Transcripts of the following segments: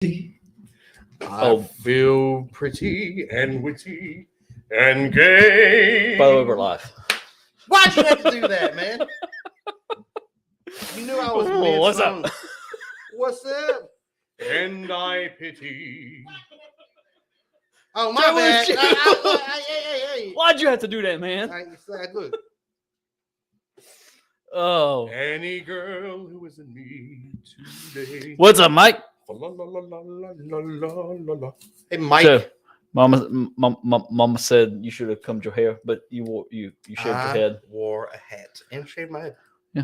I feel pretty and witty and gay. By the way, we're live. Why'd you have to do that, man? You knew I was mid What's song. up? What's up? And I pity. Oh, my That was bad. you. Hey. Why'd you have to do that, man? Look. Oh. Any girl who is in me today. What's up, Mike? Hey, Mike. So, Mama said you should have combed your hair, but you shaved your head. Wore a hat and shaved my head. Yeah.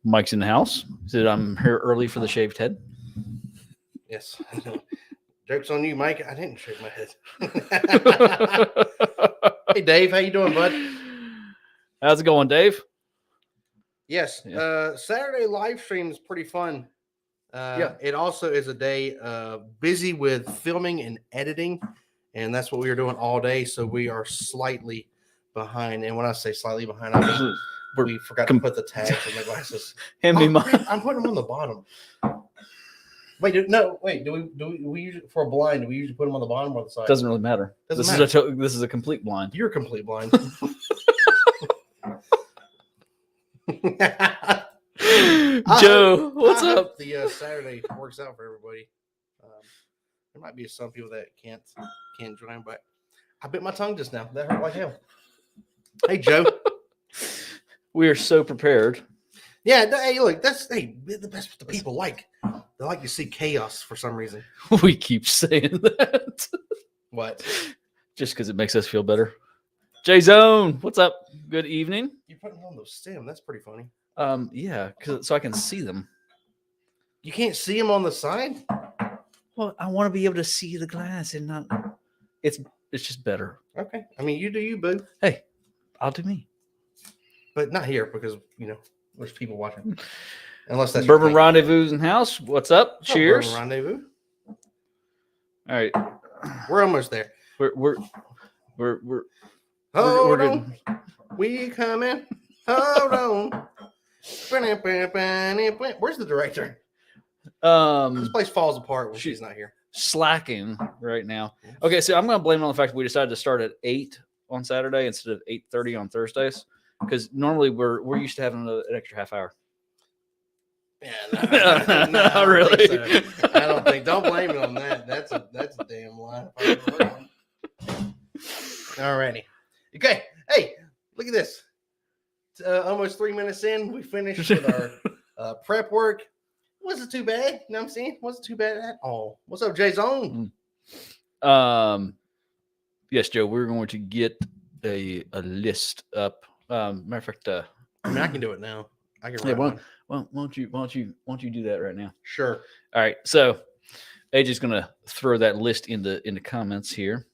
Mike's in the house. He said I'm here early for the shaved head. Yes. Joke's on you, Mike. I didn't shave my head. Hey, Dave. How you doing, bud? How's it going, Dave? Yes. Yeah. Saturday live stream is pretty fun. Yeah. It also is a day busy with filming and editing, and that's what we are doing all day. So we are slightly behind. And when I say slightly behind, I mean we forgot to put the tags on the glasses. I'm putting them on the bottom. Wait, do we usually for a blind? Do we usually put them on the bottom or the side? Doesn't really matter. This is a complete blind. You're a complete blind. Joe, what's up? The Saturday works out for everybody. There might be some people that can't join, but I bit my tongue just now. That hurt like hell. Hey, Joe. We are so prepared. Yeah. Hey, look. That's that's what the people like. They like to see chaos for some reason. We keep saying that. What? Just because it makes us feel better. J Zone, what's up? Good evening. You put them on the stem. That's pretty funny. Yeah, so I can see them. You can't see them on the side? Well, I want to be able to see the glass and not. It's just better. Okay. I mean, you do you, boo. Hey, I'll do me. But not here because there's people watching. Unless that's Bourbon Rendezvous in house. What's up? Cheers. Bourbon Rendezvous. All right, we're almost there. We're Hold on. We coming. Hold on. Where's the director? This place falls apart when she's not here. Slacking right now. Okay, so I'm going to blame it on the fact that we decided to start at 8 on Saturday instead of 8:30 on Thursdays, because normally we're used to having an extra half hour. Yeah, no, really. So. I don't think. Don't blame it on that. That's a damn lie. Alrighty. Okay. Hey, look at this. Almost 3 minutes in, we finished with our prep work. Wasn't too bad. You know what I'm saying? Wasn't too bad at all. What's up, Jay Zone? Yes, Joe. We're going to get a list up. Matter of fact, I mean, I can do it now. I can. Yeah, why don't you do that right now? Sure. All right. So, AJ's going to throw that list in the comments here.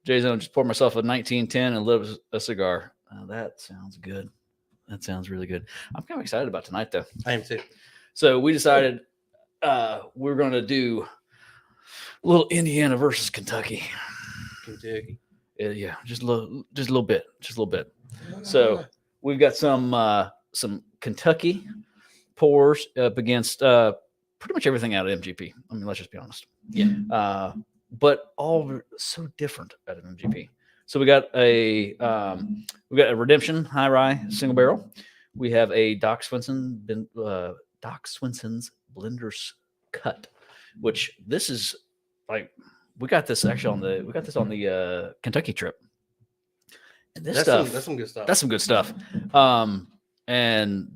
Jay Zone, just pour myself a 1910 and lit a cigar. That sounds good. That sounds really good. I'm kind of excited about tonight, though. I am too. So we decided we're going to do a little Indiana versus Kentucky. Kentucky. Yeah, just a little bit. So we've got some Kentucky pours up against pretty much everything out of MGP. I mean, let's just be honest. Yeah. But all so different out of MGP. So we got a Redemption High Rye single barrel. We have a Doc Swinson's Blender's Cut, which this is like we got this on the Kentucky trip. And that's some good stuff. That's some good stuff. And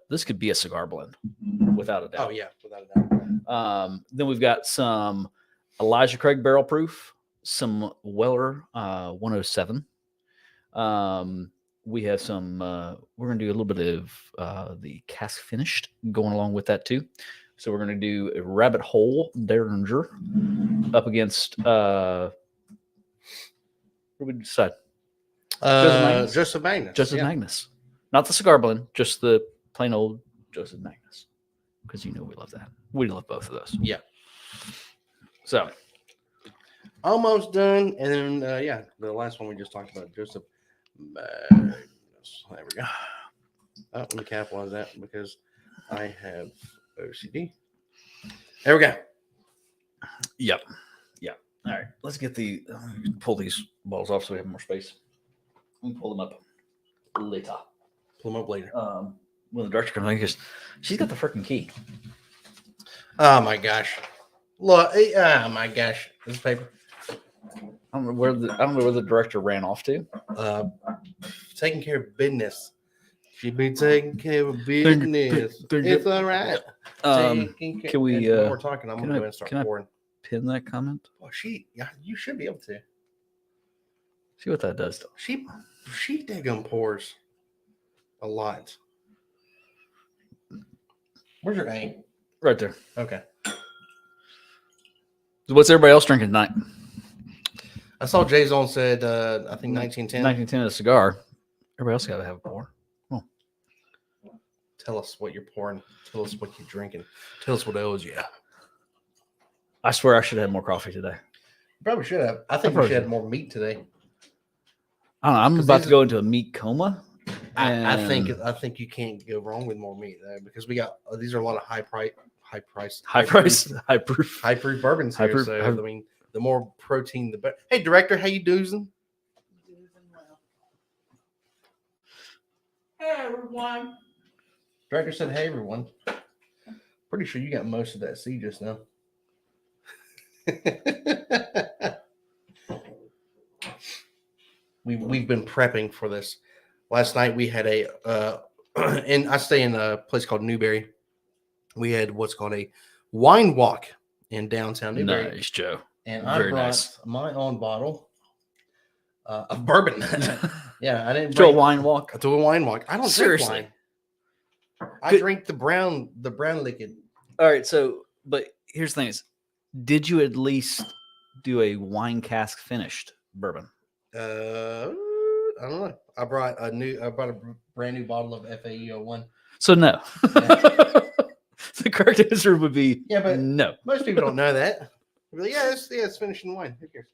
this could be a cigar blend without a doubt. Oh yeah, without a doubt. Then we've got some Elijah Craig barrel proof, some Weller 107. We have some. We're gonna do a little bit of the cask finished going along with that too. So we're gonna do a Rabbit Hole Derringer up against. What did we decide? Joseph Magnus. Joseph Magnus, not the cigar blend, just the plain old Joseph Magnus. Because we love that. We love both of those. Yeah. So almost done, and then the last one we just talked about, Joseph Magnus. There we go. Let me capitalize that because I have OCD. There we go. Yep. All right, let's get pull these balls off so we have more space. We can pull them up later. Pull them up later. When the director comes in, because she's got the freaking key. Oh my gosh! Look! Oh my gosh! This paper. I don't know where the director ran off to. Taking care of business. She be taking care of business. It's all right. Can we? While we're talking, I'm gonna go ahead and start pouring. Pin that comment. Oh, you should be able to. See what that does. She daggum pours a lot. Where's your A? Right there. Okay. So what's everybody else drinking tonight? I saw Jay Zone said, I think 1910. 1910 is a cigar. Everybody else got to have a pour. Oh. Tell us what you're pouring. Tell us what you're drinking. Tell us what ails you. I swear I should have more coffee today. Probably should have. I think we should have more meat today. I don't know. I'm about to go into a meat coma. I think you can't go wrong with more meat though, because we got these are a lot of high proof bourbons here. So I mean, the more protein, the better. Hey, director, how you doing? Hey everyone. Director said, "Hey everyone." Pretty sure you got most of that C just now. We've been prepping for this. Last night we had and I stay in a place called Newberry. We had what's called a wine walk in downtown Newberry. Nice, Joe. And I brought my own bottle of bourbon. Yeah, I didn't to a wine walk. To a wine walk. I don't drink wine. I drink the brown liquid. All right, but here's the thing: did you at least do a wine cask finished bourbon? I don't know. I brought a brand new bottle of FAE01. So no. Yeah. The correct answer would be but no. Most people don't know that. Like, it's finishing wine. Who cares?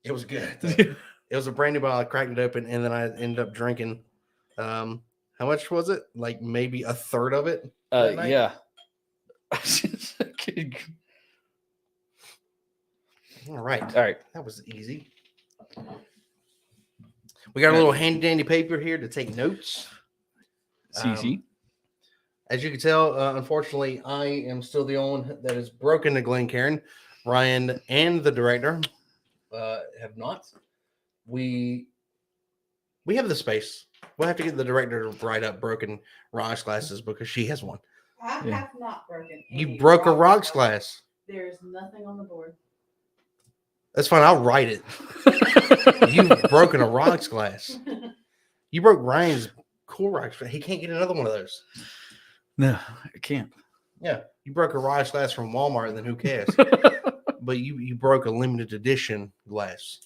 It was good. It was a brand new bottle. I cracked it open, and then I ended up drinking. How much was it? Like maybe a third of it. Yeah. All right. That was easy. We got a little handy dandy paper here to take notes. CC. As you can tell, unfortunately, I am still the only one that is broken to Glencairn. Ryan and the director have not. We have the space. We'll have to get the director to write up broken rocks glasses because she has one. I have not broken. You broke a rocks glass. There's nothing on the board. That's fine. I'll write it. You've broken a rocks glass. You broke Ryan's cool rocks. He can't get another one of those. No, I can't. Yeah, you broke a rocks glass from Walmart, then who cares? But you broke a limited edition glass.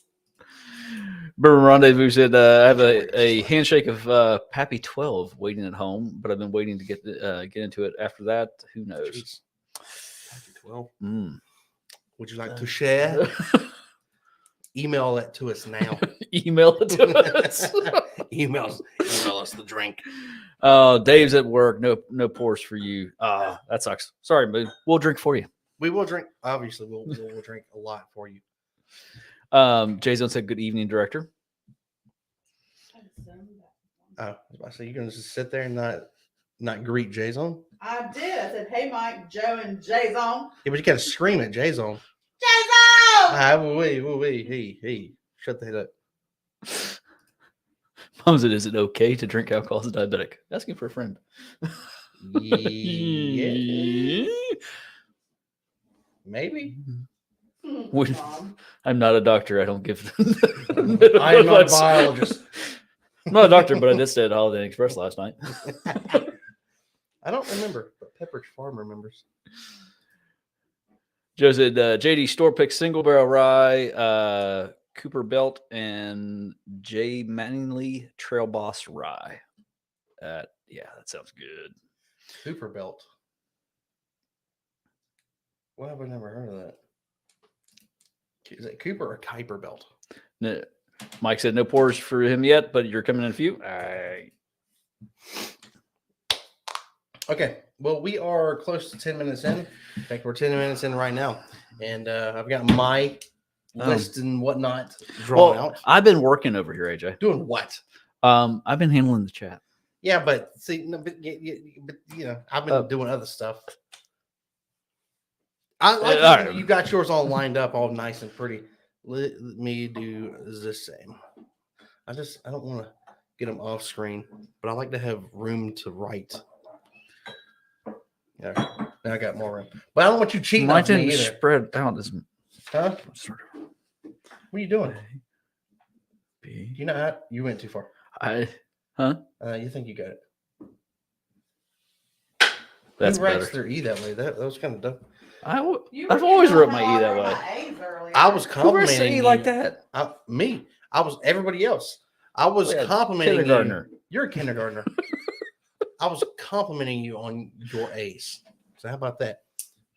Bourbon Rendezvous said, I have a handshake of Pappy 12 waiting at home, but I've been waiting to get into it. After that, who knows? Jeez. Pappy 12. Would you like to share? Email it to us now. Email it to us. Email us the drink. Dave's at work. No pours for you. That sucks. Sorry, but we'll drink for you. We will drink. Obviously, we'll drink a lot for you. Jason said, "Good evening, director." I was about to say, you're gonna just sit there and not greet Jason? I did. I said, "Hey, Mike, Joe, and Jason." Yeah, but you gotta scream at Jason. Jason! Hey, shut the head up. Mom said, "Is it okay to drink alcohol as a diabetic?" Asking for a friend. Yeah. Maybe. I'm not a doctor. I don't give. I am not a biologist. I'm not a doctor, but I did stay at Holiday Inn Express last night. I don't remember, but Pepperidge Farm remembers. Joe said, JD Store Pick Single Barrel Rye, Cooper Belt, and J Manley Trail Boss Rye. Yeah, that sounds good. Cooper Belt. Well, have I never heard of that? Is it Cooper or Kuiper Belt? No, Mike said no pours for him yet, but you're coming in a few. All right. Okay. Well, we are close to 10 minutes in. In fact, we're 10 minutes in right now. And I've got my list and whatnot drawn out. I've been working over here, AJ. Doing what? I've been handling the chat. Yeah, but see, no, but I've been doing other stuff. I like right. you got yours all lined up, all nice and pretty. Let me do the same. I don't want to get them off screen, but I like to have room to write. Yeah, now I got more room, but I don't want you cheating. Mine on me didn't either. spread out as. Huh? What are you doing? B. You know how you went too far. You think you got it? That's Who writes better. their E that way? That was kind of dumb. I've always wrote my E that way. I was Who writes their complimenting E you. like that? Me. I was everybody else. I was complimenting kindergartner. you. You're a kindergartner. I was complimenting you on your A's. So how about that?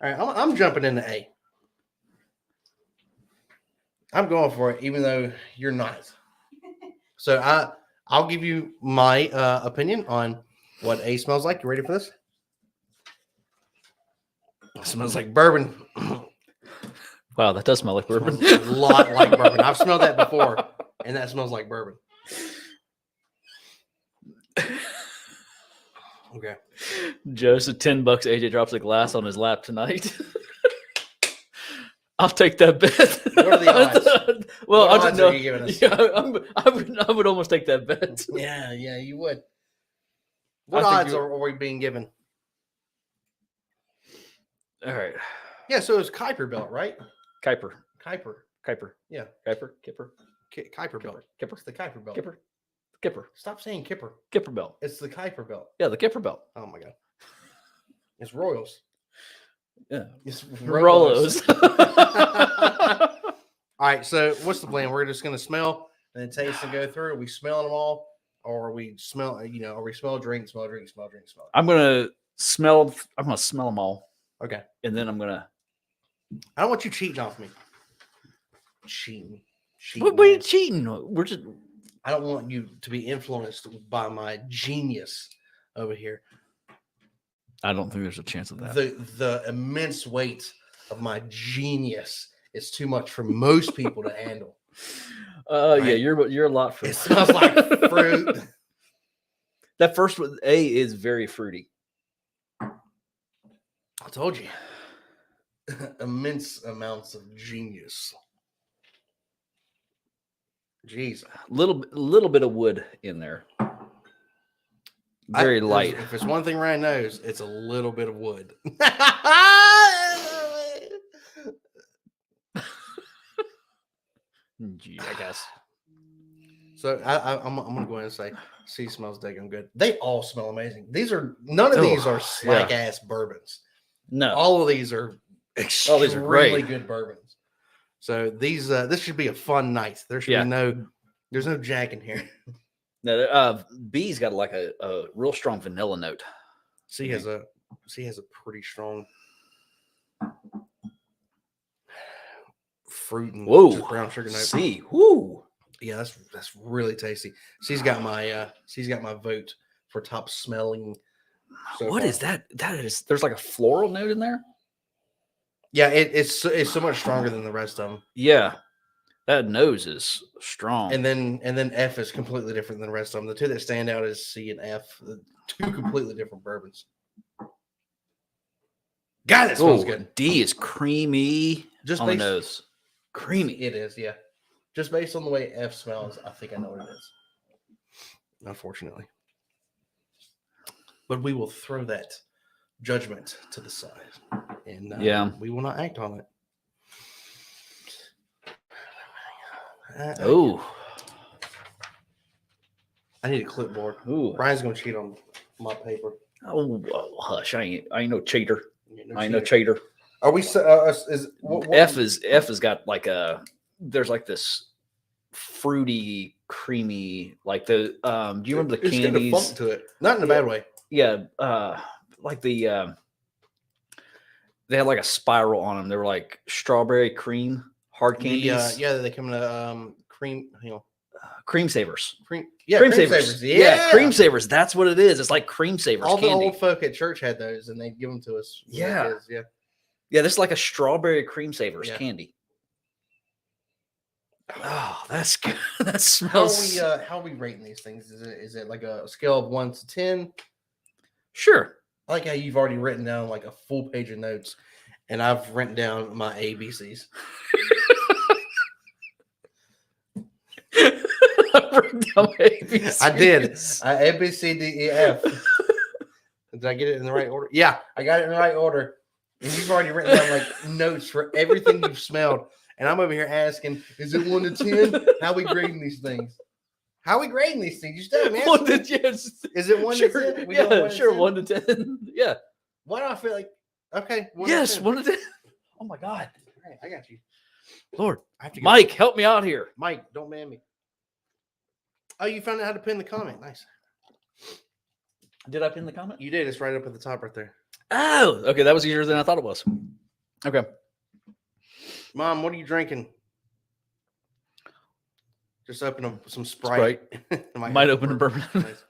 All right, I'm jumping into A. I'm going for it, even though you're not. So I'll give you my opinion on what A smells like. You ready for this? It smells like bourbon. Wow, that does smell like bourbon. A lot like bourbon. I've smelled that before, and that smells like bourbon. Okay. Just $10. AJ drops a glass on his lap tonight. I'll take that bet. What are the odds? Well, What I odds don't know. are you giving us? Yeah, I would almost take that bet. Yeah, you would. What I think odds are we being given? All right. Yeah, so it's Kuiper belt, right? Kuiper. Yeah. Kipper. Kuiper belt. Kipper. It's the Kuiper belt. Kipper. Stop saying Kipper. Kipper belt. It's the Kuiper belt. Yeah, the Kipper belt. Oh my god. It's Royals. Yeah. It's Rolos. All right, so what's the plan? We're just gonna smell and then taste and go through. Are we smelling them all? Or are we smell, are we smell, drink? I'm gonna smell them all. Okay. And then I'm gonna I don't want you cheating off me. Cheating. What are you cheating? We're just I don't want you to be influenced by my genius over here. I don't think there's a chance of that. The immense weight of my genius is too much for most people to handle. Right? Yeah, you're a lot fruit. It smells like fruit. That first one, A, is very fruity. I told you. Immense amounts of genius. Jeez. Little bit of wood in there. Very light. If it's one thing Ryan knows, it's a little bit of wood. Gee, I guess. So I'm gonna go ahead and say C smells daggum good. They all smell amazing. None of these are slack ass bourbons. No. All of these are extremely these are great. good bourbons. So these this should be a fun night. There should be there's no Jack in here. No, B's got like a real strong vanilla note. C has a pretty strong fruit and brown sugar note. C. Woo. Yeah, that's really tasty. She's got my vote for top smelling. What is that? There's like a floral note in there. Yeah, it's so much stronger than the rest of them. Yeah, that nose is strong. And then F is completely different than the rest of them. The two that stand out is C and F, the two completely different bourbons. God, it smells good. D is creamy. Just on the nose. Creamy. It is, yeah. Just based on the way F smells, I think I know what it is. Unfortunately. But we will throw that judgment to the side. And we will not act on it. I need a clipboard. Brian's going to cheat on my paper. Oh, hush. I ain't no cheater. I ain't no cheater. cheater. Are we F has got like there's like this fruity, creamy, like the do you remember the candies? Funk to it, not in a bad way. Yeah, like the they had like a spiral on them. They were like strawberry cream hard candies. Yeah, they come in a cream. Cream savers. Cream savers. savers. Yeah. Cream savers. That's what it is. It's like cream savers. All candy. the old folk at church had those, and they'd give them to us. Yeah. Yeah. Yeah, this is like a strawberry cream savers candy. Oh, Oh, that's good. That smells. How are we rating these things? Is it like a scale of 1 to 10? Sure. I like how you've already written down like a full page of notes, and I've written down my ABCs. I've written down my ABCs. I did. A, B, C, D, E, F. Did I get it in the right order? Yeah, I got it in the right order. And you've already written down like notes for everything you've smelled. And I'm over here asking, is it 1 to 10? How are we grading these things? How are we grading these things? You still haven't answered. Is it 1 to 10? We Yeah, sure. 1 to 10. Yeah. Why do I feel like, okay. 1 Yes, to 10. 1 to 10. Oh my God. All right, I got you. Lord. I have to go. Mike, help me out here. Mike, don't man me. Oh, you found out how to pin the comment. Nice. Did I pin the comment? You did. It's right up at the top right there. Oh, okay. That was easier than I thought it was. Okay. Mom, what are you drinking? Just open some Sprite. Might open a bourbon. Nice.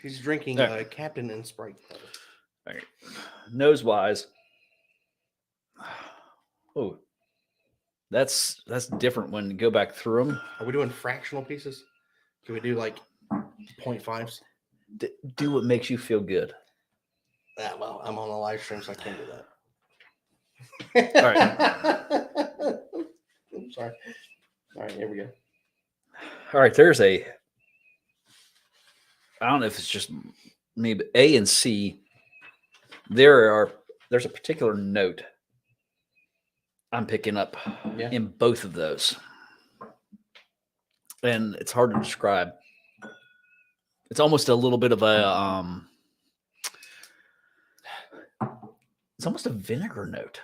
She's drinking Captain and Sprite. All right. Nose wise. Oh, that's different when you go back through them. Are we doing fractional pieces? Can we do like 0.5s? Do what makes you feel good. Yeah, well, I'm on a live stream, so I can't do that. All right. I'm sorry. All right, here we go. All right, there's I don't know if it's just me, but A and C, there's a particular note I'm picking up in both of those. And it's hard to describe. It's almost a little bit of a it's almost a vinegar note.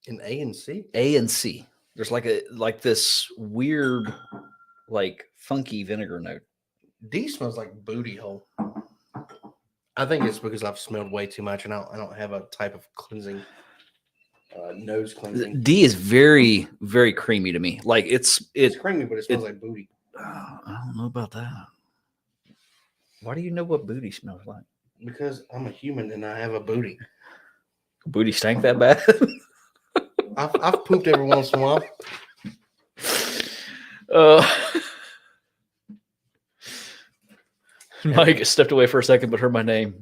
In A and C? A and C. There's like this weird, like funky vinegar note. D smells like booty hole. I think it's because I've smelled way too much, and I don't have a type of cleansing, nose cleansing. D is very, very creamy to me. Like it's creamy, but it smells like booty. I don't know about that. Why do you know what booty smells like? Because I'm a human and I have a booty. Booty stank that bad? I've pooped every once in a while. Mike stepped away for a second, but heard my name.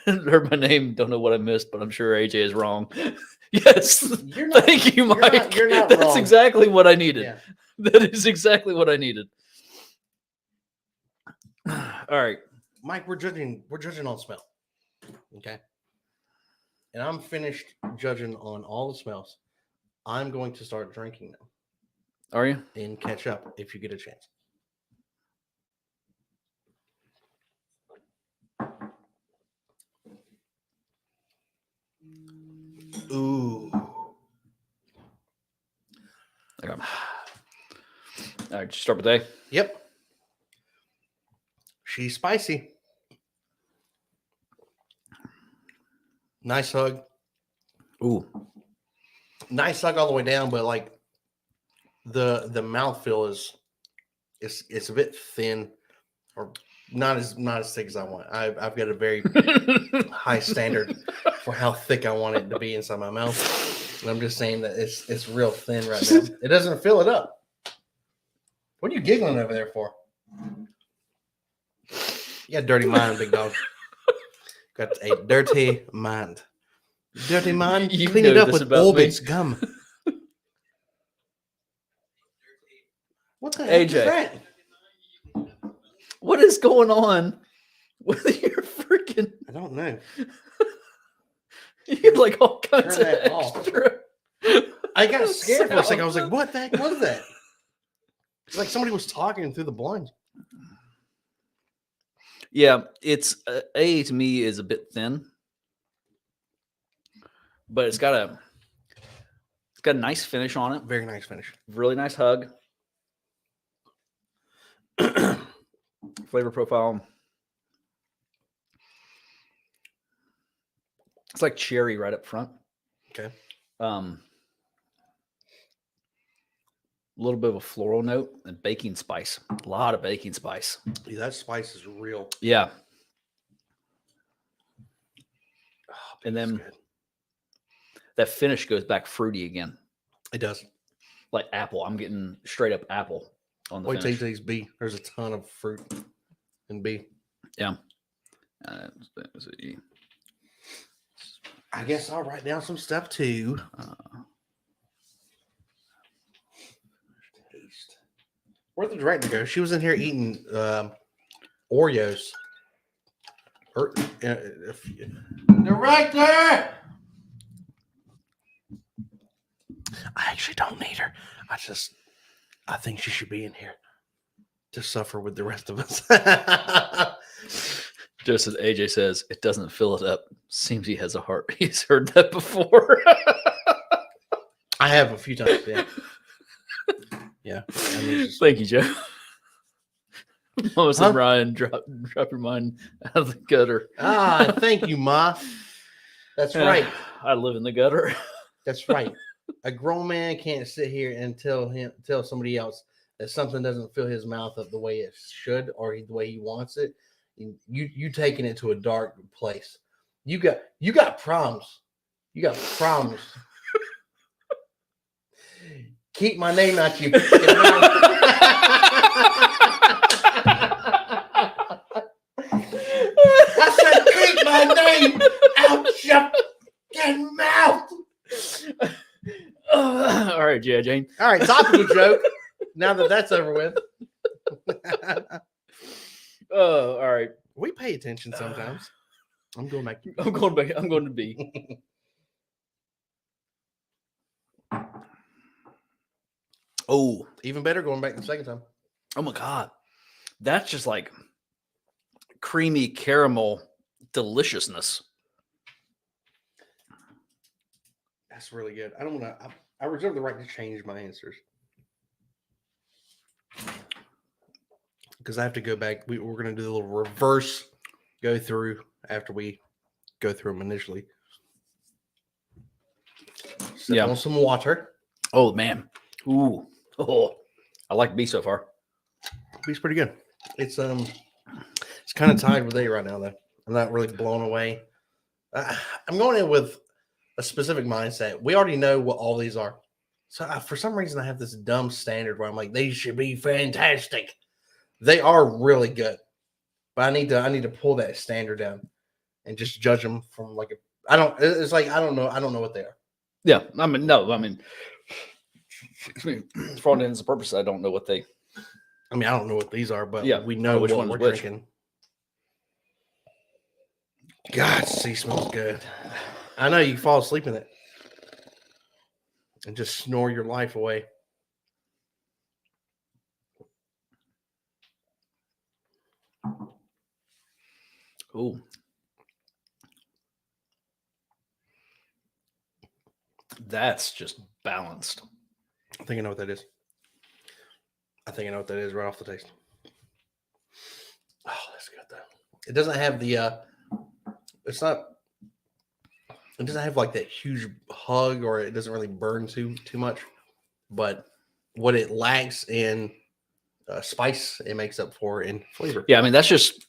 Heard my name. Don't know what I missed, but I'm sure AJ is wrong. Yes. Thank you, Mike. You're not That's wrong. exactly what I needed. Yeah. That is exactly what I needed. All right. Mike, we're judging on smell. Okay. And I'm finished judging on all the smells. I'm going to start drinking now. Are you? And catch up if you get a chance. Ooh. Okay. All right, start with A. Yep. She's spicy. Nice hug. Ooh. Nice hug all the way down, but like the mouthfeel is a bit thin, or not as thick as I want. I've got a very high standard for how thick I want it to be inside my mouth. And I'm just saying that it's real thin right now. It doesn't fill it up. What are you giggling over there for? You got a dirty mind, big dog. Got a dirty mind. Dirty mind. You Clean know it up this with about me. Orbit's gum. What the heck AJ. is that? What is going on with your freaking? I don't know. You like all kinds Turn of that off. extra. I got scared for a second. I was like, what the heck was that? It's like somebody was talking through the blinds. Yeah, it's A to me is a bit thin, but it's got a nice finish on it. Very nice finish. Really nice hug. Flavor profile. It's like cherry right up front. Okay. A little bit of a floral note and baking spice. A lot of baking spice. Yeah, that spice is real. Yeah. Oh, And that's then good. that finish goes back fruity again. It does. Like apple. I'm getting straight up apple on the Wait till you finish. taste B. There's a ton of fruit in B. Yeah. I guess I'll write down some stuff too. Taste. Where'd the director go? She was in here eating Oreos. Director! I actually don't need her. I think she should be in here to suffer with the rest of us. Just as AJ says, it doesn't fill it up. Seems he has a heart. He's heard that before. I have a few times. Yeah. Yeah. I mean, Thank you, Joe. Mama said, Ryan, drop your mind out of the gutter. Thank you, Ma. That's right. I live in the gutter. That's right. A grown man can't sit here and tell somebody else that something doesn't fill his mouth up the way it should or the way he wants it. You taking it to a dark place. You got problems. You got problems. Keep my name out your fucking mouth. I said, keep my name out your fucking mouth. All right, G.I. Jane. All right, topical joke. Now that that's over with. Oh, all right. We pay attention sometimes. I'm going back. I'm going to B. Oh, even better going back the second time. Oh my God. That's just like creamy caramel deliciousness. That's really good. I don't want to. I reserve the right to change my answers because I have to go back. We're going to do a little reverse go through after we go through them initially. Sip on some water. Oh man. Ooh. Oh, I like B so far. B's pretty good. It's kind of tied with A right now though. I'm not really blown away. I'm going in with a specific mindset. We already know what all these are. So for some reason, I have this dumb standard where I'm like, these should be fantastic. They are really good, but I need to pull that standard down and just judge them from like I don't know what they are. Yeah, I mean, for all intents and purposes, I don't know what they. I mean, I don't know what these are, but yeah, we know which what one's we're which. drinking. God, C smells good. I know you fall asleep in it and just snore your life away. Ooh. That's just balanced. I think I know what that is. I think I know what that is right off the taste. Oh, that's good though. It doesn't have the it doesn't have like that huge hug, or it doesn't really burn too much. But what it lacks in spice, it makes up for in flavor. Yeah, I mean that's just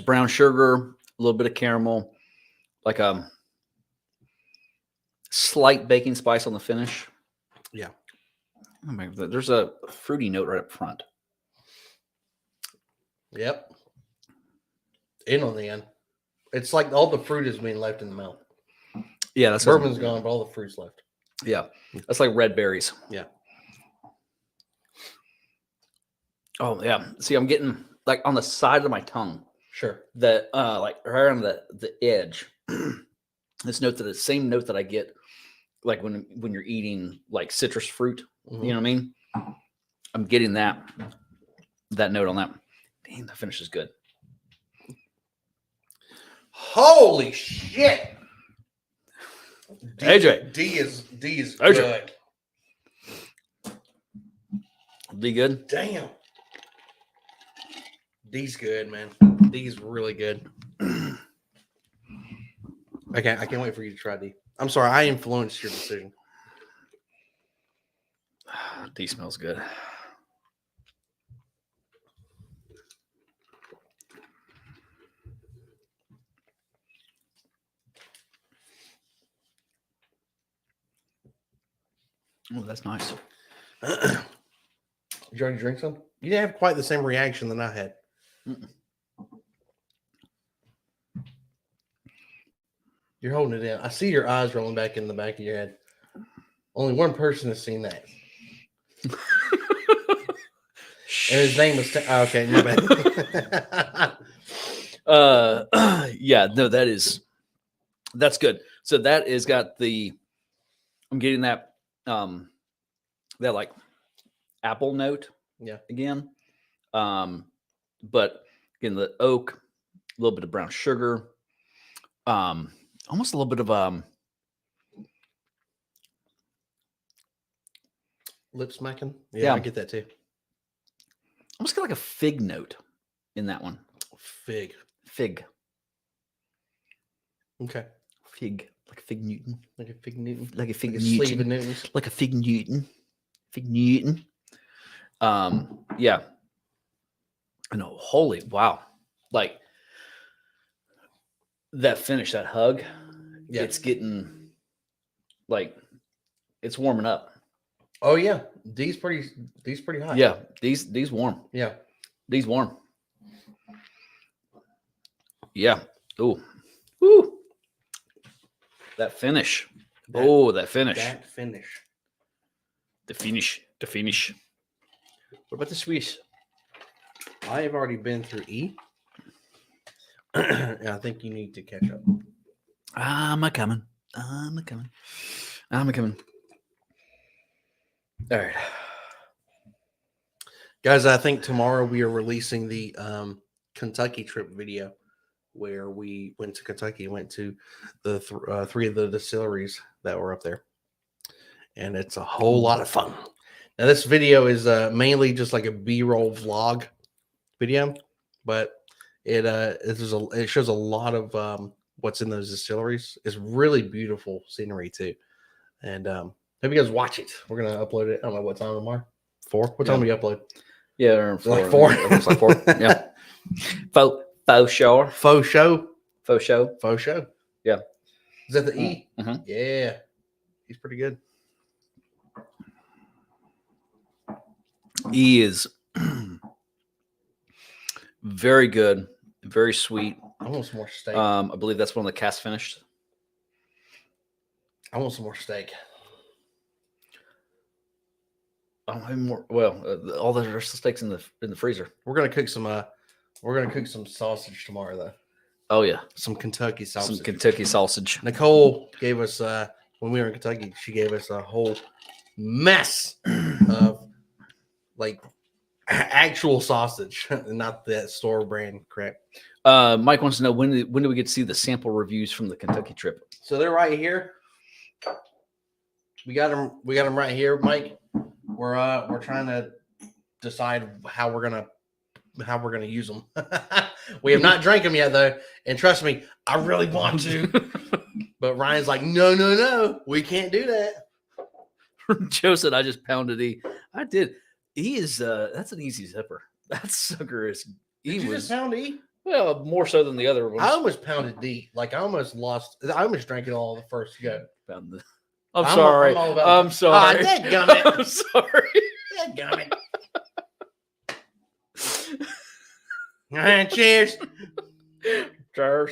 brown sugar, a little bit of caramel, like slight baking spice on the finish. Yeah. Oh my, there's a fruity note right up front. Yep. And on the end. It's like all the fruit is being left in the mouth. Yeah, that's bourbon's gone, but all the fruit's left. Yeah. That's like red berries. Yeah. Oh yeah. See, I'm getting like on the side of my tongue. Sure. That like right on the edge. This note, that the same note that I get like when you're eating like citrus fruit. Mm-hmm. You know what I mean? I'm getting that note on that. Damn, the finish is good. Holy shit. AJ. D is AJ. good. D good? Damn. D's good, man. D's really good. I can't wait for you to try D. I'm sorry, I influenced your decision. D smells good. Oh, that's nice. Did you already drink some? You didn't have quite the same reaction that I had. Mm-mm. You're holding it in. I see your eyes rolling back in the back of your head. Only one person has seen that. And his name was... okay, my bad. Yeah, no, that's good. So that is got the, I'm getting that, that like apple note. Yeah. Again. But again, the oak, a little bit of brown sugar, almost a little bit of, Lip smacking. Yeah. I get that too. almost got like a fig note in that one. Fig. Fig. Okay. Like a fig Newton. Like a fig Newton. Like a fig Like a sleeve of Newton. Newtons. Like a fig Newton. Fig Newton. Yeah. I know. Holy wow. Like that finish, that hug. Yeah. It's getting like it's warming up. Oh yeah. These pretty hot. Yeah. These warm. Yeah. These warm. Yeah. Oh. Woo. That finish. That finish. That finish. The finish. What about the Swiss? I have already been through E. And I think you need to catch up. I'm a coming. All right. Guys, I think tomorrow we are releasing the Kentucky trip video where we went to Kentucky, went to the three of the distilleries that were up there. And it's a whole lot of fun. Now, this video is mainly just like a B-roll vlog video, but it shows a lot of what's in those distilleries. It's really beautiful scenery too. And hope you guys watch it. We're gonna upload it. I don't know what time tomorrow. 4? What time do we upload? Yeah, Like 4. It's like 4. Yeah. Faux show. Faux show. Yeah. Is that the E? Mm-hmm. Yeah. He's pretty good. E is very good, very sweet. I want some more steak. I believe that's one of the cast finished. I want some more steak. I don't have more. Well, all the rest of the steaks in the freezer. We're gonna cook some sausage tomorrow though. Oh yeah, Some Kentucky sausage. some Kentucky sausage. Nicole gave us when we were in Kentucky, she gave us a whole mess of like actual sausage, not that store brand crap. Mike wants to know when do we get to see the sample reviews from the Kentucky trip? So they're right here. We got them right here, Mike. We're trying to decide how we're gonna use them. We have not drank them yet though, and trust me, I really want to. But Ryan's like, no, we can't do that. Joe said I just pounded E. I did. E is that's an easy zipper. That sucker is. Did you just pound E? Well, more so than the other ones. I almost pounded D. Like I almost drank it all the first go. I'm sorry. I'm sorry. Dadgummit. I'm sorry. Dadgummit. All right, cheers. Cheers.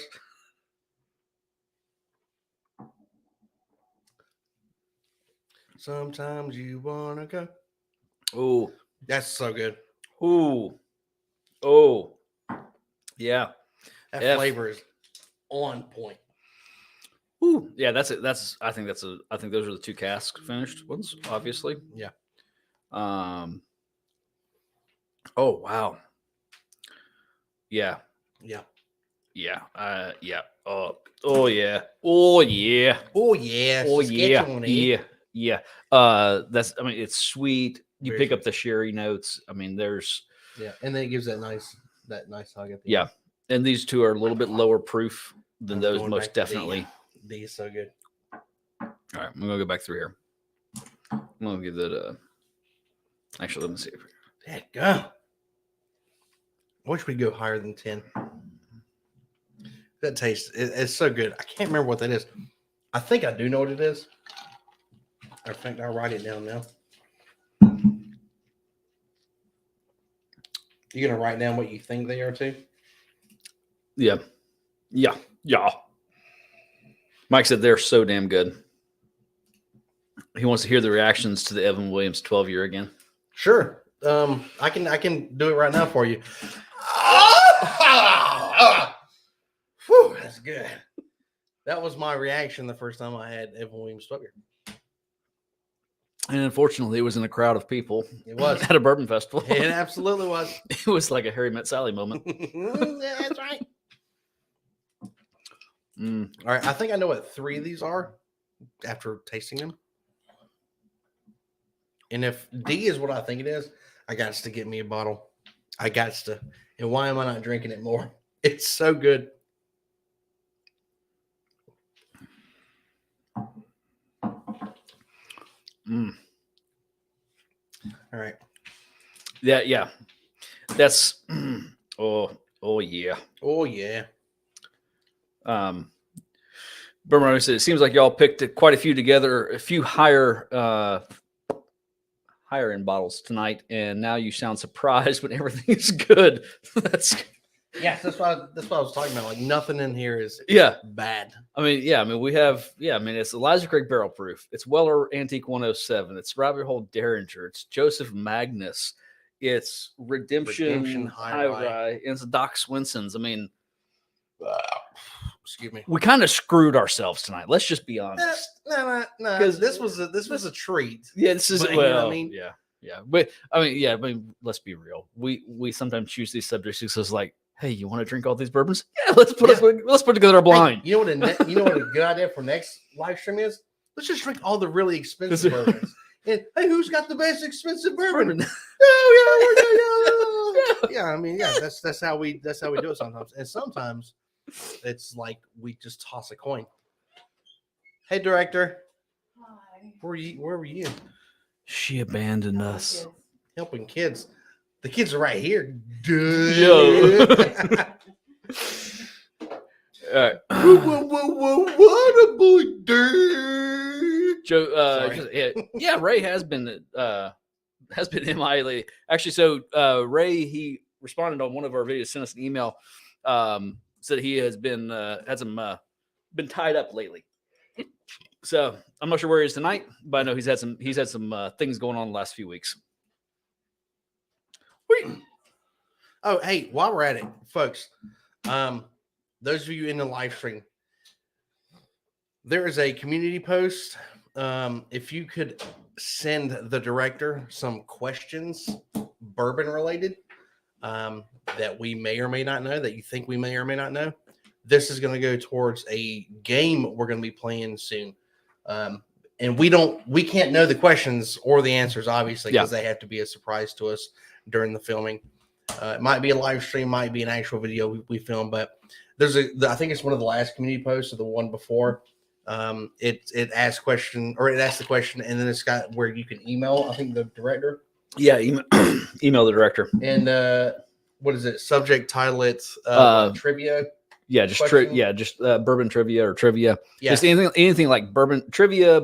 Sometimes you wanna go. Oh, That's so good. Oh, yeah. That flavor is on point. Ooh, yeah. That's it. I think those are the two cask finished ones, obviously. Yeah. Oh wow. Yeah. Yeah. Yeah. Yeah. Oh yeah. Oh yeah. Oh yeah. Oh yeah. Saskatchewan, eh? Yeah. It's sweet. You Very pick sweet. up the sherry notes. I mean, there's And then it gives that nice hug at the yeah. end. And these two are a little bit lower proof than I'm those, going most back to D. definitely. D is so good. All right, I'm gonna go back through here. I'm gonna give that Actually, let me see. Go. I wish we'd go higher than 10. That taste it's so good. I can't remember what that is. I think I do know what it is. I think I'll write it down now. You gonna write down what you think they are too? Yeah. Mike said they're so damn good. He wants to hear the reactions to the Evan Williams 12-year again. Sure. I can do it right now for you. Whew, that's good. That was my reaction the first time I had Evan Williams 12-year. And unfortunately, it was in a crowd of people. It was at a bourbon festival. It absolutely was. It was like a Harry Met Sally moment. Yeah, that's right. All right, I think I know what 3 of these are after tasting them. And if D is what I think it is, I got to get me a bottle. I got to. And why am I not drinking it more? It's so good. All right. Yeah. That's oh yeah. Oh yeah. Bourbon said it seems like y'all picked quite a few together, a few higher end bottles tonight, and now you sound surprised when everything is good. Yes, that's what I was talking about. Like nothing in here is bad. We have it's Elijah Craig Barrel Proof. It's Weller Antique 107. It's Robert Holt Derringer. It's Joseph Magnus. It's Redemption High Rye. And it's Doc Swinson's. Excuse me. We kind of screwed ourselves tonight. Let's just be honest. No. Because this was a treat. Yeah, this is But, yeah. But let's be real. We sometimes choose these subjects because it's like, hey, you want to drink all these bourbons? Yeah, let's put together a blind. Hey, you know what a good idea for next live stream is? Let's just drink all the really expensive bourbons. And hey, who's got the best expensive bourbon? That's how we do it sometimes. And sometimes it's like we just toss a coin. Hey, director. Hi. Where were you? She abandoned us. Helping kids. The kids are right here. Yo. All right. What a boy, dude. Joe, Ray has been MIA lately. Actually, so Ray, he responded on one of our videos, sent us an email, said he has been been tied up lately. So I'm not sure where he is tonight, but I know he's had some things going on the last few weeks. Oh, hey, while we're at it, folks, those of you in the live stream, there is a community post. If you could send the director some questions, bourbon related, that we may or may not know, that you think we may or may not know, this is going to go towards a game we're going to be playing soon. And we can't know the questions or the answers, obviously, because they have to be a surprise to us during the filming. It might be a live stream, might be an actual video we film, but I think it's one of the last community posts or the one before. It asks the question, and then it's got where you can email, I think, the director. Yeah, email the director. And what is it? Subject, title, it's trivia. Yeah, just bourbon trivia or trivia. Yeah. Just anything like bourbon trivia,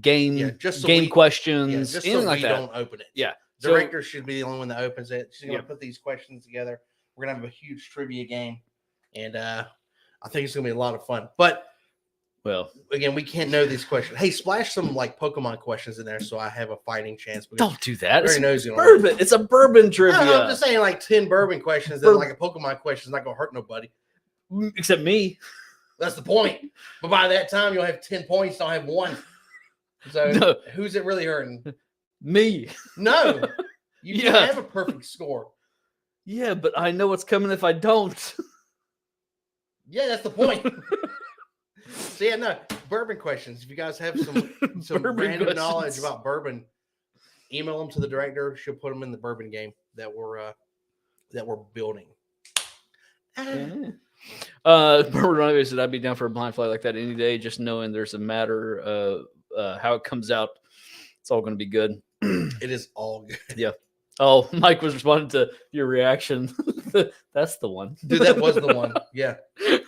game, game questions, anything like that. Don't open it. Yeah. Director should be the only one that opens it. She's going to put these questions together. We're going to have a huge trivia game, and I think it's going to be a lot of fun. But again, we can't know these questions. Hey, splash some like Pokemon questions in there so I have a fighting chance. Don't do that. It's bourbon. It's a bourbon trivia. No, I'm just saying like 10 bourbon questions. Then like a Pokemon question is not going to hurt nobody. Except me. That's the point. But by that time, you'll have 10 points. I'll have 1. So who's it really hurting? Me. No. You can't have a perfect score. Yeah, but I know what's coming if I don't. Yeah, that's the point. So yeah, no, bourbon questions. If you guys have some random knowledge about bourbon, email them to the director. She'll put them in the bourbon game that we're building. Bourbon said I'd be down for a blind flight like that any day, just knowing there's a matter of how it comes out. It's all going to be good. It is all good. Oh, Mike was responding to your reaction. That's the one. Dude, that was the one. Yeah.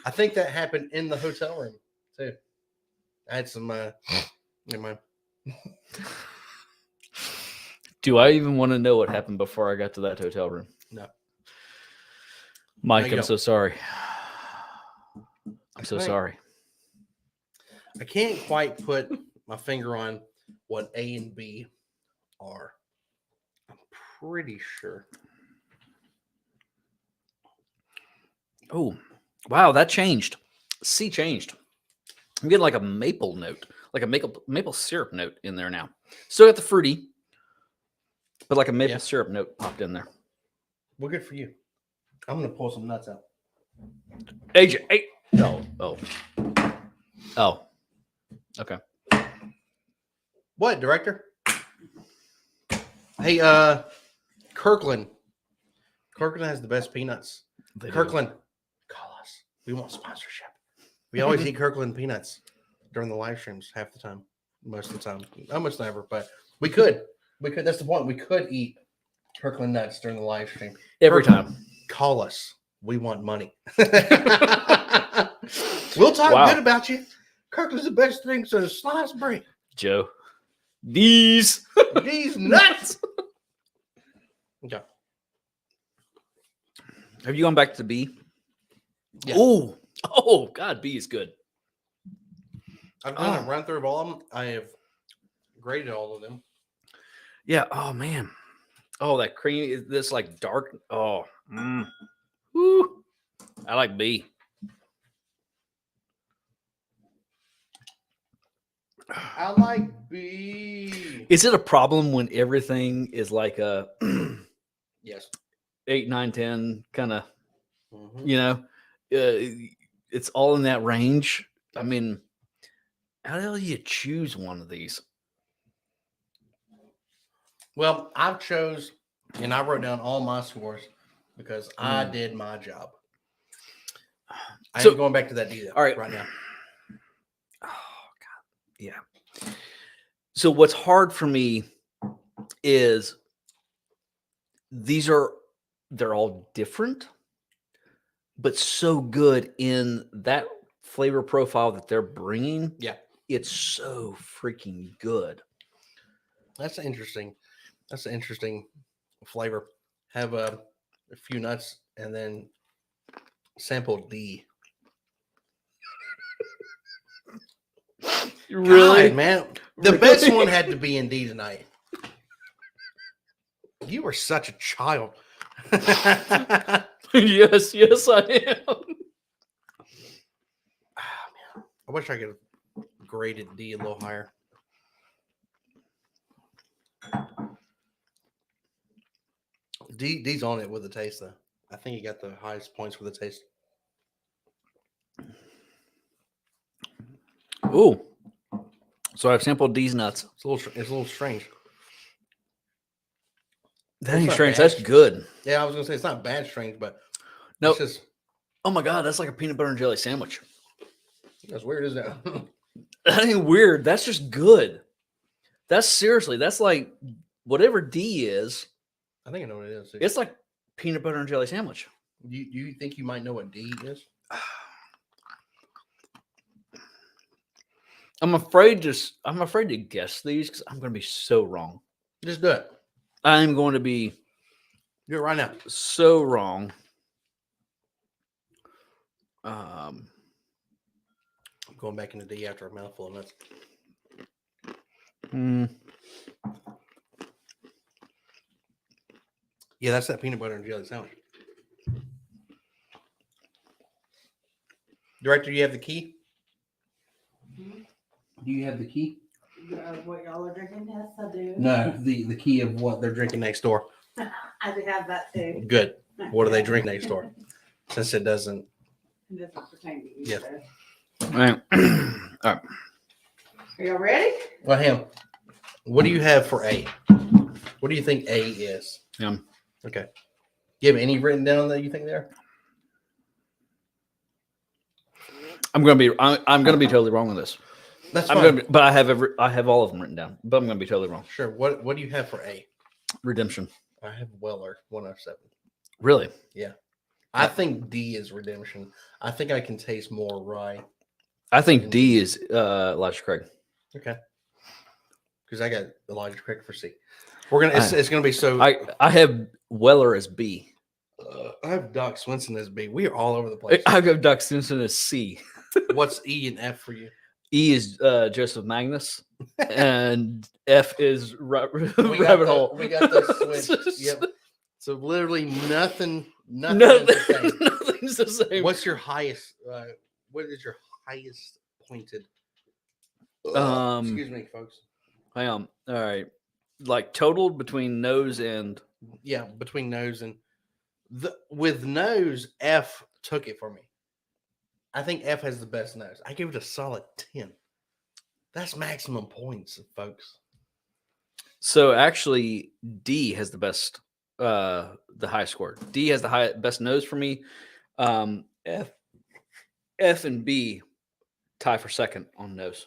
I think that happened in the hotel room, too. I had some, never mind. Do I even want to know what happened before I got to that hotel room? No. Mike, No, you I'm don't. so sorry. I'm so Right. sorry. I can't quite put my finger on what A and B are. I'm pretty sure. Oh, wow, that changed. C changed. I'm getting like a maple note, like a maple syrup note in there now. Still got the fruity, but like a maple syrup note popped in there. Well, good for you. I'm going to pull some nuts out. AJ, hey. Oh. Okay. What, director? Hey, Kirkland. Kirkland has the best peanuts. They do. Kirkland, call us. We want sponsorship. We always eat Kirkland peanuts during the live streams half the time. Most of the time. Almost never, but we could. We could. That's the point. We could eat Kirkland nuts during the live stream. Every Kirkland, time. Call us. We want money. We'll talk good about you. Kirkland's the best thing since sliced bread. Joe. These nuts. Okay. Have you gone back to B? Yeah. Oh, God, B is good. I've done a run through of all of them. I have graded all of them. Yeah. Oh, man. Oh, that cream is this like dark. Oh, woo. I like B. I like B. Is it a problem when everything is like a Yes. 8, 9, 10 kind of, Mm-hmm. it's all in that range? I mean, how the hell do you choose one of these? Well, I chose and I wrote down all my scores because I did my job. I ain't going back to that either. All right. Right now. Oh, God. Yeah. So what's hard for me is they're all different, but so good in that flavor profile that they're bringing. Yeah. It's so freaking good. That's interesting flavor. Have a few nuts and then sample D. Really, God, man. The best one had to be in D tonight. You were such a child. yes, I am. Oh, man. I wish I could have graded D a little higher. D's on it with the taste, though. I think he got the highest points for the taste. Ooh. So I've sampled D's nuts. It's a little strange. That ain't strange. That's good. Yeah, I was gonna say it's not bad strange, but no. It's just, oh my God, that's like a peanut butter and jelly sandwich. That's weird, isn't it? That ain't weird. That's just good. That's like whatever D is. I think I know what it is. Too. It's like peanut butter and jelly sandwich. You think you might know what D is? I'm afraid to guess these because I'm going to be so wrong. Just do it. I'm going to be Do it right now. so wrong. I'm going back into D after a mouthful of nuts. Yeah, that's that peanut butter and jelly sandwich. Director, you have the key? Do you have the key? What y'all are drinking? Yes, I do. No, the key of what they're drinking next door. I do have that too. Good. What do they drink next door? Since it doesn't. It doesn't pertain to you. Yeah. So. All right. All right. Are y'all ready? Well, Ham, what do you have for A? What do you think A is? Okay. You have any written down that you think there? I'm gonna be totally wrong on this. That's I'm fine. gonna, but I have all of them written down, but I'm gonna be totally wrong. Sure. What do you have for A? Redemption. I have Weller 107. Really? I think D is redemption. I think I can taste more rye. I think D is Elijah Craig. Okay. Because I got Elijah Craig for C. We're gonna. It's gonna be so. I have Weller as B. I have Doc Swinson as B. We are all over the place. I have Doc Simpson as C. What's E and F for you? E is Joseph Magnus, and F is Rabbit Hole. We got the switch. Yep. So literally nothing. Nothing. Nothing, is the same. nothing's the same. What's your highest? What is your highest pointed? Excuse me, folks. Hang on. All right. Like total between nose and Yeah, between nose and with nose, F took it for me. I think F has the best nose. I give it a solid 10. That's maximum points, folks. so actually D has the best the high score. D has the best nose for me. F and B tie for second on nose.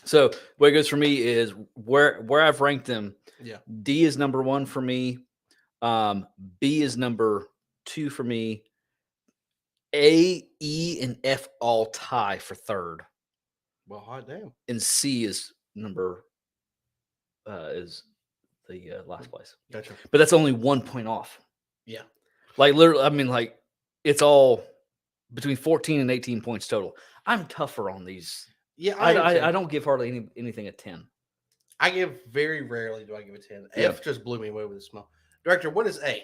So what it goes for me is where I've ranked them. Yeah. D is number 1 for me. B is number 2 for me. A, E, and F all tie for third. Well, hot damn. And C is number is the last place. Gotcha. But that's only 1 point off. Yeah. Like literally, I mean, like it's all between 14 and 18 points total. I'm tougher on these. Yeah, I don't give hardly anything a 10. I give very rarely do I give a 10. Yeah. F just blew me away with a smell. Director, what is A?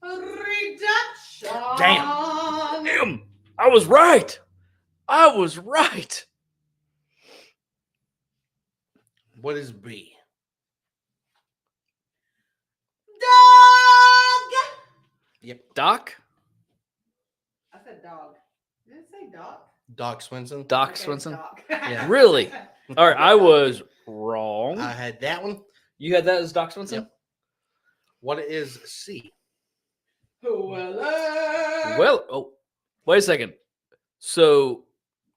Reduction. Damn. I was right. What is B? Dog. Yep. Doc? I said dog. Did it say dog? Doc Swinson. Doc Okay, Swinson? dog. Yeah. Really? All right, I was wrong. I had that one. You had that as Doc Swinson? Yep. What is C? Well, oh, wait a second. So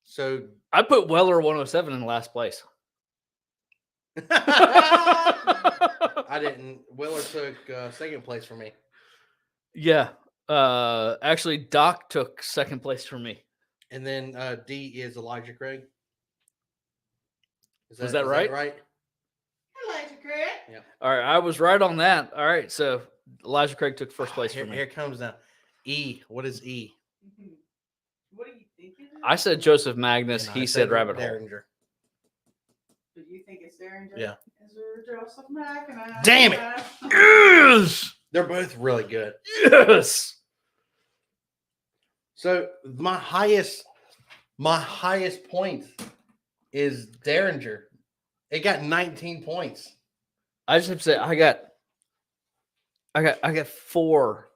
So I put Weller 107 in last place. I didn't. Weller took second place for me. Yeah. Actually, Doc took second place for me. And then D is Elijah Craig. Is that right? Elijah Craig. All right, I was right on that. All right, so Elijah Craig took first place for Here, me. here comes now. E. What is E? What do you think it is? I said Joseph Magnus. And He I said Rabbit Hole. Derringer. Do you think it's Derringer? Yeah. Is there Joseph Magnus? Damn it. Yes. They're both really good. Yes. So my highest point is Derringer. It got 19 points. I just have to say I got 4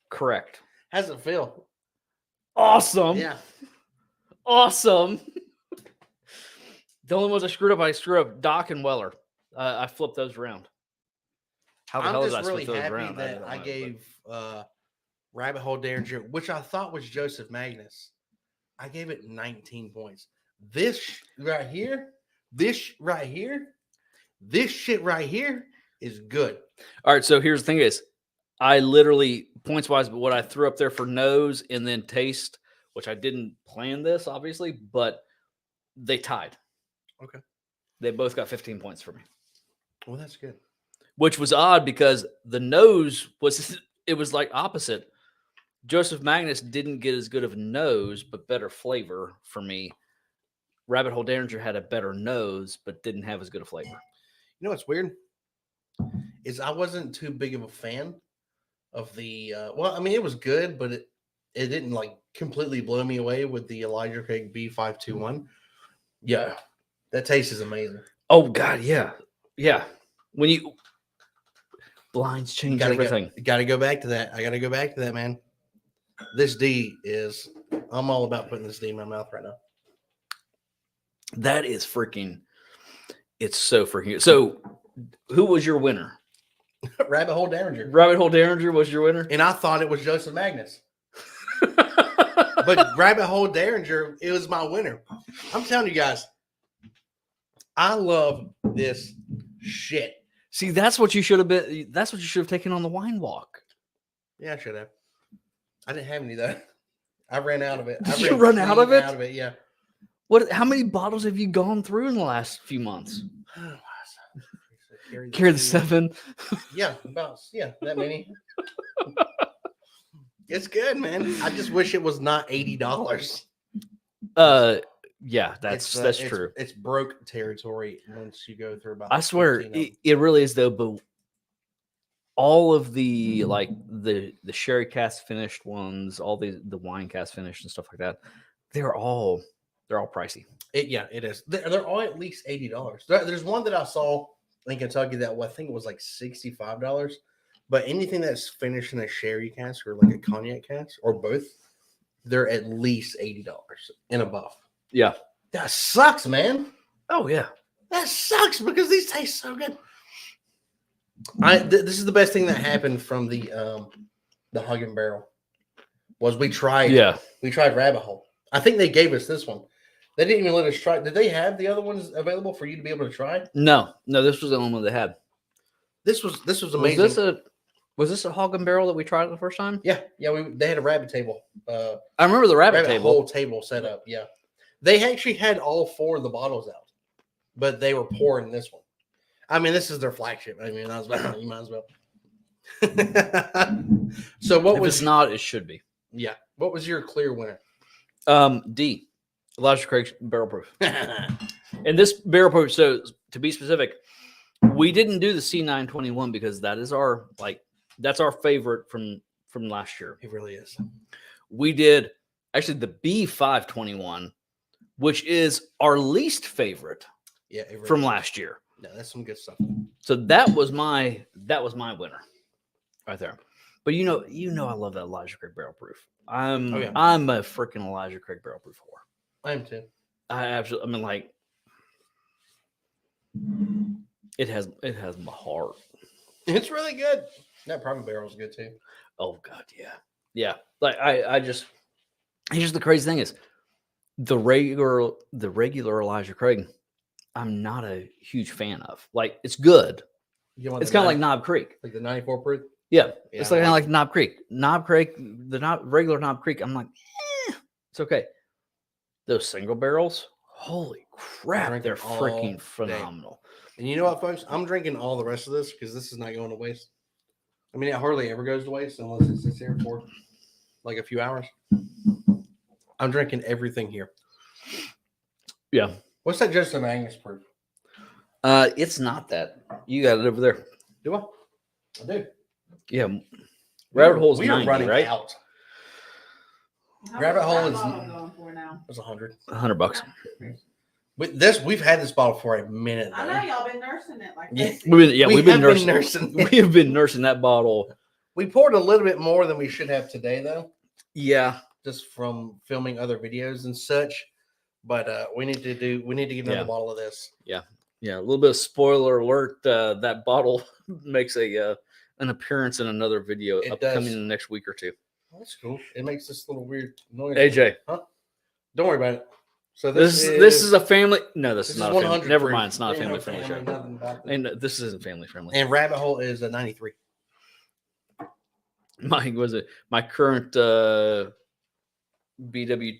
correct. How's it feel? Awesome. Yeah. Awesome. The only ones I screwed up Doc and Weller. I flipped those around. How the hell I'm did I just really flip those happy around? that don't I know, gave Rabbit Hole Derringer, which I thought was Joseph Magnus. I gave it 19 points. This right here, this shit right here is good. All right, so here's the thing is, I literally, points wise, but what I threw up there for nose and then taste, which I didn't plan this, obviously, but they tied. Okay. They both got 15 points for me, Well, that's good. which was odd because the nose was like opposite. Joseph Magnus didn't get as good of a nose, but better flavor for me. Rabbit Hole Derringer had a better nose, but didn't have as good a flavor. You know what's weird? Is I wasn't too big of a fan of the well, I mean it was good, but it didn't like completely blow me away with the Elijah Craig B521. Yeah, that taste is amazing. Oh God, yeah. Yeah. When you blinds change everything. Gotta go back to that. I gotta go back to that, man. This D is I'm all about putting this D in my mouth right now. That is freaking it's so freaking so who was your winner? Rabbit Hole Derringer. Rabbit Hole Derringer was your winner? And I thought it was Joseph Magnus. But Rabbit Hole Derringer, it was my winner. I'm telling you guys, I love this shit. See, that's what you should have been. That's what you should have taken on the wine walk. Yeah, I should have. I didn't have any though. I ran out of it. Did you run out of it? Out of it, yeah. What? How many bottles have you gone through in the last few months? Carry the 7. Yeah, that many. It's good, man. I just wish it was not $80. Yeah, that's true. It's broke territory once you go through about. I swear, it really is though. But all of the like the sherry cast finished ones, all the wine cast finished and stuff like that, they're all pricey. It is. They're all at least $80. There's one that I saw in Kentucky that I think it was like $65. But anything that's finished in a sherry cask or like a cognac cask or both, they're at least $80 and above. Yeah, that sucks, man. Oh yeah, that sucks because these taste so good. This is the best thing that happened from the Hug and Barrel was we tried Rabbit Hole. I think they gave us this one. They didn't even let us try. Did they have the other ones available for you to be able to try? No, this was the only one they had. This was amazing. Was this a Hog and Barrel that we tried the first time? Yeah. They had a rabbit table. I remember the rabbit table. Whole table set up. Yeah, they actually had all 4 of the bottles out, but they were pouring this one. I mean, this is their flagship. I mean, you might as well. So what if was? It's not. It should be. Yeah. What was your clear winner? D. Elijah Craig's Barrel Proof. And this Barrel Proof. So to be specific, we didn't do the C921 because that's our favorite from last year. It really is. We did actually the B521, which is our least favorite. Yeah, it really from is. last year. Yeah, that's some good stuff. So that was my winner right there. But you know I love that Elijah Craig Barrel Proof. I'm a freaking Elijah Craig Barrel Proof whore. I am too. It has my heart. It's really good. That private barrel is good too. Oh God, yeah. Like here's the crazy thing is the regular Elijah Craig, I'm not a huge fan of. Like it's good. It's kind of like Knob Creek, like the 94 proof. Yeah, it's kind of like Knob Creek. Regular Knob Creek. I'm like, it's okay. Those single barrels, holy crap, they're freaking phenomenal. And you know what, folks? I'm drinking all the rest of this because this is not going to waste. I mean, it hardly ever goes to waste unless it sits here for like a few hours. I'm drinking everything here. Yeah. What's that Joseph Angus proof? It's not that. You got it over there. Do I? I do. Yeah. Rabbit Hole's we 90, are running right? out. How Rabbit Hole is going for now? It's $100. $100. With this, we've had this bottle for a minute. I know y'all been nursing it like Yeah. this. We've been nursing. nursing. We have been nursing that bottle. We poured a little bit more than we should have today, though. Yeah. Just from filming other videos and such. But we need to get another bottle of this. Yeah. A little bit of spoiler alert. That bottle makes an appearance in another video upcoming in the next week or two. Oh, that's cool. It makes this little weird noise. AJ, huh? Don't worry about it. So this is a family. No, this is not a family. Never mind. It's not a family friendly show. And this isn't family friendly. And Rabbit Hole is a 93. My current BTW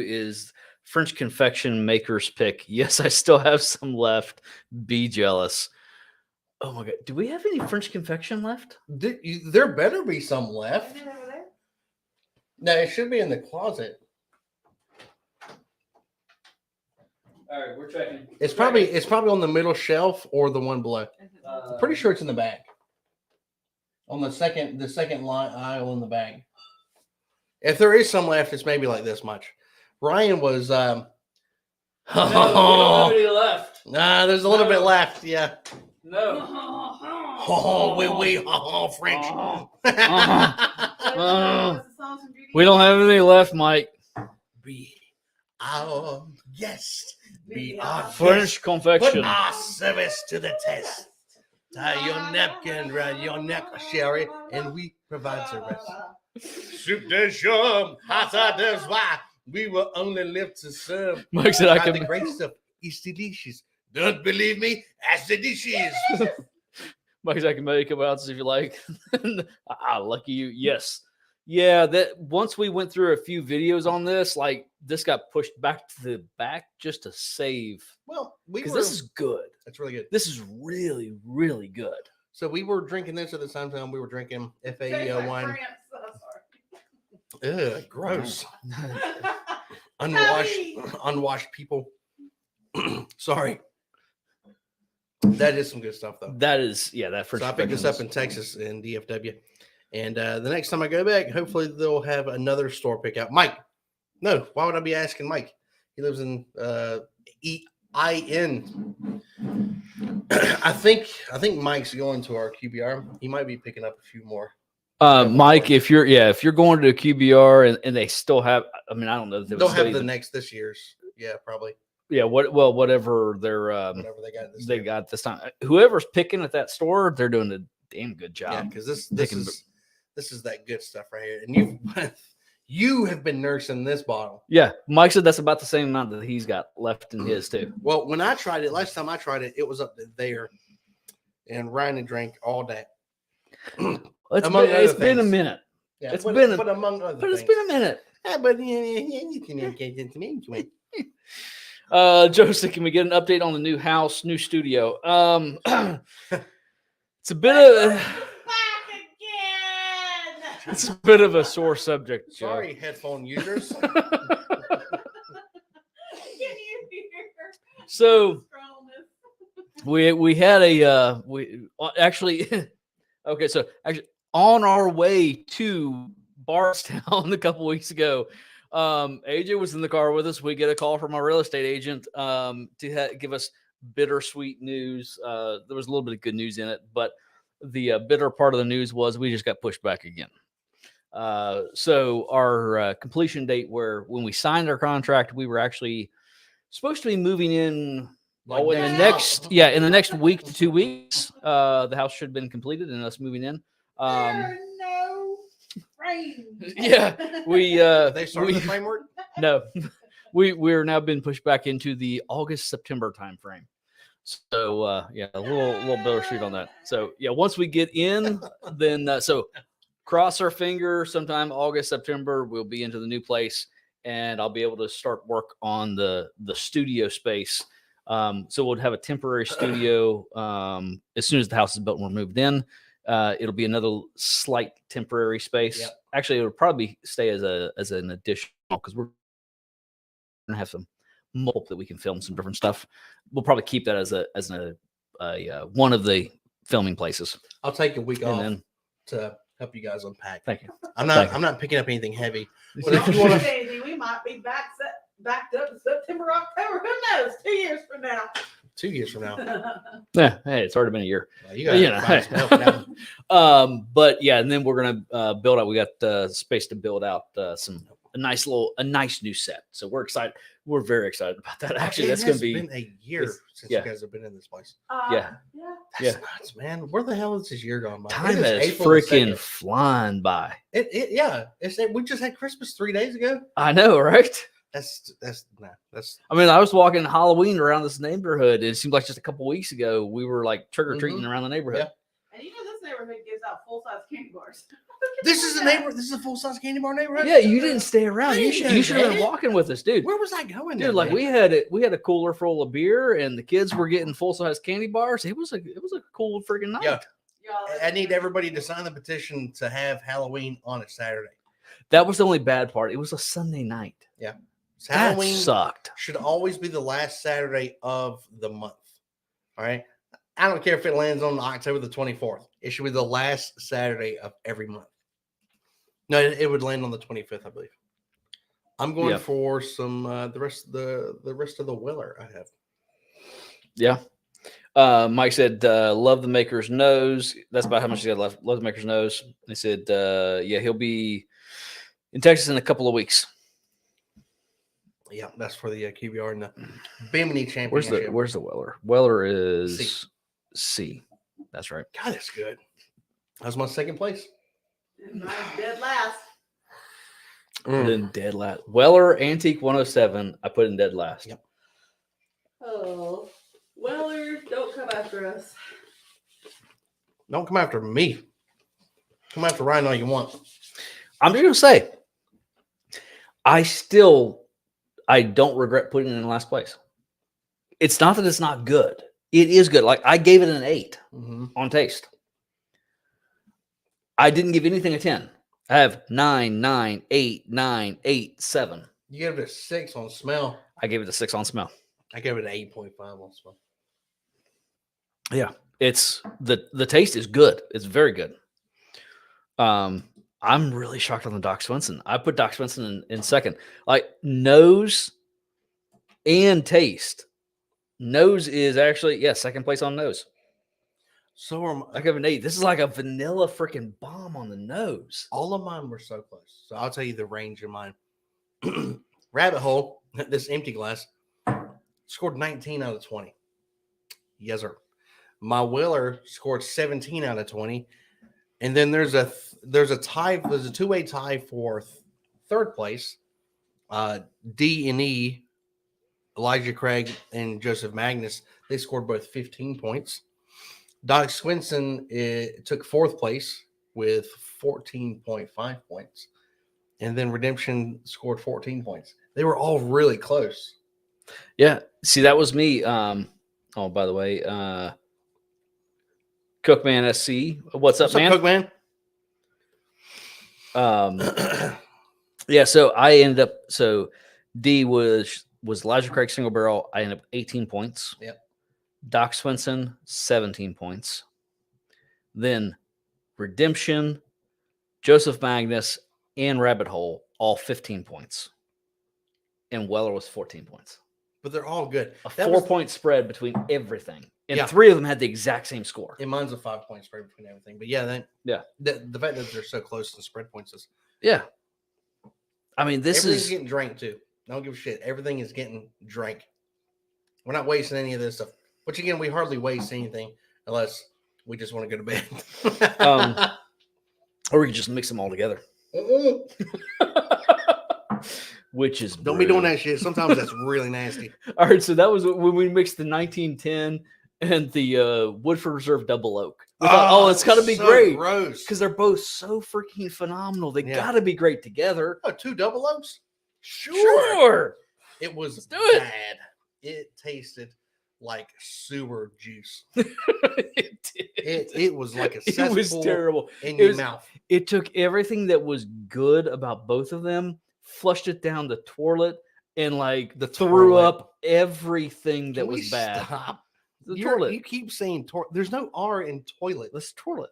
is French Confection Maker's Pick. Yes, I still have some left. Be jealous. Oh my God. Do we have any French Confection left? There better be some left. Isn't it over there? No, it should be in the closet. All right, we're checking. It's probably on the middle shelf or the one below. I'm pretty sure it's in the back. On the second line aisle in the back. If there is some left, it's maybe like this much. Ryan was No, we don't have any left. Nah, there's a little bit left, yeah. No. French. We don't have any left, Mike. Be our guest. Be our French Confection. Put our service to the test. Tie your napkin around your neck, Sherry, and we provide service. Soup de chum, hot does why we will only live to serve. Mike said I Got can. the great stuff. It's delicious. Don't believe me? Ask the dishes. Mike said I can make them out if you like. Lucky you. Yes. Yeah. That once we went through a few videos on this, like this got pushed back to the back just to save. Well, Because this is good. That's really good. This is really, really good. So we were drinking this at the same time we were drinking FAE wine. Ugh, gross. Unwashed people. Sorry. That is some good stuff, though. That is, yeah, that French. So I picked this up in Texas in DFW. And the next time I go back, hopefully they'll have another store pick out. Mike. No, why would I be asking Mike? He lives in EIN. I think Mike's going to our QBR. He might be picking up a few more. Mike, if you're going to a QBR and they still have, I mean, I don't know. If they'll have this year's. Yeah, probably. Yeah. Whatever they're, whatever they got this time. Whoever's picking at that store, they're doing a damn good job. Yeah, because this is that good stuff right here. And you have been nursing this bottle. Yeah, Mike said that's about the same amount that he's got left in his too. Well, when I tried it last time, it was up to there, and Ryan had drank all that. It's been a minute. Yeah, it's been a minute. Yeah, but you can get into me. Joseph, can we get an update on the new house, new studio? It's a bit of it's a bit of a sore subject. Sorry, headphone users. So we had a okay. So actually, on our way to Bardstown a couple weeks ago, AJ was in the car with us. We get a call from our real estate agent to give us bittersweet news. There was a little bit of good news in it, but the bitter part of the news was we just got pushed back again. So our completion date, when we signed our contract, we were actually supposed to be moving in in the next week to 2 weeks. The house should have been completed and us moving in. Yeah, they started the framework. No, we're now been pushed back into the August-September time frame. So a little bittersweet on that. So yeah, once we get in, then so cross our fingers. Sometime August, September, we'll be into the new place, and I'll be able to start work on the studio space. So we'll have a temporary studio as soon as the house is built and we're moved in. It'll be another slight temporary space. Yep. Actually, it'll probably stay as an additional because we're gonna have some multiple that we can film some different stuff. We'll probably keep that as one of the filming places. I'll take a week off to help you guys unpack. Thank you. I'm not picking up anything heavy. But if you want to, we might be backed up in September, October. Who knows? 2 years from now. 2 years from now. Yeah, hey, it's already been a year. But yeah, and then we're gonna build out. We got space to build out a nice new set. So we're excited. We're very excited about that. Actually, that's gonna be been a year since you guys have been in this place. That's nuts, man. Where the hell is this year gone by? Time is freaking flying by. We just had Christmas 3 days ago. I know, right? That's. I mean, I was walking Halloween around this neighborhood. And it seemed like just a couple weeks ago we were like trick or treating around the neighborhood. Yeah. And this neighborhood gives out full-size candy bars. This is a full-size candy bar neighborhood. Yeah, you didn't stay around. You should have been walking with us, dude. Where was I going? Dude, like we had a cooler full of beer, and the kids were getting full-size candy bars. It was a cool freaking night. Yeah. I need everybody to sign the petition to have Halloween on a Saturday. That was the only bad part. It was a Sunday night. Yeah. Halloween sucked. Should always be the last Saturday of the month. All right. I don't care if it lands on October the 24th. It should be the last Saturday of every month. No, it would land on the 25th, I believe. I'm going for some the rest of the Weller I have. Yeah. Mike said, love the Maker's Nose. That's about how much he got left. Love the Maker's Nose. He said, he'll be in Texas in a couple of weeks. Yeah, that's for the QBR and the Bimini Championship. Where's the Weller? Weller is C. That's right. God, that's good. That was my second place. Dead last. Put in dead last. Weller Antique 107. I put in dead last. Yep. Oh, Weller, don't come after us. Don't come after me. Come after Ryan all you want. I'm just gonna say, I don't regret putting it in last place. It's not that it's not good. It is good. Like I gave it an 8 on taste. I didn't give anything a 10. I have 9, 9, 8, 9, 8, 7. You gave it a 6 on smell. I gave it a 6 on smell. I gave it an 8.5 on smell. Yeah, it's the taste is good. It's very good. I'm really shocked on the Doc Swinson. I put Doc Swinson in second. Like nose and taste. Nose is actually second place on nose. So I give an 8. This is like a vanilla freaking bomb on the nose. all of mine were so close. So I'll tell you the range of mine. Rabbit Hole, this empty glass, scored 19 out of 20. Yes, sir. My Weller scored 17 out of 20. And then there's a tie. There's a two-way tie for third place. D and E, Elijah Craig and Joseph Magnus, they scored both 15 points. Doc Swinson took fourth place with 14.5 points. And then Redemption scored 14 points. They were all really close. Yeah. See, that was me. Oh, by the way, Cookman SC. What's up, man? Cookman? Yeah, so I ended up D was Elijah Craig single barrel. I ended up 18 points. Yep. Doc Swinson, 17 points. Then Redemption, Joseph Magnus, and Rabbit Hole, all 15 points. And Weller was 14 points. But they're all good. A 4-point spread between everything. And Yeah. 3 of them had the exact same score. And mine's a 5-point spread between everything. But yeah, the fact that they're so close to spread points is I mean, everything's getting drank too. Don't give a shit. Everything is getting drank. We're not wasting any of this stuff. Which again, we hardly waste anything unless we just want to go to bed. Or we could just mix them all together. Which is Don't be doing that shit. Sometimes that's really nasty. All right, so that was when we mixed the 1910 and the Woodford Reserve Double Oak. We thought, it's got to be so great gross. because they're both so freaking phenomenal. They Yeah. got to be great together. Oh, 2 double oaks? Sure. It was do it. bad. It tasted like sewer juice. It did. It was like a It cesspool was terrible. in It your was- mouth. It took everything that was good about both of them, flushed it down the toilet, and threw toilet. up everything that Can we was bad. Stop? The You're- toilet. You keep saying toilet. There's no R in toilet. Let's toilet.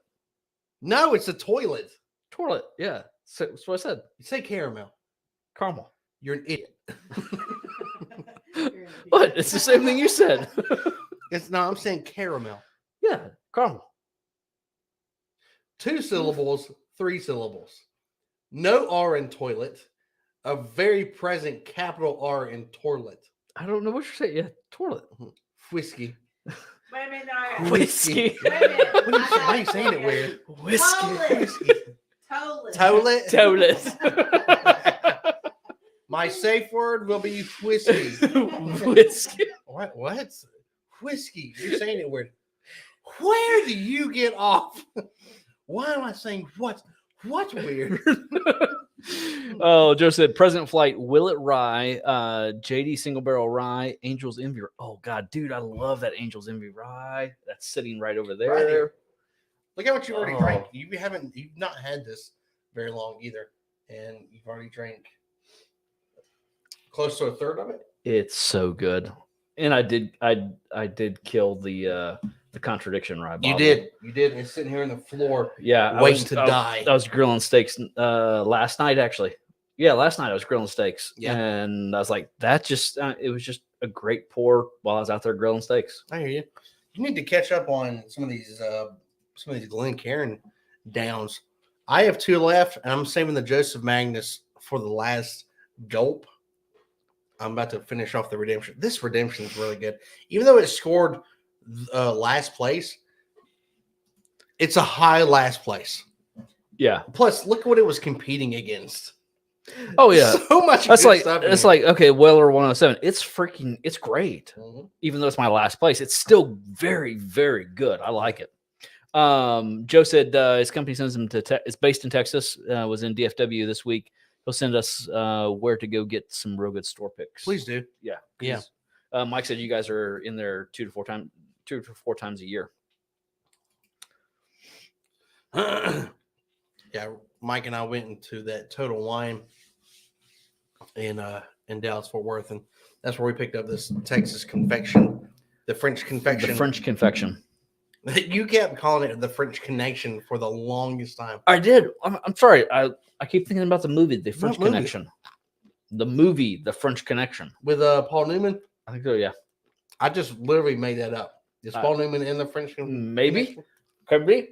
No, it's a toilet. Toilet. Yeah. So, that's what I said. You say caramel. Caramel. You're an idiot. What? It's the same thing you said. I'm saying caramel. Yeah. Caramel. 2 syllables, 3 syllables. No R in toilet. A very present capital R in toilet. I don't know what you're saying. Yeah. Toilet. Whiskey. Wait a minute. All right. Whiskey. Wait a minute. Why are you saying it weird? Whiskey. Whiskey. Toilet. Toilet. Toilet. My safe word will be whiskey. Whiskey. What? Whiskey. You're saying it weird. Where do you get off? Why am I saying what? What weird? Oh, Joe said President Flight, Willet Rye, JD Single Barrel Rye, Angel's Envy. Oh God, dude, I love that Angel's Envy Rye. That's sitting right over there. Right here. Look how much you already Oh. drank. You've not had this very long either, and you've already drank close to a third of it. It's so good. And I did kill the contradiction rye bottle. You did. And it's sitting here on the floor, Yeah, waiting to die. I was grilling steaks last night, actually. Yeah, last night I was grilling steaks. Yeah. And I was like, that just, it was just a great pour while I was out there grilling steaks. I hear you. You need to catch up on some of these Glencairn downs. I have 2 left, and I'm saving the Joseph Magnus for the last gulp. I'm about to finish off the Redemption. This Redemption is really good. Even though it scored last place, it's a high last place. Yeah. Plus, look what it was competing against. Oh yeah, so much. that's good like stuff in it's here. like okay, Weller 107. It's great. Mhm. Even though it's my last place, it's still very, very good. I like it. Joe said his company sends him to. It's based in Texas. Was in DFW this week. He'll send us where to go get some real good store picks. Please do. Yeah, Yeah. Mike said you guys are in there 2 to 4 times a year. Yeah, Mike and I went into that Total Wine in Dallas Fort Worth, and that's where we picked up this Texas confection, the French confection. The French confection. You kept calling it the French Connection for the longest time. I did. I'm sorry. I keep thinking about the movie, The French movie? Connection. The movie, The French Connection. With Paul Newman. I think so. Yeah. I just literally made that up. Is Paul Newman in the French Connection? Maybe. Could be.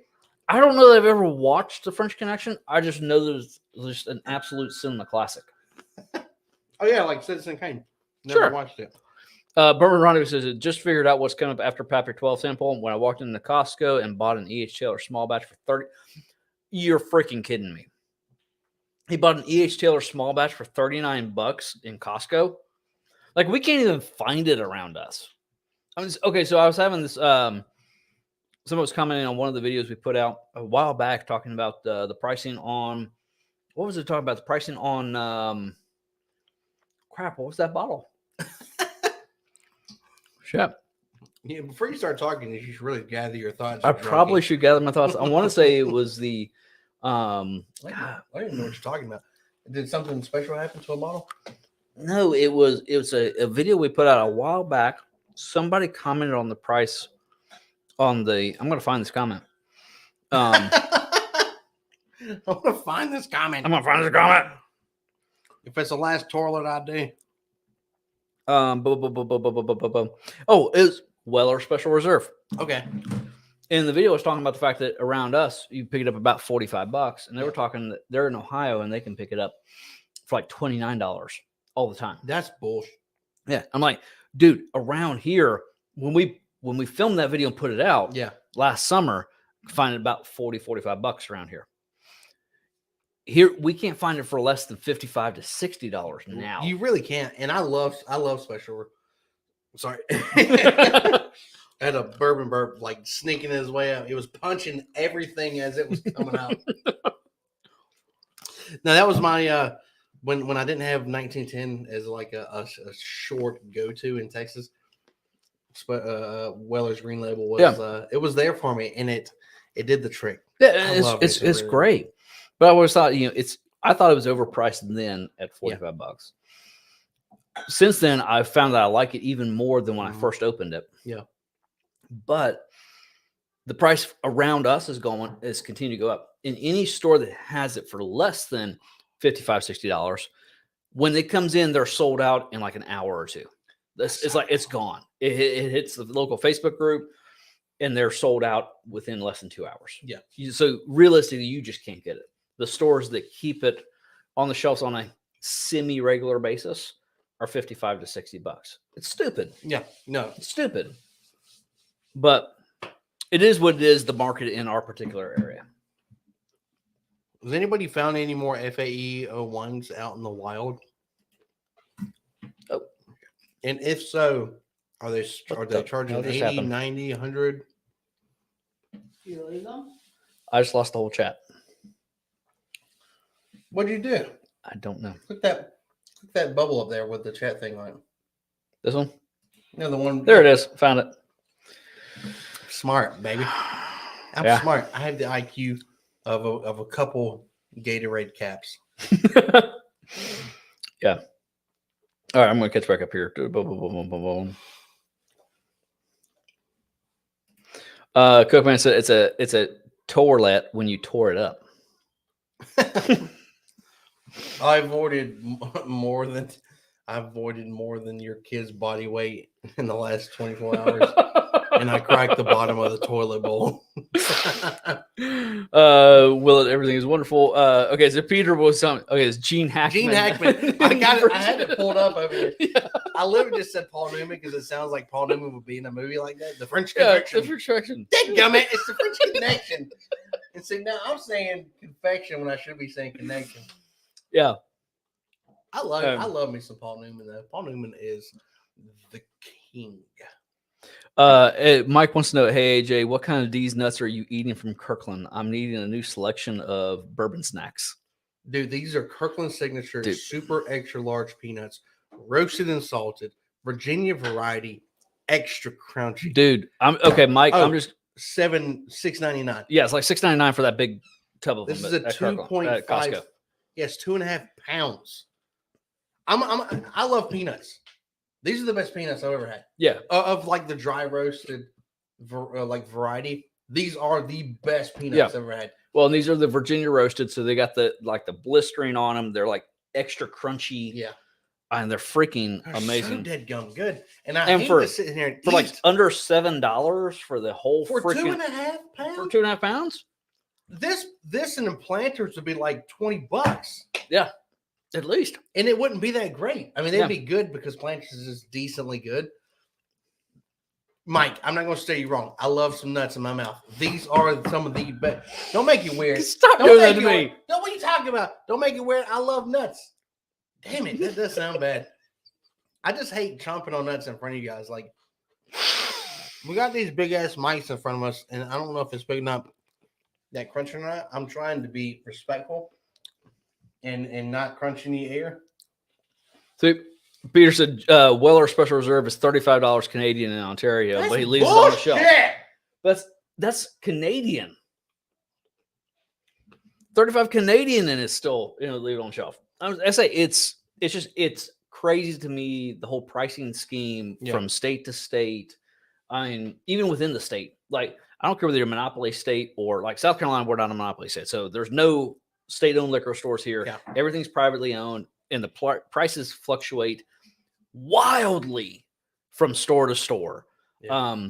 I don't know that I've ever watched The French Connection. I just know there's just an absolute cinema classic. Oh yeah, like Citizen Kane. Never Sure. watched it. Bourbon Rendezvous says, it just figured out what's coming up after Patrick 12 sample when I walked into Costco and bought an E.H. Taylor small batch for 30. You're freaking kidding me. He bought an E.H. Taylor small batch for $39 in Costco. Like, we can't even find it around us. Okay, so I was having this, someone was commenting on one of the videos we put out a while back talking about the pricing on, what was it talking about? The pricing on, crap, what was that bottle? Shit. Yeah, before you start talking, you should really gather your thoughts. I probably should gather my thoughts. I want to say it was the, I don't even know what you're talking about. Did something special happen to a bottle? no, it was a video we put out a while back. Somebody commented on the price on the, I'm going to find this comment. I want to find this comment. I'm going to find this comment. If it's the last toilet I do. Oh, it's Weller Special Reserve. Okay. And the video was talking about the fact that around us, you pick it up about $45, and they were talking that they're in Ohio and they can pick it up for like $29 all the time. That's bullshit. Yeah, I'm like, dude, around here when we filmed that video and put it out, Yeah. last summer, find it about $45 around here. Here we can't find it for less than $55 to $60 now. You really can't. And I love special. Sorry. I had a bourbon burp like sneaking his way out. It was punching everything as it was coming out. Now that was my when I didn't have 1910 as like a short go-to in Texas. Weller's Green Label was it was there for me, and it did the trick. Yeah, it's great. But I always thought, I thought it was overpriced then at $45. Since then, I've found that I like it even more than when I first opened it. Yeah. But the price around us is continuing to go up. In any store that has it for less than $55, $60, when it comes in, they're sold out in like an hour or two. It's like it's gone. It hits the local Facebook group, and they're sold out within less than 2 hours. Yeah. So realistically, you just can't get it. The stores that keep it on the shelves on a semi-regular basis are $55 to $60. It's stupid. Yeah. No. It's stupid. But it is what it is, the market in our particular area. Has anybody found any more FAE 01s out in the wild? Oh. And if so, are they charging hell just 80, happened? 90, 100? You leave them? I just lost the whole chat. What'd you do? I don't know. Click that bubble up there with the chat thing on it. This one? No, the one. There it is. Found it. Smart, baby. I'm Yeah. smart. I had the IQ of a couple Gatorade caps. Yeah. All right, I'm going to catch back up here. Boom, boom, boom, boom, boom, boom. Cookman said it's a toilet when you tore it up. I avoided more than your kid's body weight in the last 24 hours, and I cracked the bottom of the toilet bowl. Will everything is wonderful. Okay, so Peter was okay, it's Gene Hackman. Gene Hackman. I got it. I had it pulled up over here. Yeah. I literally just said Paul Newman because it sounds like Paul Newman would be in a movie like that. The French Yeah, Connection. the French Connection. Dadgummit, it's the French Connection. And see, now I'm saying confection when I should be saying connection. Yeah. I love me some Paul Newman though. Paul Newman is the king. Mike wants to know, hey AJ, what kind of D's nuts are you eating from Kirkland? I'm needing a new selection of bourbon snacks. Dude, these are Kirkland Signature Dude. super extra large peanuts, roasted and salted, Virginia variety, extra crunchy. Dude, I'm okay, Mike. Oh, I'm just $6.99. yeah, it's like $6.99 for that big tub of This them is a at Kirkland, 2.5. at Costco. Yes, 2.5 pounds. I love peanuts. These are the best peanuts I've ever had. Yeah, Of like the dry roasted like variety. These are the best peanuts Yeah. I've ever had. well, and these are the Virginia roasted, so they got the blistering on them. They're like extra crunchy, Yeah. and they're freaking They're amazing. so dead gum good. And I And hate for- to sit here and For eat like under $7 for the whole for freaking 2.5 pounds. for 2.5 pounds. This and the planters would be like $20. Yeah, at least. And it wouldn't be that great. I mean, they'd Yeah. be good because planters is decently good. Mike, I'm not going to say you wrong. I love some nuts in my mouth. These are some of the best. Don't make it weird. Stop Don't doing that make to it me. weird. No, what are you talking about? Don't make it weird. I love nuts. Damn it, that does sound bad. I just hate chomping on nuts in front of you guys. Like, we got these big ass mics in front of us, and I don't know if it's big enough that crunch or not. I'm trying to be respectful and not crunch in the air. So Peter said Weller Special Reserve is $35 Canadian in Ontario, but he leaves it on the shelf. That's Canadian. 35 Canadian, and it's still leave it on the shelf. I say it's crazy to me, the whole pricing scheme from state to state. I mean, even within the state, like I don't care whether you're a monopoly state or like South Carolina, we're not a monopoly state, so there's no state-owned liquor stores here. Yeah. Everything's privately owned, and the prices fluctuate wildly from store to store. Yeah.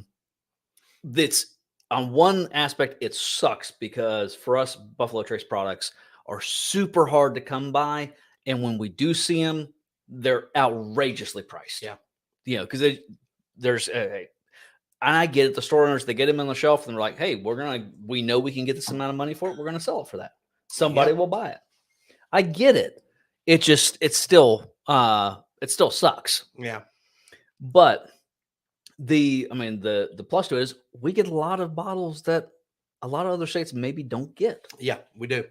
That's on one aspect, it sucks because for us, Buffalo Trace products are super hard to come by, and when we do see them, they're outrageously priced. Yeah. Because there's and I get it. The store owners, they get them on the shelf and they're like, hey, we know we can get this amount of money for it. We're going to sell it for that. Somebody will buy it. I get it. It still sucks. Yeah. But the plus to it is we get a lot of bottles that a lot of other states maybe don't get. Yeah, we do.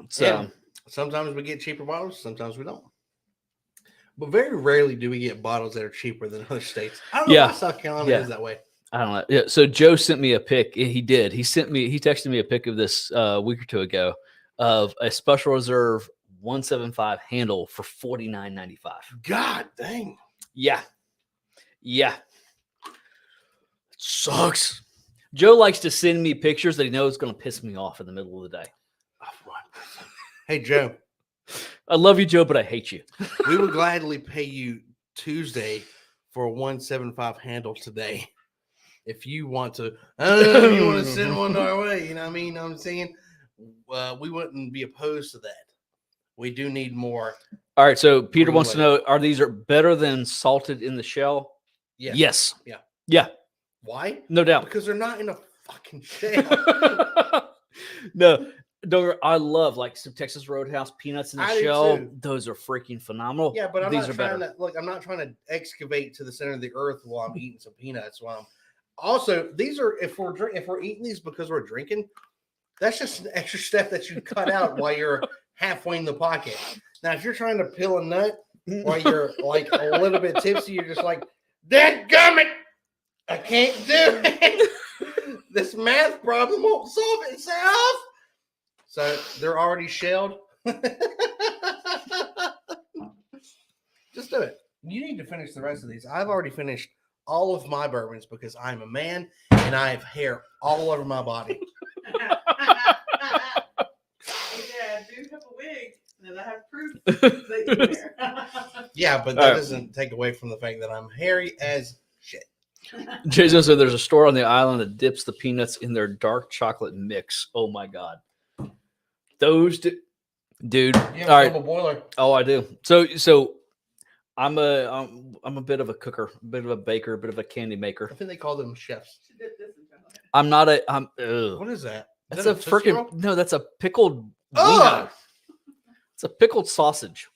So And sometimes we get cheaper bottles, sometimes we don't. But very rarely do we get bottles that are cheaper than other states. I don't know why South Carolina is that way. I don't know. Yeah. So Joe sent me a pic. He did. He texted me a pic of this a week or two ago of a Special Reserve 175 handle for $49.95. God dang. Yeah. It sucks. Joe likes to send me pictures that he knows is going to piss me off in the middle of the day. Hey, Joe. I love you, Joe, but I hate you. We would gladly pay you Tuesday for a 175 handle today. If you want to, if you want to send one our way, you know what I mean? I'm saying we wouldn't be opposed to that. We do need more. All right. So Peter wants to know, are these better than salted in the shell? Yes. Yes. Yeah. Yeah. Why? No doubt. Because they're not in a fucking shell. No. I love like some Texas Roadhouse peanuts in the I do shell. too. Those are freaking phenomenal. Yeah, but I'm These not are trying better. to look. I'm not trying to excavate to the center of the earth while I'm eating some peanuts. Also, these are if we're eating these because we're drinking, that's just an extra step that you cut out while you're halfway in the pocket. Now, if you're trying to peel a nut while you're like a little bit tipsy, you're just like, dadgummit, I can't do it. This math problem won't solve itself. So they're already shelled. Just do it. You need to finish the rest of these. I've already finished all of my bourbons because I'm a man and I have hair all over my body. Yeah, I do have a wig, and I have proof that you wear. Yeah, but that doesn't take away from the fact that I'm hairy as shit. Jason said there's a store on the island that dips the peanuts in their dark chocolate mix. Oh my God. Those dude. You have All a right. double boiler. Oh, I do. So I'm a bit of a cooker, a bit of a baker, a bit of a candy maker. I think they call them chefs. She did this in chocolate. I'm not a. I'm. Ugh. What is that? Is That's that a Tootsie freaking Roll? no. That's a pickled. Oh! Wiener. It's a pickled sausage.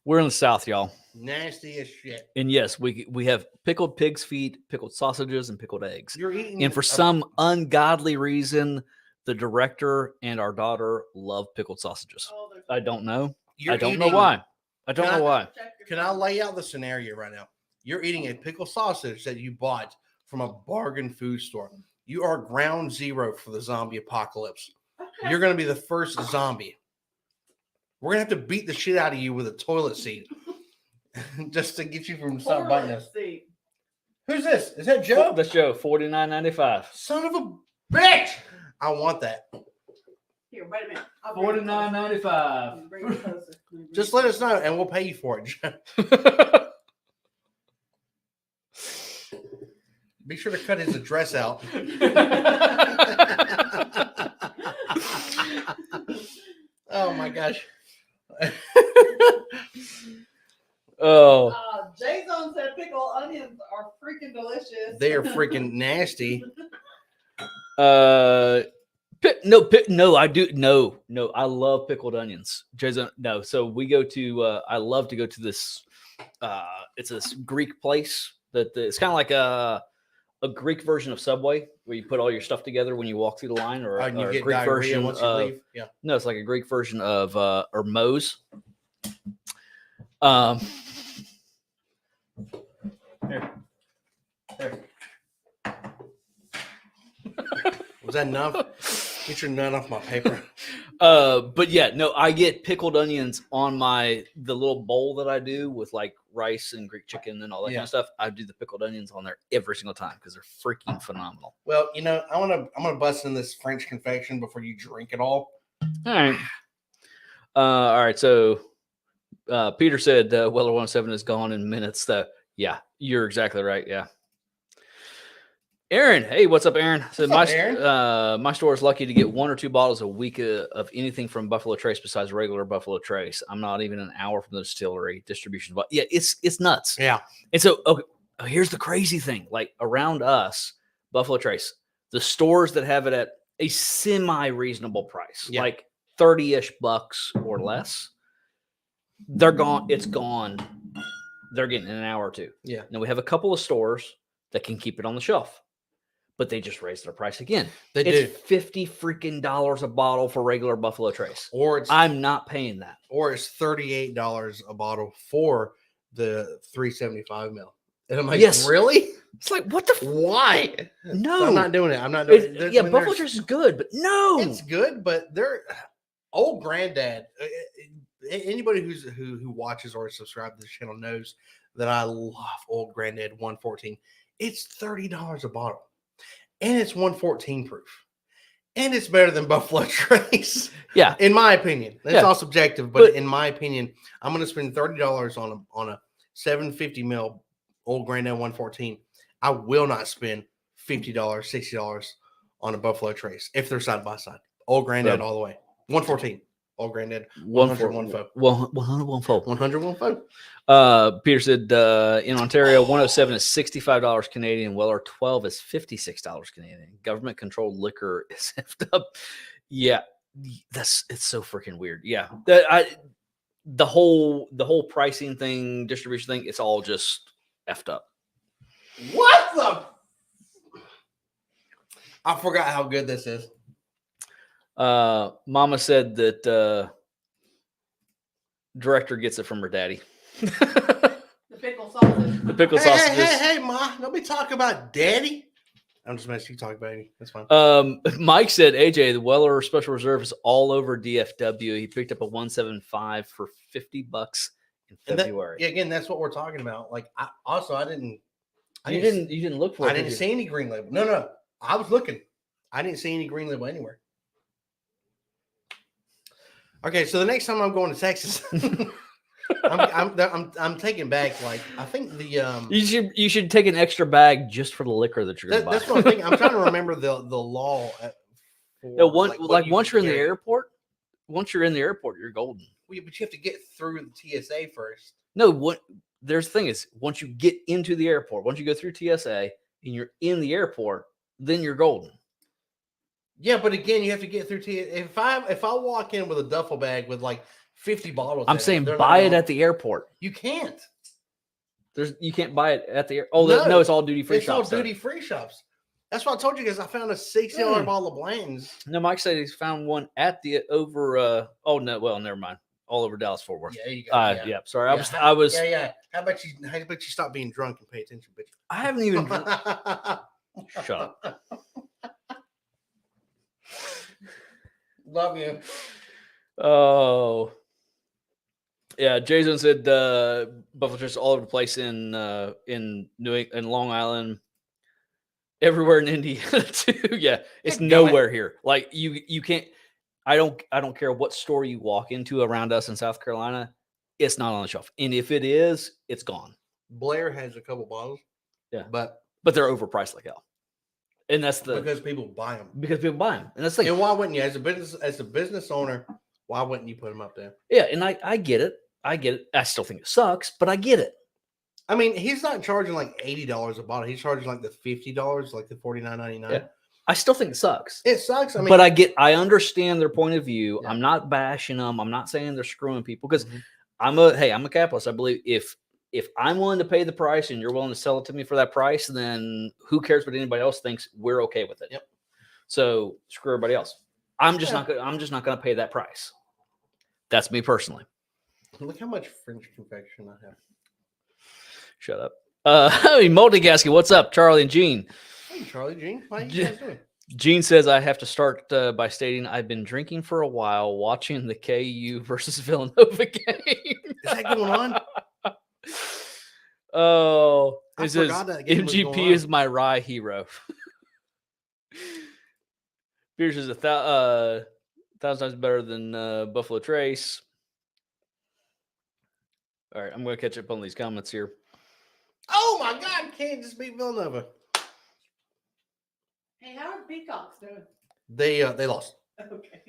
We're in the South, y'all. Nasty as shit. And yes, we have pickled pig's feet, pickled sausages, and pickled eggs. You're eating. And for some ungodly reason, the director and our daughter love pickled sausages. Oh, they're- I don't know. You're I don't know eating- why. I don't Can know I- why. Check your Can I phone. lay out the scenario right now? You're eating a pickle sausage that you bought from a bargain food store. You are ground zero for the zombie apocalypse. Okay. You're going to be the first zombie. We're going to have to beat the shit out of you with a toilet seat just to get you from stop biting us. Toilet seat. Who's this? Is that Joe? That's Joe, $49.95. Son of a bitch! I want that. Here, wait a minute. I'll bring it closer. $49.95. Bring it closer. Bring it Just let us closer. know and we'll pay you for it. Joe. Be sure to cut his address out. Oh my gosh. Oh, Jason said pickled onions are freaking delicious. They are freaking nasty. no, I do. No, I love pickled onions. Jason, no. So we go to, I love to go to this, it's this Greek place that it's kind of like a Greek version of Subway where you put all your stuff together when you walk through the line, or, And you or a get Greek diarrhea version once you of, leave. Yeah. no, it's like a Greek version of, or Moe's. Here. Was that enough? Get your nut off my paper. But yeah, no, I get pickled onions on the little bowl that I do with like rice and Greek chicken and all that kind Yeah. of stuff. I do the pickled onions on there every single time because they're freaking phenomenal. Well, I'm gonna bust in this French confection before you drink it all. All right. All right. So Peter said Weller 107 is gone in minutes. Yeah, you're exactly right. Yeah. Aaron, hey, what's up, Aaron? So What's up, Aaron? My store is lucky to get 1 or 2 bottles a week of anything from Buffalo Trace besides regular Buffalo Trace. I'm not even an hour from the distillery distribution, but yeah, it's nuts. Yeah. And so, okay, here's the crazy thing: like around us, Buffalo Trace, the stores that have it at a semi-reasonable price, Yeah. like $30-ish or less, they're gone. It's gone. They're getting in an hour or two. Yeah. Now we have a couple of stores that can keep it on the shelf, but they just raised their price again. They It's do. $50 freaking a bottle for regular Buffalo Trace. Or it's I'm not paying that. $38 a bottle for the 375 ml. And I'm like, Yes. really? It's like, what the? Why? No. So I'm not doing it. I'm not doing it. Yeah, Buffalo Trace is good, but no. It's good, but they're old granddad. Anybody who watches or subscribes to the channel knows that I love old granddad 114. It's $30 a bottle, and it's 114 proof, and it's better than Buffalo Trace. Yeah. In my opinion, it's Yeah. all subjective, but in my opinion, I'm going to spend $30 on a 750 ml old granddad 114. I will not spend $50, $60 on a Buffalo Trace if they're side by side. Old granddad Yeah. all the way. 114. Old granddad. 100 100 fold. 100. Peter said in Ontario, 107 is $65 Canadian. Weller 12 is $56 Canadian. Government controlled liquor is effed up. Yeah, it's so freaking weird. Yeah, the whole pricing thing, distribution thing, it's all just effed up. What the? I forgot how good this is. Mama said that director gets it from her daddy. The pickle sausage. The pickle Hey, sausages. hey, Ma. Don't be talking about daddy. I'm just messing. You talk about it. That's fine. Mike said, AJ, the Weller Special Reserve is all over DFW. He picked up a 175 for $50 in And that- February. yeah, again, that's what we're talking about. Like, I didn't You didn't look for it. I didn't did you? see any green label. No. I was looking. I didn't see any green label anywhere. Okay, so the next time I'm going to Texas, I'm taking back, like, I think the You should take an extra bag just for the liquor that you're gonna buy. that's what I'm thinking. I'm trying to remember the law. No, what once you're in the carry. airport, you're golden. Well, yeah, but you have to get through the TSA first. No, there's the thing is, once you get into the airport, once you go through TSA and you're in the airport, then you're golden. Yeah, but again, you have to get through TSA. If I walk in with a duffel bag with like 50 bottles. I'm saying buy it at the airport. You can't. You can't buy it at the air. Oh, No, no, it's all duty free It's all shops. duty free shops. That's what I told you guys. I found a $60 bottle of Blanton's. No, Mike said he's found one at the over. Oh no, well, never mind. All over Dallas Fort Worth. Yeah, you go. Yeah. Sorry, Yeah. I was. Yeah. How about you stop being drunk and pay attention, bitch? I haven't even. Shut up. Love you. Oh. Yeah, Jason said Buffalo Trace all over the place in Long Island, everywhere in Indiana too. Yeah, it's nowhere here. Like you can't. I don't care what store you walk into around us in South Carolina, it's not on the shelf. And if it is, it's gone. Blair has a couple bottles. Yeah, but they're overpriced like hell. And that's because people buy them. Because people buy them, and that's the thing. And why wouldn't you, as a business owner? Why wouldn't you put them up there? Yeah, and I get it. I get it. I still think it sucks, but I get it. I mean, he's not charging like $80 a bottle. He's charging like the $50, like the $49.99. Yeah. I still think it sucks. It sucks. I mean, but I understand their point of view. Yeah. I'm not bashing them. I'm not saying they're screwing people because I'm a capitalist. I believe if I'm willing to pay the price and you're willing to sell it to me for that price, then who cares what anybody else thinks? We're okay with it. Yep. So screw everybody else. I'm just not going to pay that price. That's me personally. Look how much French confection I have. Shut up. Multigasket, what's up, Charlie and Gene? Hey, Charlie, Gene. How you guys doing? Gene says, I have to start by stating I've been drinking for a while, watching the KU versus Villanova game. Is that going on? Oh, I it says forgot that game was going MGP on. is my rye hero. Pierce is 1,000 times better than Buffalo Trace. All right, I'm going to catch up on these comments here. Oh my God, can't just beat Villanova. Hey, how are the Peacocks doing? They lost. Okay.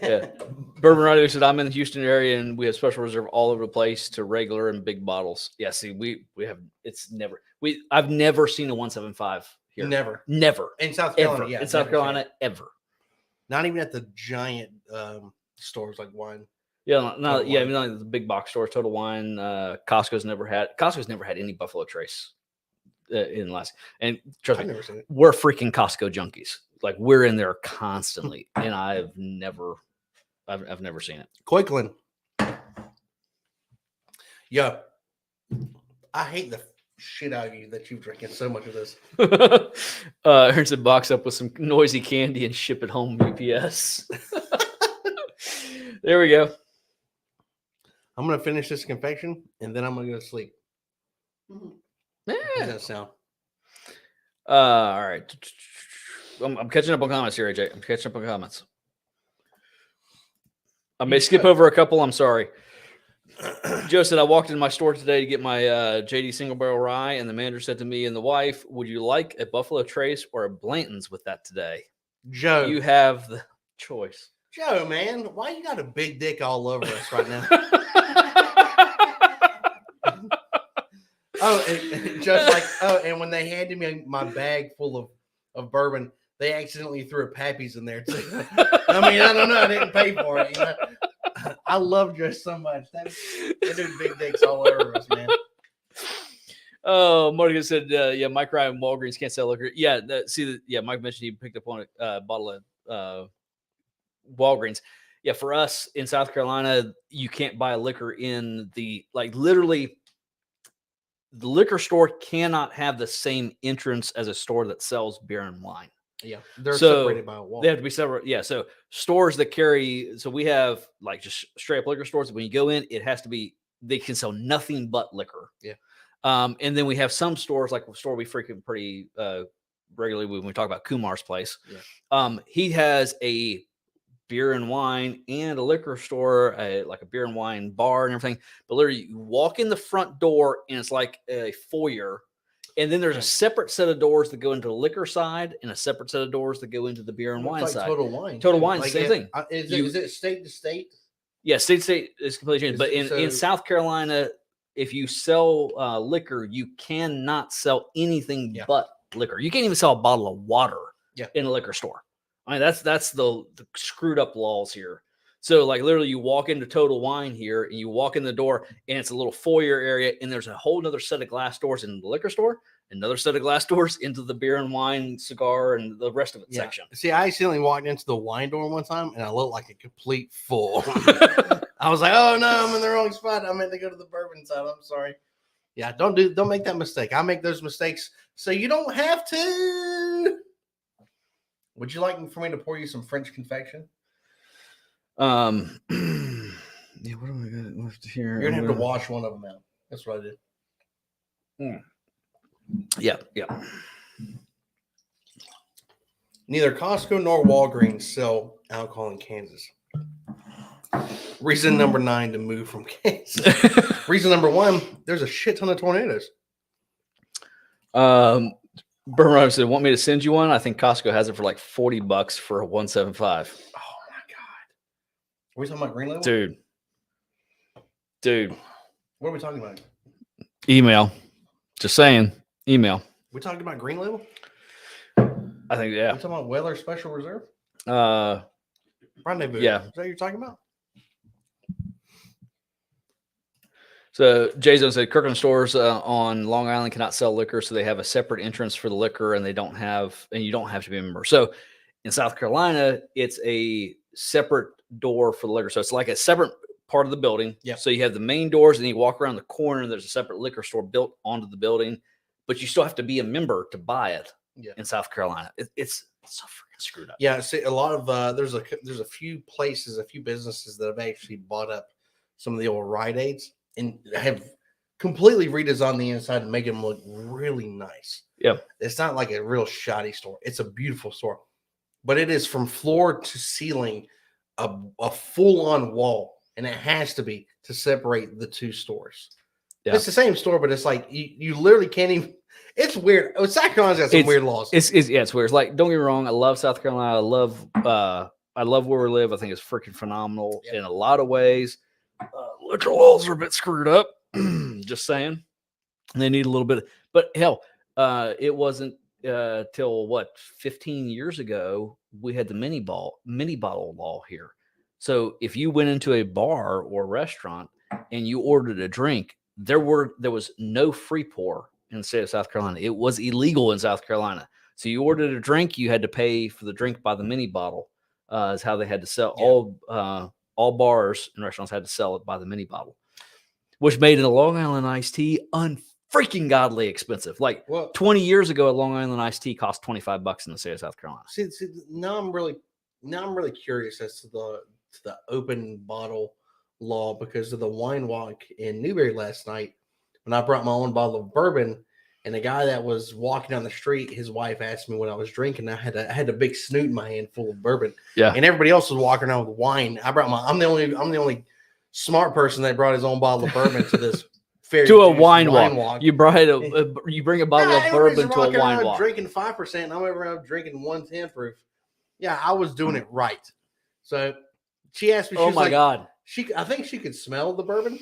Yeah, Bourbon Radio said I'm in the Houston area and we have special reserve all over the place to regular and big bottles. Yeah, see, we have I've never seen a 175 here. Never in South Carolina. ever. Yeah, In South Carolina, ever. Not even at the giant stores like wine. Yeah, no, Total yeah, I Wine. mean, like the big box stores, Total Wine, Costco's never had any Buffalo Trace in the last. And trust I've me, never seen it. we're freaking Costco junkies. Like we're in there constantly, and I've never seen it. Quakeland. Yo, I hate the shit out of you that you've drinking so much of this. Here's a box up with some noisy candy and ship it home UPS. There we go. I'm gonna finish this confection and then I'm gonna go to sleep. Mhm. How does Yeah. that sound? All right. I'm catching up on comments here, AJ. I'm catching up on comments. I may skip over a couple. I'm sorry. Joe said, I walked into my store today to get my JD single barrel rye, and the manager said to me and the wife, would you like a Buffalo Trace or a Blanton's with that today? Joe, You have the choice. Joe, man, why you got a big dick all over us right now? And just like, and when they handed me my bag full of bourbon, they accidentally threw a Pappy's in there too. I mean, I don't know. I didn't pay for it. You know? I love Joe so much. They do big dicks all over us, man. Oh, Marty said, yeah, Mike Ryan Walgreens can't sell liquor. Yeah, Mike mentioned he picked up on a bottle of Walgreens. Yeah, for us in South Carolina, you can't buy liquor in literally the liquor store cannot have the same entrance as a store that sells beer and wine. Yeah, they're So, separated by a wall. They have to be separate. Yeah, so stores that carry, so we have like just straight up liquor stores. When you go in, it has to be, they can sell nothing but liquor. Yeah. And then we have some stores, like a store we frequent pretty regularly when we talk about Kumar's place. Yeah. He has a beer and wine and a liquor store, like a beer and wine bar and everything. But literally, you walk in the front door and it's like a foyer. And then there's a separate set of doors that go into the liquor side and a separate set of doors that go into the beer and wine It's side. Total Wine. Total too. Wine, same thing. Is it state to state? Yeah, state to state is completely changed. But in South Carolina, if you sell liquor, you cannot sell anything but liquor. You can't even sell a bottle of water in a liquor store. I mean, that's the screwed up laws here. So like literally you walk into Total Wine here and you walk in the door and it's a little foyer area and there's a whole nother set of glass doors in the liquor store, another set of glass doors into the beer and wine, cigar, and the rest of it section. See, I accidentally walked into the wine door one time and I looked like a complete fool. I was like, oh no, I'm in the wrong spot. I meant to go to the bourbon side. I'm sorry. Yeah, don't make that mistake. I make those mistakes so you don't have to. Would you like for me to pour you some French confection? Yeah, what do I got left here? You're gonna have to wash one of them out. That's what I did. Yeah. Neither Costco nor Walgreens sell alcohol in Kansas. Reason number 9 to move from Kansas. Reason number 1, there's a shit ton of tornadoes. Bourbon said, want me to send you one? I think Costco has it for like $40 for a 175. Oh my God. Are we talking about Green Label? Dude. What are we talking about? Email. Just saying. Email. We talking about Green Label? I think, yeah. We talking about Weller Special Reserve? Rendezvous. Yeah. Is that what you're talking about? So Jason said Kirkland stores on Long Island cannot sell liquor, so they have a separate entrance for the liquor, and you don't have to be a member. So in South Carolina, it's a separate door for the liquor. So it's like a separate part of the building. Yeah. So you have the main doors, and you walk around the corner, and there's a separate liquor store built onto the building, but you still have to be a member to buy it. Yeah. In South Carolina, it's so freaking screwed up. Yeah. See, a lot of there's a few places, a few businesses that have actually bought up some of the old Rite Aids and have completely redesigned the inside and make them look really nice. Yeah. It's not like a real shoddy store. It's a beautiful store, but it is from floor to ceiling a full-on wall, and it has to be to separate the two stores. Yeah. It's the same store, but it's like you literally can't even. It's weird. South Carolina's got some weird laws. It's weird. It's like, don't get me wrong. I love South Carolina. I love where we live. I think it's freaking phenomenal in a lot of ways. Liquor laws are a bit screwed up. Just saying. They need a little bit. But hell, it wasn't till 15 years ago we had the mini bottle law here. So if you went into a bar or restaurant and you ordered a drink, there was no free pour in the state of South Carolina. It was illegal in South Carolina. So you ordered a drink, you had to pay for the drink by the mini bottle. Is how they had to sell. Yeah. All bars and restaurants had to sell it by the mini bottle, which made a Long Island iced tea unfreaking godly expensive. Like 20 years ago, a Long Island iced tea cost $25 in the state of South Carolina. See, now I'm really curious as to the open bottle law because of the wine walk in Newberry last night. When I brought my own bottle of bourbon, and the guy that was walking down the street, his wife asked me what I was drinking. I had a big snoot in my hand full of bourbon. Yeah, and everybody else was walking around with wine. I'm the only smart person that brought his own bottle of bourbon to this fair to a wine walk. You bring a bottle of bourbon to a wine walk. Drinking 5%, and I'm around drinking 110 proof. Yeah, I was doing it right. So she asked me. Oh my God! I think she could smell the bourbon.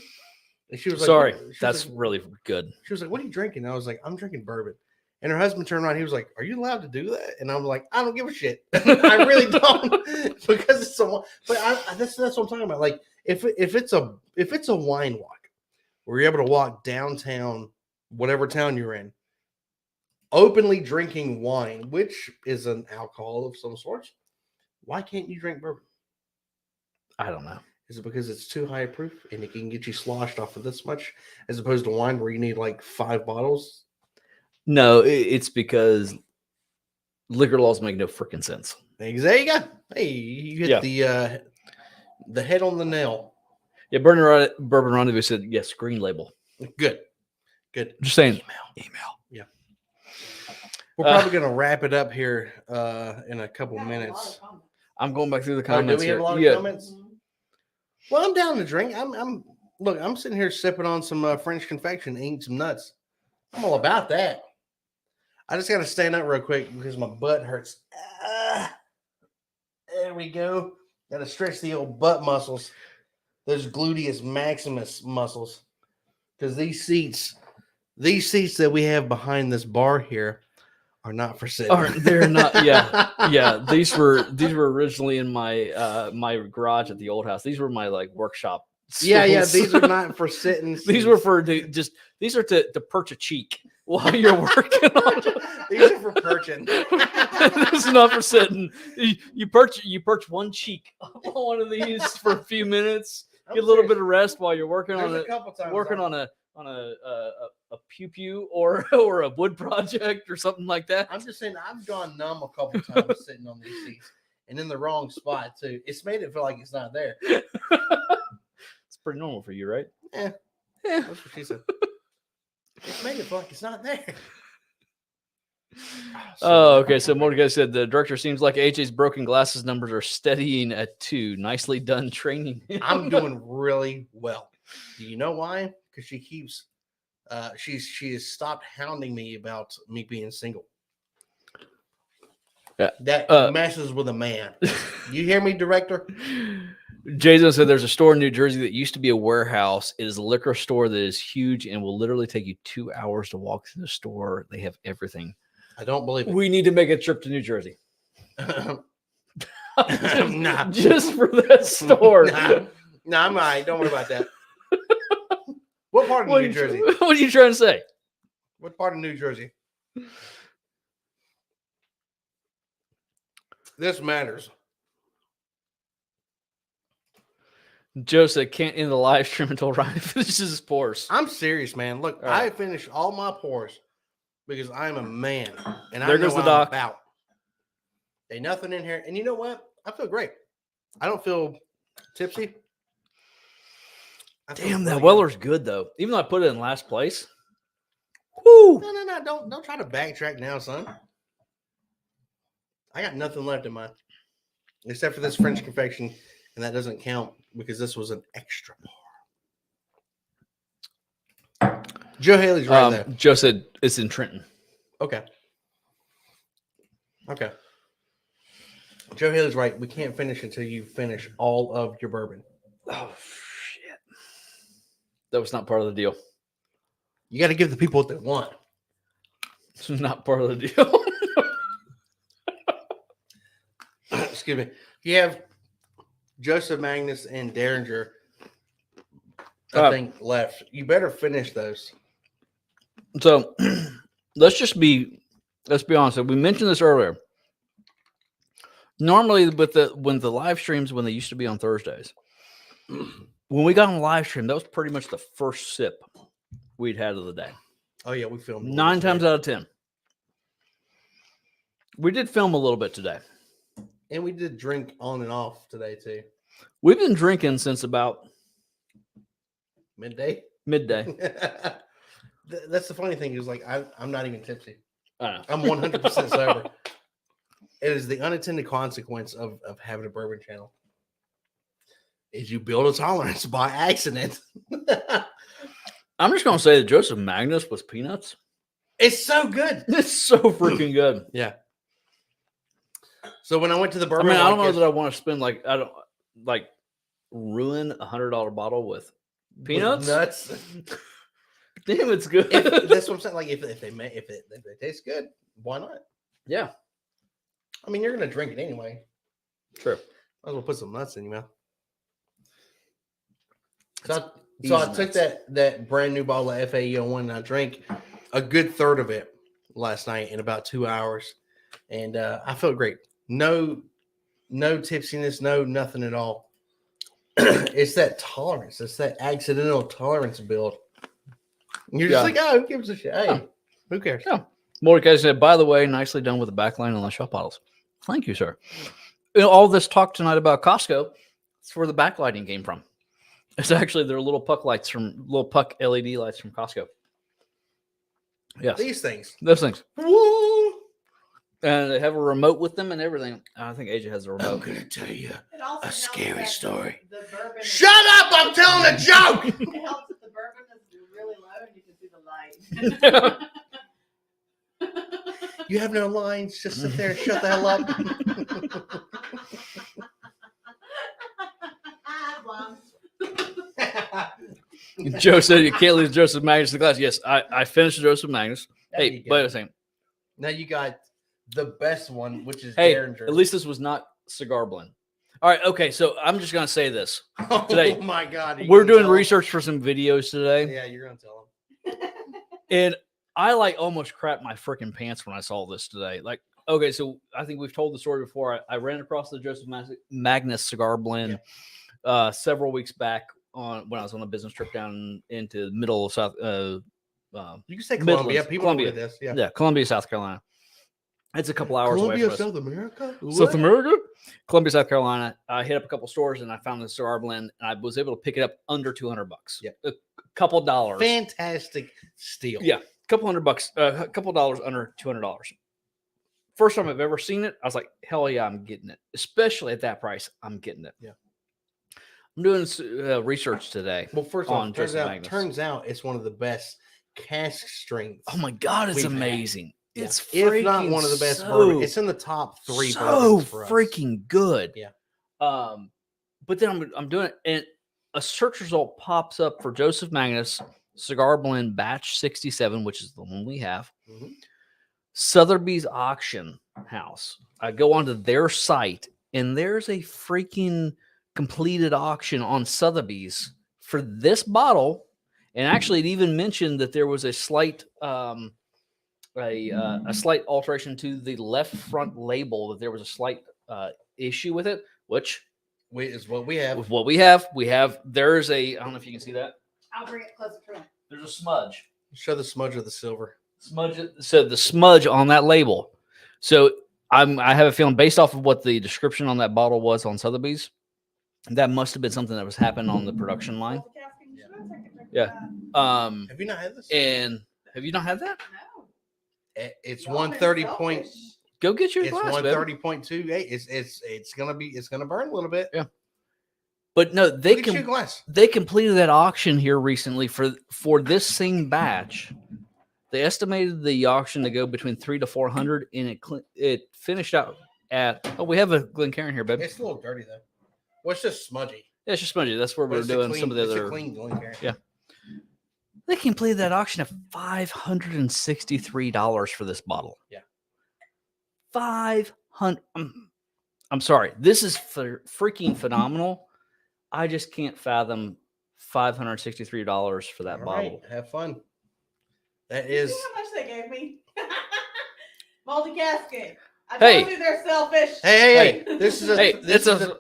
And she was like, sorry, that's really good. She was like, what are you drinking? And I was like, I'm drinking bourbon. And her husband turned around. He was like, are you allowed to do that? And I'm like, I don't give a shit. I really don't because it's so. But that's what I'm talking about. Like if it's a wine walk where you're able to walk downtown, whatever town you're in, openly drinking wine, which is an alcohol of some sort, why can't you drink bourbon? I don't know. Is it because it's too high proof and it can get you sloshed off of this much as opposed to wine where you need like 5 bottles? No, it's because liquor laws make no freaking sense. There you go. Hey, you hit the head on the nail. Yeah, Bourbon Rendezvous said, yes, Green Label. Good. Just saying. Email. Yeah. We're probably going to wrap it up here in a couple minutes. I'm going back through the comments. Do we have a lot of comments? Well, I'm down to drink. I'm sitting here sipping on some French confection, eating some nuts. I'm all about that. I just got to stand up real quick because my butt hurts. There we go. Got to stretch the old butt muscles. Those gluteus maximus muscles. Because these seats that we have behind this bar here are not for sale. They're not. Yeah. These were originally in my my garage at the old house. These were my like workshop. Yeah. stools. These are not for sitting. These were for these are to perch a cheek while you're working on it. These are for perching. This is not for sitting. You perch one cheek on one of these for a few minutes. Get a little bit of rest while you're working There's on a it. couple times Working I've- on a pew or a wood project or something like that. I'm just saying I've gone numb a couple times sitting on these seats and in the wrong spot too. It's made it feel like it's not there. It's pretty normal for you, right? Yeah. That's what she said. It's made it feel like it's not there. Oh, okay. So Mordecai said the director seems like AJ's broken glasses numbers are steadying at 2. Nicely done training. I'm doing really well. Do you know why? Because she keeps she has stopped hounding me about me being single. Yeah. That messes with a man. You hear me, director? Jason said there's a store in New Jersey that used to be a warehouse. It is a liquor store that is huge and will literally take you 2 hours to walk through the store. They have everything. I don't believe it. We need to make a trip to New Jersey. Nah. Just for that store. Nah, I'm all right. Don't worry about that. What part of What New Jersey? What are you trying to say? What part of New Jersey? This matters. Joe said can't end the live stream until Ryan finishes his pours. I'm serious, man. Look, All right. I finished all my pours because I'm a man and I There know goes the what doc. I'm about. Ain't nothing in here. And you know what? I feel great. I don't feel tipsy. I feel Damn, that really good. Weller's good though. Even though I put it in last place. Woo! No. Don't try to backtrack now, son. I got nothing left in mine. Except for this French confection. And that doesn't count because this was an extra pour. Joe Haley's right there. Joe said it's in Trenton. Okay. Joe Haley's right. We can't finish until you finish all of your bourbon. Oh shit. That was not part of the deal. You got to give the people what they want. It's not part of the deal. Excuse me. You have Joseph Magnus and Derringer, I think, left. You better finish those. So let's be honest. We mentioned this earlier. Normally when the live streams, when they used to be on Thursdays, when we got on the live stream, that was pretty much the first sip we'd had of the day. Oh, yeah, we filmed. 9 times out of 10. We did film a little bit today. And we did drink on and off today, too. We've been drinking since about midday. That's the funny thing is, like, I'm not even tipsy. I know. I'm 100% sober. It is the unintended consequence of having a bourbon channel. Is you build a tolerance by accident. I'm just gonna say that Joseph Magnus was peanuts. It's so good. It's so freaking good. Yeah. So when I went to the I bourbon, mean, I don't know that I want to spend ruin $100 bottle with peanuts. Nuts. Damn, it's good. That's what I'm saying. Like if they taste good, why not? Yeah, I mean, you're gonna drink it anyway. true. Might as well put some nuts in your mouth. So I took that brand new bottle of FAE01 and I drank a good third of it last night in about 2 hours, and I felt great. No tipsiness, nothing at all. It's that tolerance. It's that accidental tolerance build. And you're just like, oh, who gives a shit? Hey, who cares? Yeah. Mordecai said, by the way, nicely done with the backline on the shot bottles. Thank you, sir. All this talk tonight about Costco, it's where the backlighting came from. It's actually their little puck LED lights from Costco. Yes. These things. Those things. Woo! And they have a remote with them and everything. I think AJ has a I'm remote. gonna tell you It also a helps scary that story. The bourbon Shut up! I'm telling a joke. It helps that the bourbon is really low and you can see the light. You have no lines. Just sit there and shut the hell up. Joe said you can't lose Joseph Magnus in the glass. Yes, I finished Joseph Magnus. There Hey, you go. wait a second. Now you got the best one, which is Hey, Derringer. at least this was not cigar blend. All right, okay. So I'm just gonna say this today. Oh my God, We're doing research for some videos today, Yeah, you're gonna tell them. and I like almost crapped my freaking pants when I saw this today. Like, okay, so I think we've told the story before. I ran across the Joseph Magnus cigar blend several weeks back when I was on a business trip down into the middle of South. You can say Columbia. Midlands. People Columbia. know this. Yeah. Yeah, Columbia, South Carolina. It's a couple hours away Columbia, from us. South America. South America, Columbia, South Carolina. I hit up a couple stores and I found the cigar blend, and I was able to pick it up under $200. Yeah, a couple dollars. Fantastic steal. Yeah, a couple $100, a couple dollars under $200. First time I've ever seen it, I was like, hell yeah, I'm getting it. Especially at that price, I'm getting it. Yeah. I'm doing research today. Well, first on off, Joseph turns out it's one of the best cask strengths. Oh my God, it's we've had. amazing. Yeah. It's if not one of the best bourbon. It's in the top 3 so bourbons for us. freaking good. Yeah. But then I'm doing it, and a search result pops up for Joseph Magnus Cigar Blend Batch 67, which is the one we have. Mm-hmm. Sotheby's Auction House. I go onto their site, and there's a freaking completed auction on Sotheby's for this bottle. And actually, it even mentioned that there was a slight a slight alteration to the left front label, that there was a slight issue with it, which is what we have. with what we have, there's a, I don't know if you can see that. I'll bring it closer to him. There's a smudge. Show the smudge of the silver. So the smudge on that label. So I have a feeling, based off of what the description on that bottle was on Sotheby's, that must have been something that was happening on the production line. Yeah. Have you not had this? And have you not had that? No. It's Y'all 130 been point. selfish. Go get your It's glass, 130.28. It's gonna burn a little bit. Yeah. But no, they Look at your glass. they completed that auction here recently for this same batch. They estimated the auction to go between 300 to 400, and it finished out at. Oh, we have a Glencairn here, baby. It's a little dirty though. Well, it's just smudgy. Yeah, it's just smudgy. That's where But we're it's a doing clean- some of the it's a other. clean Glencairn. Yeah. They completed that auction at $563 for this bottle. Yeah. 500. I'm sorry. This is freaking phenomenal. I just can't fathom $563 for that All bottle. right, have fun. That You is. see how much they gave me? Multicasting. I Hey. told you they're selfish. Hey. This is a Hey, this it's is a- a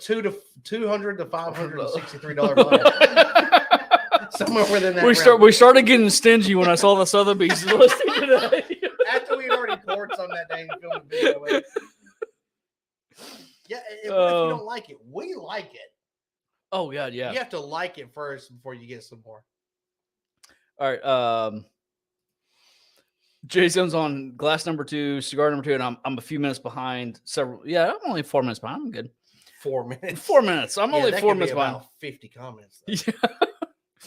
$200 to $563 bottle. Somewhere within that. We started getting stingy when I saw the Sotheby's listing today. After we'd already poured some that day and filmed the video with it. Yeah, if you don't like it, we like it. Oh God, yeah. You have to like it first before you get some more. All right. Jason's on glass number 2, cigar number 2, and I'm a few minutes behind. Yeah, I'm only 4 minutes behind. I'm good. 4 minutes. 4 minutes. I'm only that 4 could be minutes behind. about 50 comments. Though. Yeah.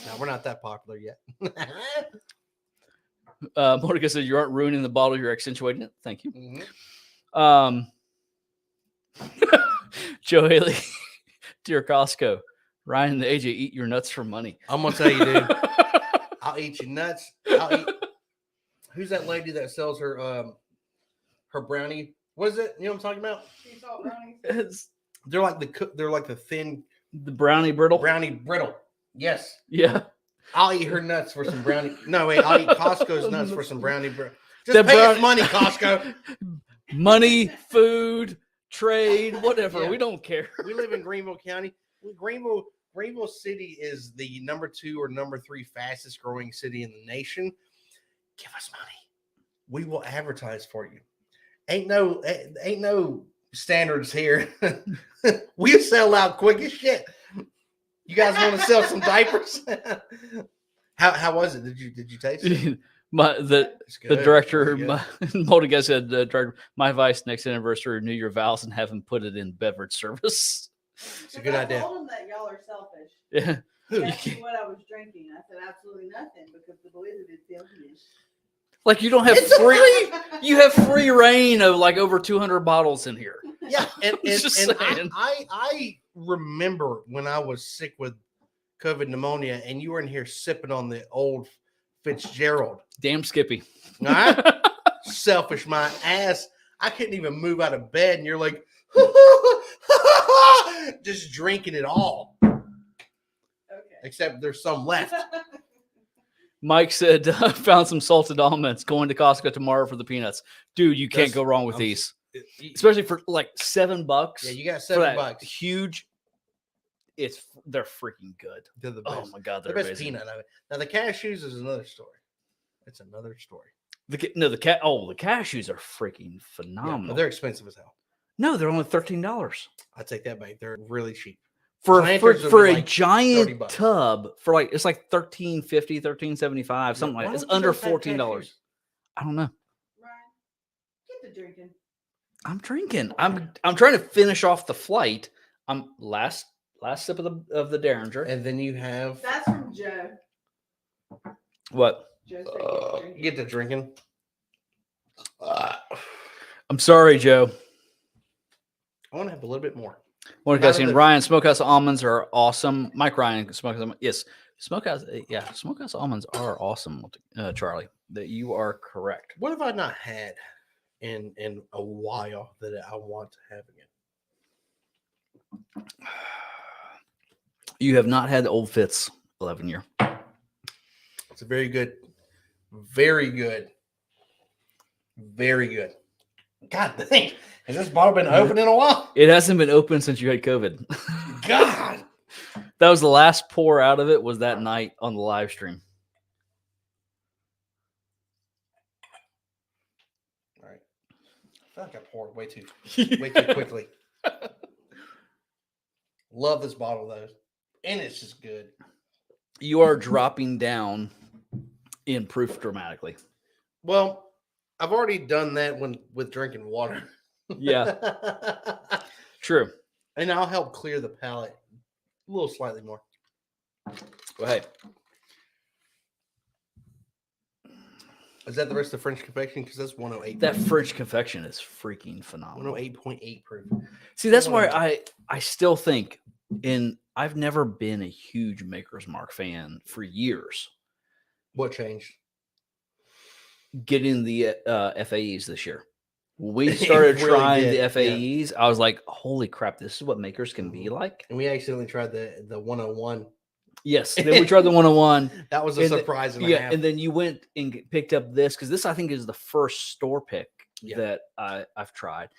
No, we're not that popular yet. Monica said, "You aren't ruining the bottle; you're accentuating it." Thank you. Mhm. Joe Haley, dear Costco, Ryan and AJ, eat your nuts for money. I'm gonna tell you, dude. I'll eat your nuts. Who's that lady that sells her brownie? What is it? You know what I'm talking about? Sea salt brownies. It's They're like the thin the brownie brittle. brownie brittle. Yes. Yeah. I'll eat her nuts for some brownie. No, wait, I'll eat Costco's nuts for some brownie. Just The pay us brown- money, Costco. Money, food, trade, whatever. Yeah. We don't care. We live in Greenville County. Greenville City is the number 2 or number 3 fastest growing city in the nation. Give us money. We will advertise for you. Ain't no standards here. We sell out quick as shit. You guys want to sell some diapers? How was it? Did you taste it? The It's good. director, It's good. Monica said, director, my advice next anniversary, renew your vows and have him put it in beverage service. It's a good idea. I told them that y'all are selfish. Yeah. He asked me what I was drinking. I said absolutely nothing because the blizzard is delicious. Like you don't have It's a free, you have free reign of like over 200 bottles in here. Yeah, and Just and saying. I remember when I was sick with COVID pneumonia, and you were in here sipping on the old Fitzgerald. Damn Skippy. All right, selfish. My ass, I couldn't even move out of bed, and you're like, just drinking it all. Okay. Except there's some left. Mike said, found some salted almonds. Going to Costco tomorrow for the peanuts. Dude, you can't Those- go wrong with I'm- these. Especially for like $7. Yeah, you got for that $7. huge. They're freaking good. They're the Oh best. my god, The they're best amazing. peanut of it. Now the cashews is another story. It's another story. The cashews are freaking Yeah, phenomenal. but they're expensive as hell. No, they're only $13 I take that back. They're really cheap. for Planters would for be a like giant $30. tub. For like it's like $13.50, $13.75, something Why like that. It's don't you under guys have $14. cashews? I don't know. Ryan, get the drinking. I'm drinking. I'm trying to finish off the flight. I'm last sip of the Derringer. And then you have That's from Joe. What? Joe said get the drinking. get to drinking. I'm sorry, Joe. I want to have a little bit more. Morning, None of Cassian. the- Ryan, Smokehouse almonds are awesome. Mike Ryan, Smokehouse. Yes, Smokehouse. Yeah, Smokehouse almonds are awesome. Charlie, that you are correct. What have I not had in a while that I want to have again? You have not had the Old Fitz 11 year. It's a very good, very good, very good. God dang, has this bottle been open in a while? It hasn't been open since you had COVID. God. That was the last pour out of it. Was that night on the live stream? All right. I feel like I poured way too quickly. Love this bottle though, and it's just good. You are dropping down in proof dramatically. Well, I've already done that with drinking water. Yeah, true. And I'll help clear the palate a little slightly more. Well, hey, Is that the rest of the French confection? Because that's 108. that French confection is freaking phenomenal. 108.8 proof. See, that's why I still think I've never been a huge Maker's Mark fan for years. What changed? Getting the FAEs this year. When we started It really trying did, the yeah. FAEs, I was like, holy crap, this is what Makers can be like. And we accidentally tried the 101. Yes. Then we tried the 101. That was a And surprise and a Yeah. half. And then you went and picked up this because this, I think, is the first store pick Yeah. that I've tried.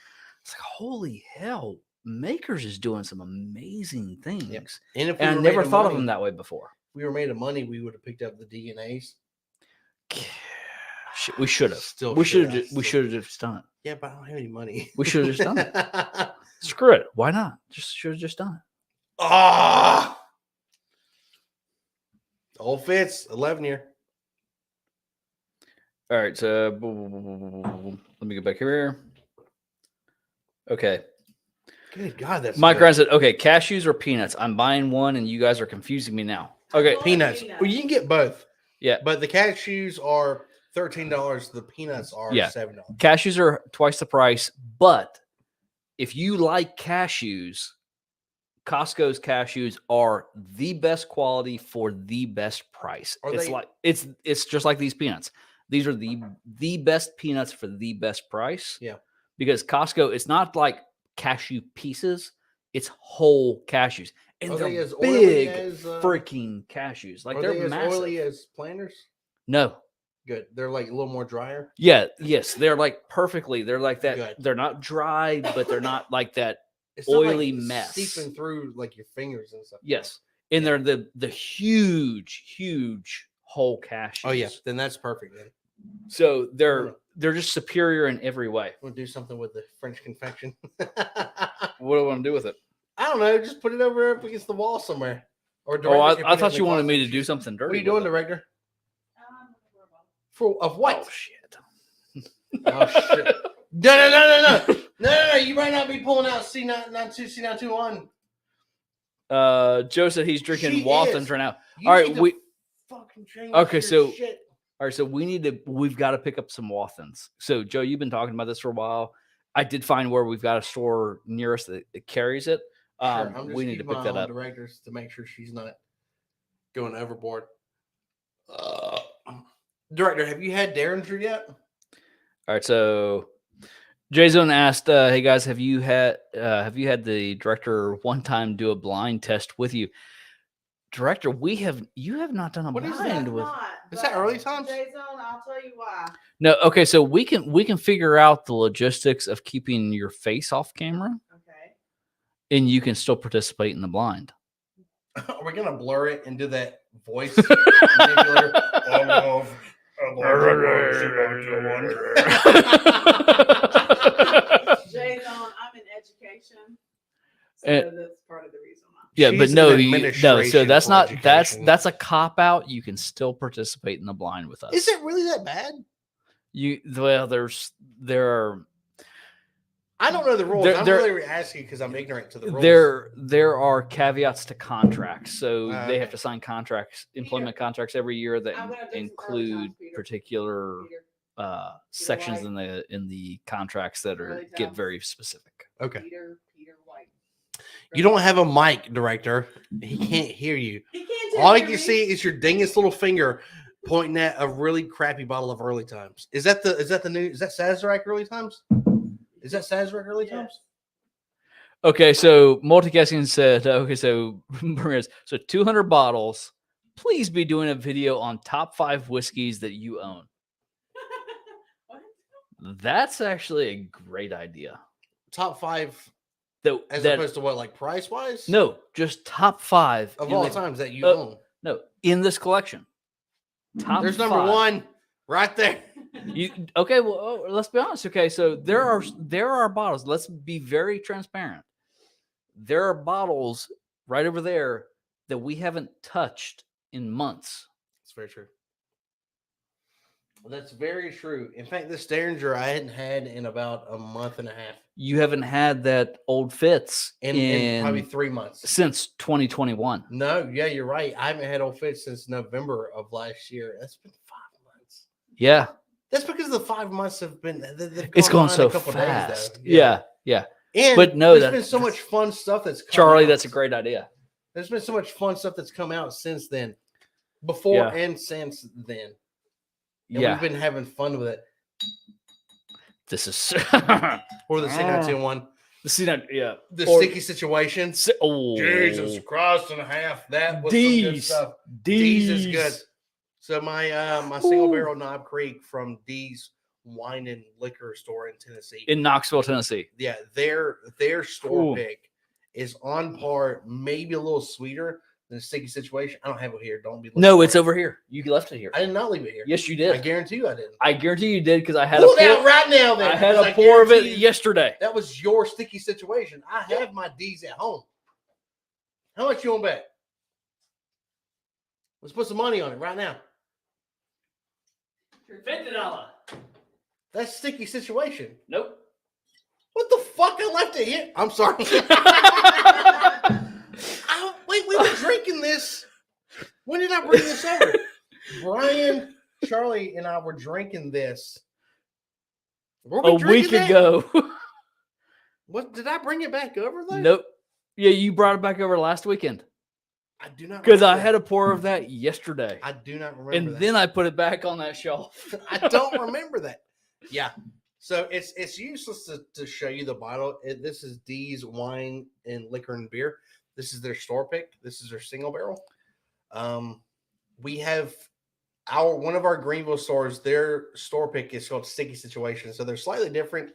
It's like, holy hell, Makers is doing some amazing things. And if we And I were never made of thought of money- them that way before. If we were made of money, we would have picked up the DNAs. We should have. Still We should should have. have just done it. Yeah, but I don't have any money. We should have just done it. Screw it. Why not? Should have just done it. Ah, Old Fitz, 11 year. All right. So let me go back here. Okay. Good God, that's Mike good. Ryan said, okay, cashews or peanuts? I'm buying one and you guys are confusing me now. Okay. Well, Peanuts. peanuts. Well, you can get both. Yeah. But the cashews are $13. The peanuts are Yeah. $7. Cashews are twice the price. But if you like cashews, Costco's cashews are the best quality for the best price. Are It's they- like it's just like these peanuts. These are the best peanuts for the best price. Yeah. Because Costco, it's not like cashew pieces, it's whole cashews. And Are they they're as oily big as, freaking cashews. Like are they're they as massive. oily as planters? No. Good. They're like a little more drier. Yeah, yes. They're like perfectly. They're like that. Good. They're not dry, but they're not like that. It's not like Oily mess. seeping through like your fingers and stuff. Yes. And they're the huge whole cashews. Oh yeah, then that's perfect. Then So they're just superior in every way. we'll do something with the French confection. What do I want to do with it? I don't know. Just put it over up against the wall somewhere. Or Oh, director can I put it thought in you the wanted me closet. to do something dirty. What are you with doing, it. director? Bourbon. For of what? Oh shit. Oh shit! No! You might not be pulling out C992, C921. Joe said he's drinking She Wathans is. right now. You All right, need to we fucking change Okay, your so- shit. all right, so we've got to pick up some Wathans. So Joe, you've been talking about this for a while. I did find where we've got a store near us that carries it. Sure, I'm just We need to keeping pick my that eye on up. Directors to make sure she's not going overboard. Director, have you had Derringer yet? All right, so J Zone asked, "Hey guys, have you had the director one time do a blind test with you?" Director, you have not done a What is blind that? with. Is that early times? J Zone, I'll tell you why. No, okay, so we can figure out the logistics of keeping your face off camera, Okay. and you can still participate in the blind. Are we gonna blur it and do that voice manipulator? J Zone, I'm in education, so And- that's part of the reason why. Yeah, She's but in no, So administration that's for not education. that's a cop out. You can still participate in the blind with us. Is it really that bad? There are I don't know the rules. I'm There- really asking because I'm ignorant to the rules. there are caveats to contracts, so they have Okay. to sign contracts, employment contracts every year I'm that gonna do some early include times, Peter. particular Peter, sections White. in the contracts that Early get times. very specific. Okay. Peter White. You don't have a mic, director. He can't hear you. He can't All hear you me. can see is your dingus little finger pointing at a really crappy bottle of Early Times. Is that the new? Is that Sazerac Early Times? Is that Sazerac Early Yes. Times? Okay, so multicasting said, okay, so 200 bottles. Please be doing a video on top 5 whiskeys that you own. What? That's actually a great idea. Top 5 Though as that, opposed to what, like price wise? no, just top 5 Of in all the- times that you uh, own. No, in this collection. Top There's number 5. 1 right there. Okay, well, let's be honest. Okay, so there are bottles. Let's be very transparent. There are bottles right over there that we haven't touched in months. That's very true. That's very true. In fact, this Derringer I hadn't had in about a month and a half. You haven't had that Old Fitz In probably 3 months. since 2021. No, yeah, you're right. I haven't had Old Fitz since November of last year. That's been 5 months. Yeah, That's because the 5 months have been. They've it's gone going by in so a couple fast. Days, though. Yeah. And But no, there's that- been so much fun stuff that's come Charlie, out. that's a great idea. There's been so much fun stuff that's come out since then, before Yeah. and since then. And Yeah, we've been having fun with it. this is Or the C19 one, yeah. the Or- sticky situation. Oh, Jesus Christ and a half. That was some good D's. stuff. D's is good. So my single barrel Knob Creek from D's Wine and Liquor Store in Tennessee. In Knoxville, Tennessee. Yeah, their store Ooh. pick is on par, maybe a little sweeter than Sticky Situation. I don't have it here. Don't be looking No, for it's it. over here. You left it here. I did not leave it here. Yes, you I did. guarantee you I didn't. I guarantee you did because I had Pull it a out pour. right now. Then I had because a pour of it guarantee you yesterday. That was your Sticky Situation. I have my D's at home. How much you want to bet? Let's put some money on it right now. $50. That's Sticky Situation. Nope. What the fuck? I left it here. I'm sorry. Wait, we were drinking this. When did I bring this over? Brian, Charlie, and I were drinking this. Were we A week drinking that? ago. What did I bring it back over though? Nope. Yeah, you brought it back over last weekend I do not because I remember had that. a pour of that yesterday, I do not remember and that. then I put it back on that shelf. I don't remember that. Yeah. So it's useless to show you the bottle. This is D's Wine and Liquor and Beer. This is their store pick. This is their single barrel. We have one of our Greenville stores. Their store pick is called Sticky Situation. So they're slightly different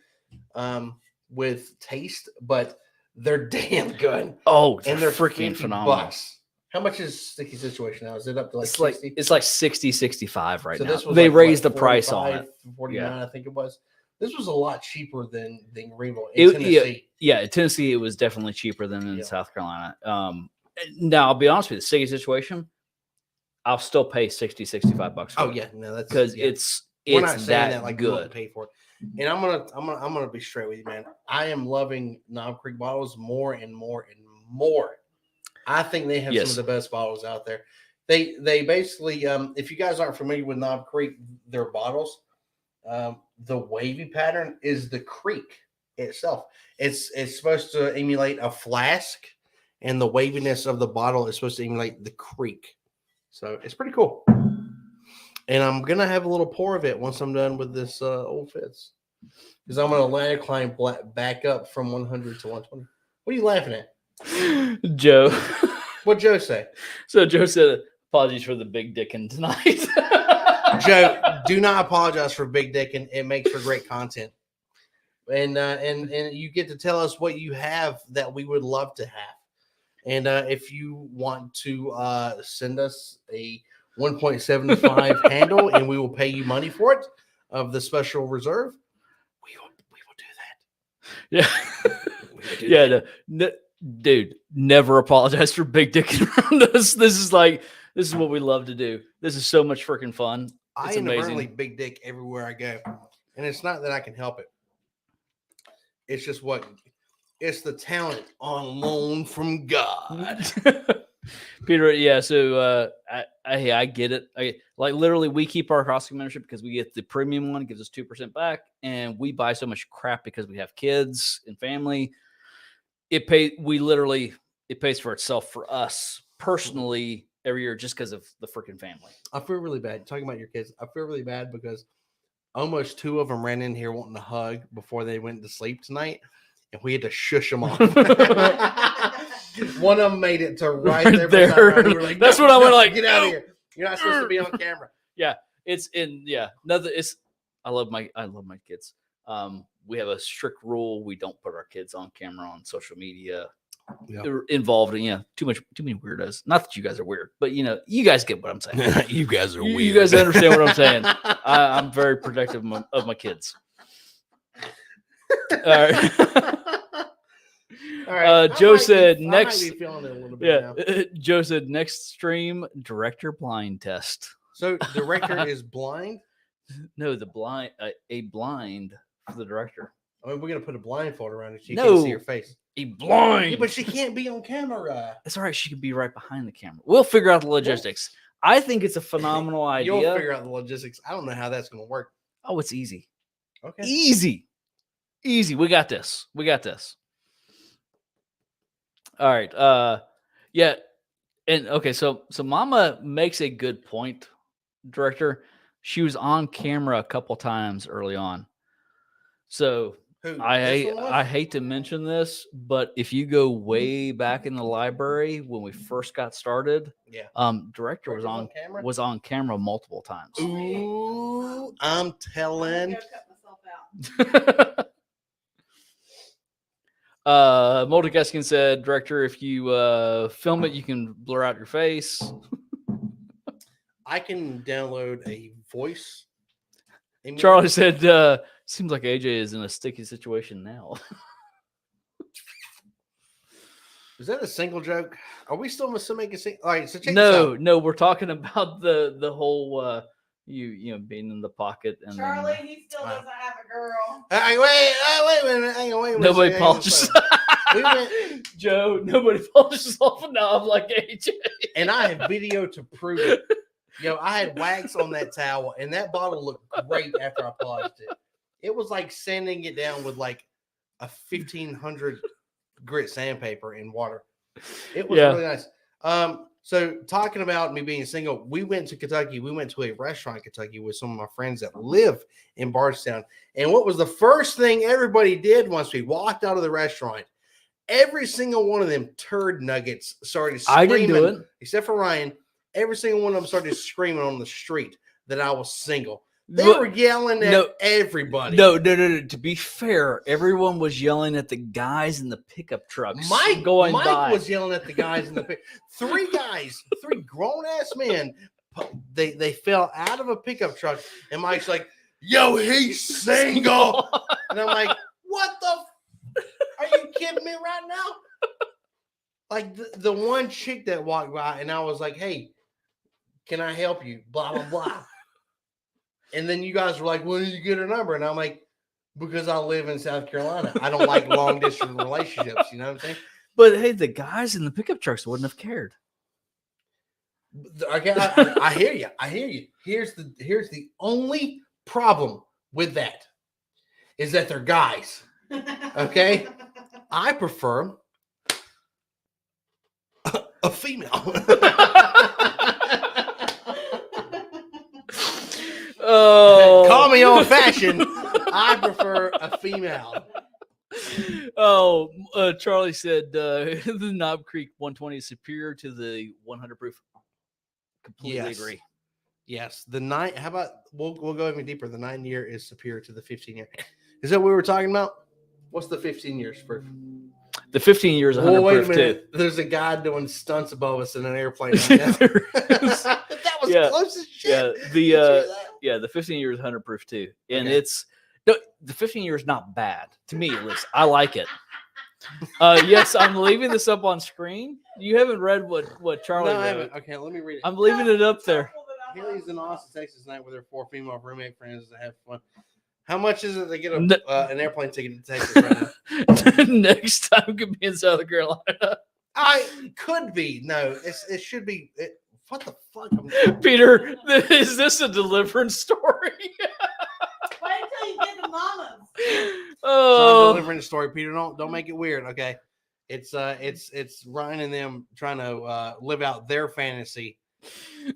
with taste, but they're damn good. Oh, And they're freaking $50. phenomenal. How much is Sticky Situation now? Is it up to like It's like 60? it's like 60, 65 right So now. this was They like, what, raised the price on 45, it. 49, I think it was. This was a lot cheaper than Greenville It- in Tennessee. Yeah, in Tennessee, it was definitely cheaper than in Yeah. South Carolina. Now, I'll be honest with you, the Sticky Situation, I'll still pay $60-65 for Oh it yeah, no, that's because yeah. it's We're not saying that, that like we wouldn't good. pay for it. And I'm gonna be straight with you, man. I am loving Knob Creek bottles more and more and more. I think they have some Yes. of the best bottles out there. They basically, if you guys aren't familiar with Knob Creek, their bottles, the wavy pattern is the creek itself. It's supposed to emulate a flask, and the waviness of the bottle is supposed to emulate the creek. So it's pretty cool. And I'm gonna have a little pour of it once I'm done with this Old Fitz, because I'm gonna ladder climb back up from 100 to 120. What are you laughing at, Joe? What'd Joe say? So Joe said, "Apologies for the big dickin' tonight." Joe, do not apologize for Big Dick, and it makes for great content. And you get to tell us what you have that we would love to have. And if you want to send us a 1.75 handle, and we will pay you money for it of the special reserve, we will do that. Yeah. Dude, never apologize for big dick around us. This is what we love to do. This is so much freaking fun. I It's inadvertently amazing. big dick everywhere I go, and it's not that I can help it. It's just it's the talent on loan from God. Peter, yeah. So I get it. Like literally, we keep our Costco membership because we get the premium one, it gives us 2% back, and we buy so much crap because we have kids and family. It pays for itself for us personally every year just because of the freaking family. I feel really bad talking about your kids. I feel really bad because almost 2 of them ran in here wanting to hug before they went to sleep tonight, and we had to shush them off. One of them made it to right there. There. We were like, That's what I went like. Get out of here! You're not supposed to be on camera. I love my kids. We have a strict rule: we don't put our kids on camera on social media. Yeah. They're involved in too many weirdos. Not that you guys are weird, but you guys get what I'm saying. You guys are weird. You guys understand what I'm saying. I'm very protective of my kids. All right. All right. Joe said I next. might be feeling it a little bit now. Joe said next stream director blind test. So director is blind. No, a blind for the director. I mean, we're gonna put a blindfold around her. She No. can't see her face. A blind. Yeah, but she can't be on camera. That's all right. She could be right behind the camera. We'll figure out the logistics. I think it's a phenomenal idea. You'll figure out the logistics. I don't know how that's gonna work. Oh, it's easy. Okay. Easy. We got this. All right. Yeah. And okay, so Mama makes a good point, director. She was on camera a couple times early on. So Who? I hate to mention this, but if you go way back in the library when we first got started, Yeah. director was on camera. was on camera multiple times. Ooh, I'm telling. I'm gonna cut myself out. Multicasting said, director, if you film it, you can blur out your face. I can download a voice. Charlie said, seems like AJ is in a sticky situation now. Is that a single joke? Are we still making a single? All right, so check this out. No, we're talking about the whole you being in the pocket and Charlie, he still doesn't have a girl. Hey, wait a minute. Hang on, wait a minute. nobody polishes. Joe, nobody polishes off a knob like AJ. And I have video to prove it. I had wax on that towel, and that bottle looked great after I polished it. It was like sanding it down with like a 1500 grit sandpaper in water. It was really nice. So talking about me being single, we went to Kentucky. We went to a restaurant in Kentucky with some of my friends that live in Bardstown. And what was the first thing everybody did once we walked out of the restaurant? Every single one of them turd nuggets started screaming. I didn't do it. Except for Ryan. Every single one of them started screaming on the street that I was single. They were yelling at everybody. No. To be fair, everyone was yelling at the guys in the pickup trucks. Mike by. was yelling at the guys in the pickup. Three grown ass men. They fell out of a pickup truck, and Mike's like, "Yo, he's single," and I'm like, "What the? Are you kidding me right now?" Like the one chick that walked by, and I was like, "Hey, can I help you?" Blah blah blah. And then you guys were like, "When did you get her number?" And I'm like, "Because I live in South Carolina. I don't like long distance relationships." You know what I'm saying? But hey, the guys in the pickup trucks wouldn't have cared. Okay, I hear you. I hear you. Here's the only problem with that is that they're guys. Okay, I prefer a female. Oh, Call me old fashioned. I prefer a female. Oh, Charlie said the Knob Creek 120 is superior to the 100 proof. Completely Yes. agree. Yes, the 9. How about we'll go even deeper? The 9-year is superior to the 15-year. Is that what we were talking about? What's the 15 years proof? The 15 years 100 Well, wait a proof too. minute. There's a guy doing stunts above us in an airplane right now. That was Yeah. close as shit. Yeah, Did you hear that? the 15 years 100 proof too, and Okay. it's no, the 15 years not bad to me at least. I like it. Yes, I'm leaving this up on screen. You haven't read what Charlie No, I wrote. haven't. Okay, let me read it. I'm leaving it up there. Haley's in Austin, Texas tonight with her 4 female roommate friends to have fun. How much is it to get No. an airplane ticket to Texas right now? Next time could be in South Carolina. I could be. No, it should be. What the fuck? Peter, is this a deliverance story? Wait until you get the mamas. So Oh, I'm delivering the story, Peter. Don't make it weird, okay? It's Ryan and them trying to live out their fantasy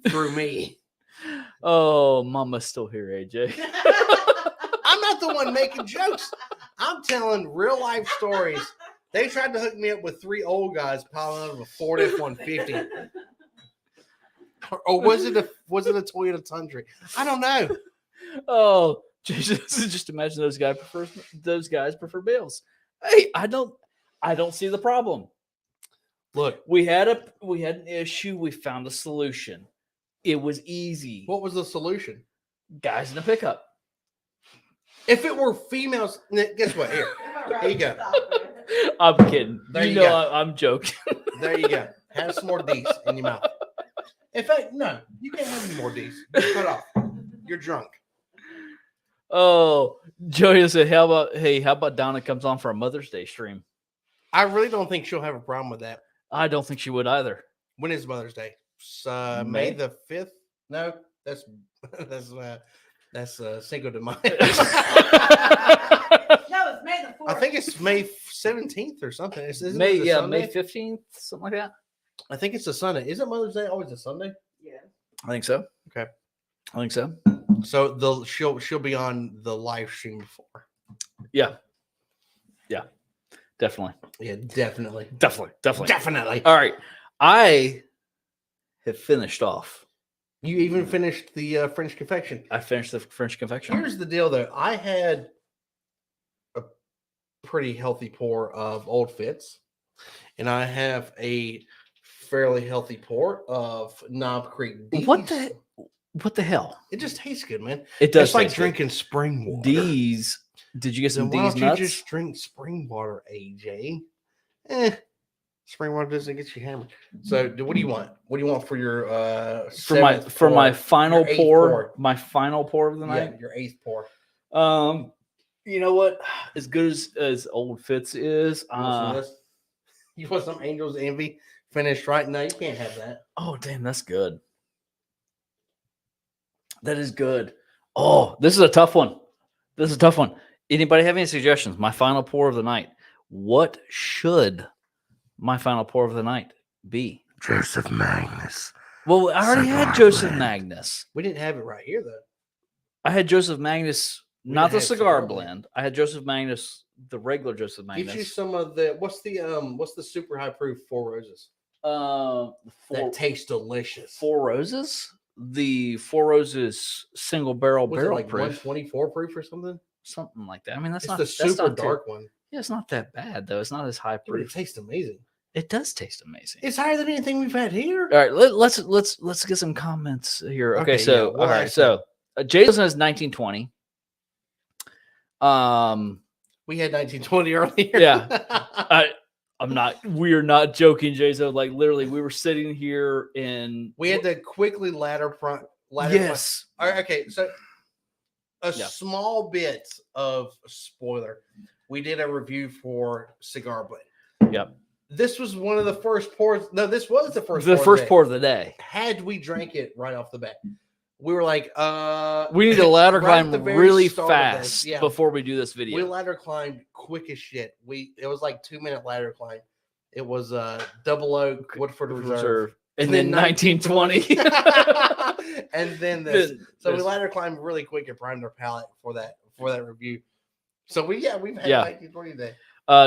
through me. oh, Mama's still here, AJ. I'm not the one making jokes. I'm telling real life stories. They tried to hook me up with 3 old guys piling out of a Ford F-150. Or was it a Toyota Tundra? I don't know. Oh, just imagine those guys prefer Bills. Hey, I don't see the problem. Look, We had an issue. We found a solution. It was easy. what was the solution? Guys in a pickup. If it were females, guess what? Here you go. I'm kidding. There you you know go. I'm joking. There you go. Have some more D's in your mouth. In fact, no, you can't have any more D's. You're cut off. You're drunk. Oh, Joey said, how about Donna comes on for a Mother's Day stream? I really don't think she'll have a problem with that. I don't think she would either. When is Mother's Day? May May? the 5th? No, that's Cinco de Mayo. No, it's May the 4th. I think it's May 17th or something. Isn't it May a Sunday? May 15th, something like that. I think it's a Sunday. Isn't Mother's Day always a Sunday? Yeah. I think so. Okay. I think so. So she'll be on the live stream before. Yeah. Definitely. Yeah, definitely. Definitely. All right. I have finished off. You even finished the French confection. I finished the French confection. Here's the deal, though. I had a pretty healthy pour of Old Fitz, and I have a fairly healthy pour of Knob Creek. D's. What the hell? It just tastes good, man. It does It's like taste good. drinking spring water. D's. Did you get some Then why D's don't nuts? you just drink spring water, AJ? Spring water doesn't get you hammered. So, what do you want? What do you want for your for my final your eighth pour, my final pour of the night? Yeah, your 8th pour. You know what? As good as Old Fitz is, You want some Angel's Envy finished right now? You can't have that. oh damn, that's good. That is good. Oh, this is a tough one. Anybody have any suggestions? My final pour of the night. What should my final pour of the night be? Joseph Magnus. Well, I already had Cigar Joseph blend. Magnus. We didn't have it right here though. I had Joseph Magnus, We not the had cigar cigar blend. I had Joseph Magnus, the regular Joseph Magnus. Get you some of the what's the super high proof 4 Roses? That tastes delicious. 4 Roses? The 4 Roses single barrel Was it barrel like proof. 124 proof or something? Something like that. I mean, that's It's not the that's super not too- dark one. Yeah, it's not that bad though. It's not as high Dude, it proof. tastes amazing. It does taste amazing. It's higher than anything we've had here. All right, let's get some comments here. Okay, Okay, so yeah, what all I right, so Jason has 1920. We had 1920 earlier. Yeah. We're not joking, Jason. Like literally, we were sitting here and We had to quickly ladder front. yes. All right, okay, so a Yeah. small bit of spoiler. We did a review for Cigar Blend. Yep. This was one of the first pours. No, this was the first. The first of pour of the day. the day. Had we drank it right off the bat, we were like, We need to ladder right at climb the very really start of fast this, yeah. before we do this video. We ladder climbed quick as shit. It was like 2-minute ladder climb. It was Double Oak Woodford Reserve. And then 1920. And then this. So we let her climb really quick and primed our palate for that review. So we've had 1920 today.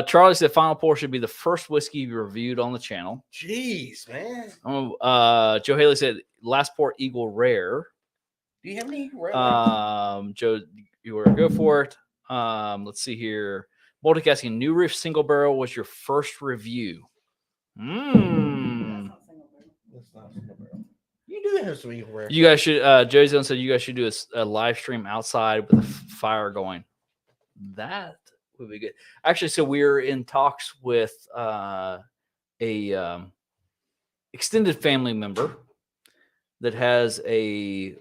Charlie said final pour should be the first whiskey reviewed on the channel. Jeez, man. Joe Haley said last pour Eagle Rare. Do you have any Eagle Rare? Joe, you were go for it. Let's see here. Multicasting New Riff Single Barrel was your first review. That's not Single Barrel. You do have some Eagle Rare. You guys should. Joey Zone said you guys should do a live stream outside with a fire going. That would be good. Actually, so we're in talks with a extended family member that has a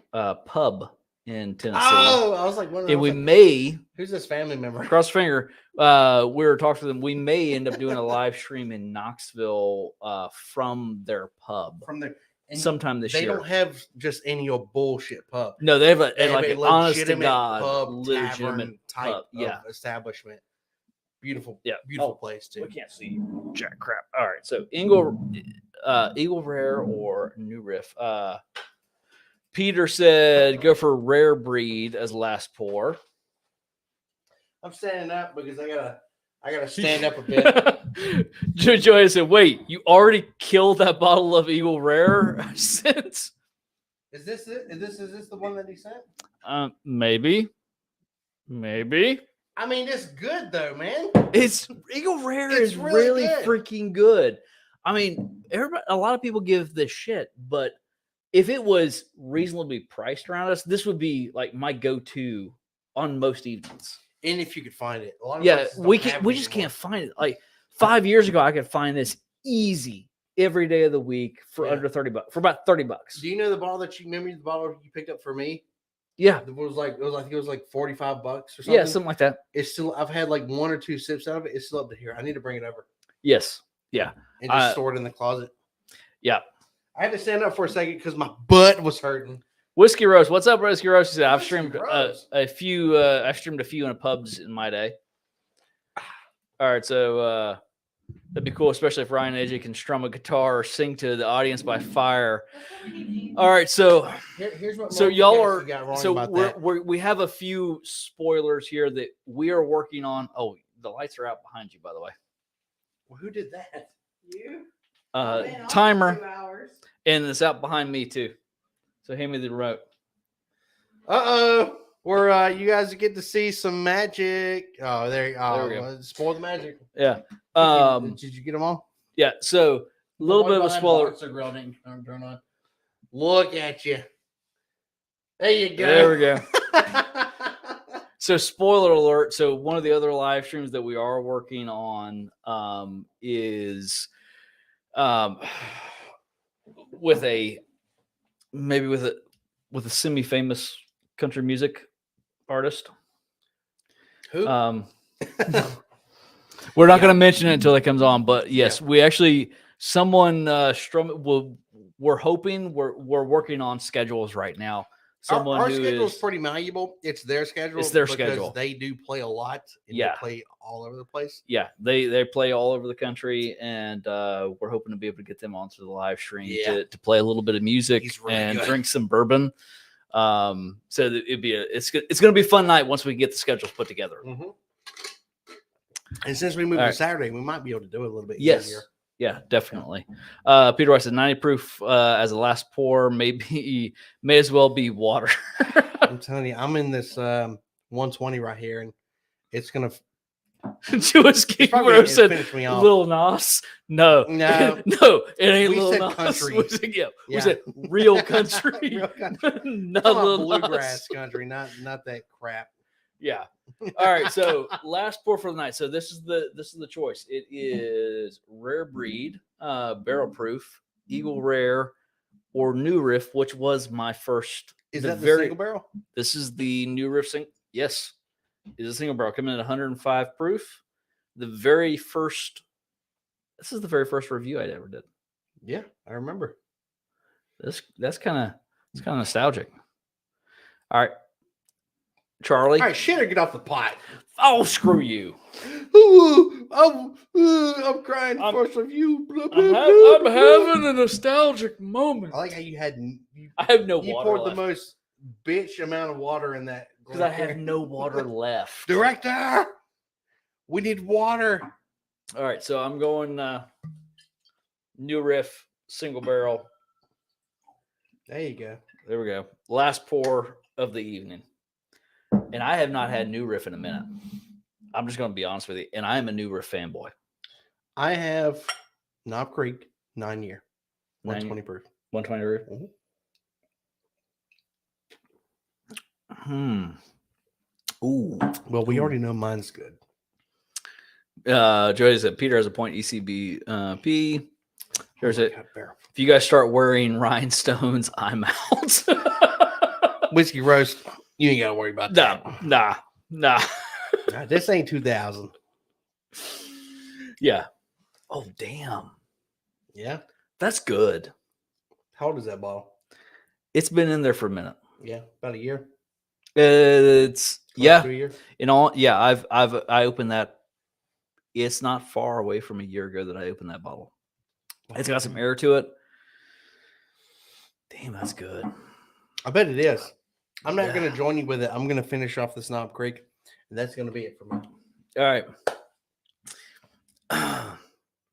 pub in Tennessee. Oh, I was like, and we may. Who's this family member? Cross finger. We were talking to them. We may end up doing a live stream in Knoxville from their pub. From their sometime this year. They don't have just any old bullshit pub. No, they have a honest to legitimate God, pub, legitimate type pub. of establishment. Beautiful, yeah, beautiful place too. We can't see jack crap. All right, so Eagle Rare or New Riff. Peter said go for Rare Breed as last pour. I'm standing up because I gotta stand up a bit. Joy said, "Wait, you already killed that bottle of Eagle Rare since?" Is this it? Is this the one that he sent? Maybe. I mean, it's good though, man. It's Eagle Rare is really freaking good. I mean, a lot of people give this shit, but if it was reasonably priced around us, this would be like my go-to on most evenings. And if you could find it, we just can't find it. Like 5 years ago, I could find this easy every day of the week for under $30, for about $30. Do you know the bottle that you remember? The bottle you picked up for me? Yeah, it was like $45 or something. Yeah, something like that. It's still. I've had like 1 or 2 sips out of it. It's still up to here. I need to bring it over. Yes. Yeah. And just store it in the closet. Yeah. I had to stand up for a second because my butt was hurting. Whiskey Roast, what's up, Whiskey Roast? He said, I've streamed a few. I've streamed a few in pubs in my day. All right, so that'd be cool, especially if Ryan and AJ can strum a guitar or sing to the audience by fire. All right, so here's what. So y'all are. So we have a few spoilers here that we are working on. Oh, the lights are out behind you, by the way. Well, who did that? You. Timer. And it's out behind me too. So hand me the remote. Where you guys get to see some magic. Oh, there we go. Spoil the magic. Yeah. Did you get them all? Yeah. So a little bit of a spoiler. Look at you. There you go. There we go. So spoiler alert. So one of the other live streams that we are working on is with a semi-famous country music artist. Who? We're not going to mention it until it comes on, but yes, we actually we're hoping we're working on schedules right now. Our schedule is pretty malleable. It's their schedule. It's their schedule. They do play a lot. And they play all over the place. Yeah, they play all over the country, and we're hoping to be able to get them onto the live stream to play a little bit of music and drink some bourbon. So it's going to be a fun night once we get the schedules put together. Mm-hmm. And since we moved to Saturday, we might be able to do it a little bit easier. Yeah, definitely. Peter Rice said 90 proof as a last pour, may as well be water. I'm telling you, I'm in this 120 right here, and it's gonna. Whiskey Rose said, "Lil Nas." No, it ain't Lil Nas. Country. We said real country. Real country. Not Lil bluegrass country, not that crap. Yeah. All right. So last pour for the night. So this is the choice. It is Rare Breed, barrel proof, Eagle Rare, or New Riff, which was my first. Is that the single barrel? This is the New Riff Yes, it is a single barrel coming in at 105 proof. This is the very first review I ever did. Yeah, I remember. That's kind of nostalgic. All right. Charlie. All right, shit or get off the pot. Oh, screw you. Ooh, I'm crying for some you. Blah, blah, I'm blah, having a nostalgic moment. I like how you had. I have no You water poured left. the most bitch amount of water in that. Because I have no water left. Director, we need water. All right, so I'm going new riff, single barrel. There you go. There we go. Last pour of the evening. And I have not had new riff in a minute. I'm just going to be honest with you. And I am a new riff fanboy. I have Knob Creek 9-year, 120 9 proof. 120 riff. Ooh. Well, we already know mine's good. Joey said Peter has a point. ECB There's Oh my it. God, Bear. If you guys start wearing rhinestones, I'm out. Whiskey roast, you ain't got to worry about that. Nah. Nah, this ain't 2000. Yeah. Oh, damn. Yeah. That's good. How old is that bottle? It's been in there for a minute. Yeah, about a year. It's Close to a year. I opened that. It's not far away from a year ago that I opened that bottle. It's got some air to it. Damn, that's good. I bet it is. I'm not Yeah. going to join you with it. I'm going to finish off the Knob Creek, and that's going to be it for me. All right. All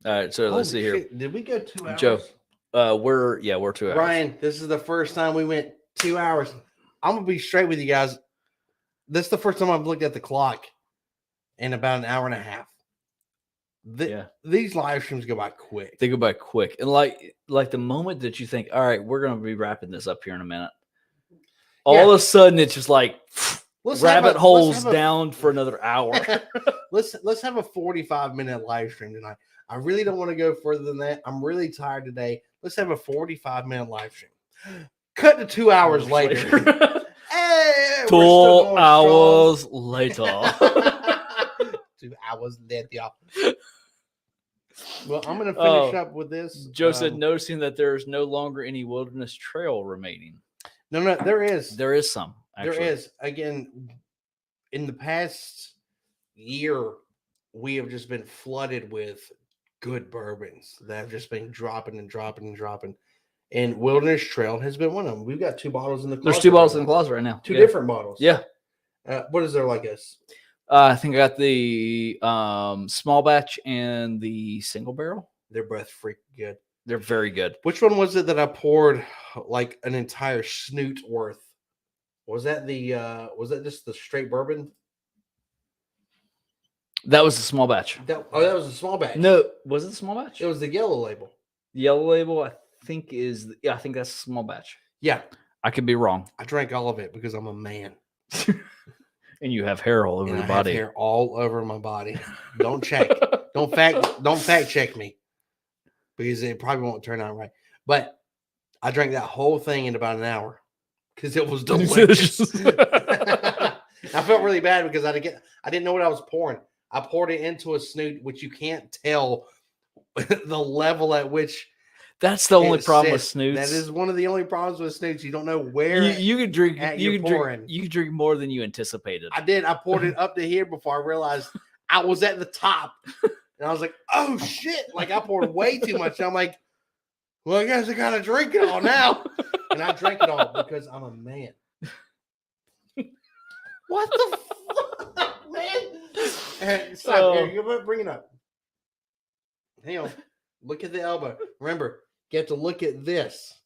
right. So let's see here. Shit. Did we go 2 hours? Joe, we're 2 hours. Ryan, this is the first time we went 2 hours. I'm going to be straight with you guys. This is the first time I've looked at the clock in about an hour and a half. These live streams go by quick. They go by quick. And like the moment that you think, all right, we're going to be wrapping this up here in a minute. All of a sudden, it's just like rabbit holes down for another hour. Let's have a 45-minute live stream tonight. I really don't want to go further than that. I'm really tired today. Let's have a 45-minute live stream. Cut to 2 hours later. Hey, 2 hours later. 2 hours later. Well, I'm going to finish up with this. Joe said, noticing that there is no longer any wilderness trail remaining. No, there is. There is some. Actually. There is. Again, in the past year, we have just been flooded with good bourbons that have just been dropping and dropping and dropping. And Wilderness Trail has been one of them. We've got 2 bottles in the closet. There's 2 bottles in the closet right now. 2 different bottles. Yeah. What is there like us? I think I got the small batch and the single barrel. They're both freaking good. They're very good. Which one was it that I poured like an entire snoot worth? Was that just the straight bourbon? That was the small batch. That was a small batch. No, was it the small batch? It was the yellow label. The yellow label, I think I think that's a small batch. Yeah. I could be wrong. I drank all of it because I'm a man. And you have hair all over your I body. have hair all over my body. Don't check. Don't fact check me. Because it probably won't turn out right. But I drank that whole thing in about an hour because it was delicious. I felt really bad because I didn't know what I was pouring. I poured it into a snoot, which you can't tell the level at which. That's the only problem with snoots. That is one of the only problems with snoots. You don't know where you could drink. You could drink more than you anticipated. I did. I poured it up to here before I realized I was at the top, and I was like, "Oh shit!" Like I poured way too much. I'm like, "Well, I guess I gotta drink it all now," and I drank it all because I'm a man. What the fuck, man? Stop. Here, you bring it up. Hang on. Look at the elbow. Remember, you have to look at this.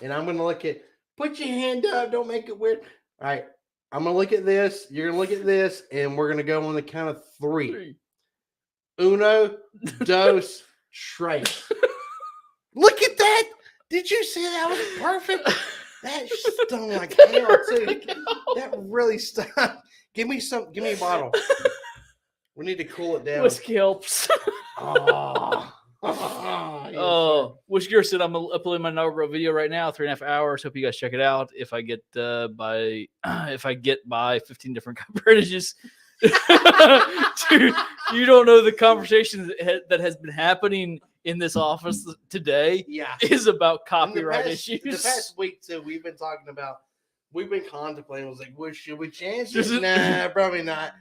And I'm going to look at, put your hand up. Don't make it weird. All right. I'm going to look at this. You're going to look at this. And we're going to go on the count of 3. Uno, dos, tres. Look at that. Did you see that was perfect? That stung like hell, too. That really stung. Give me a bottle. We need to cool it down. Whiskey helps. Whiskey Girl said I'm uploading my inaugural video right now, 3.5 hours. Hope you guys check it out. If I get by 15 different coverages, dude, you don't know the conversation that has been happening in this office today. Yeah, is about copyright issues. The past week too, we've been talking about we've been contemplating. I was like, should we chance it? Nah, probably not.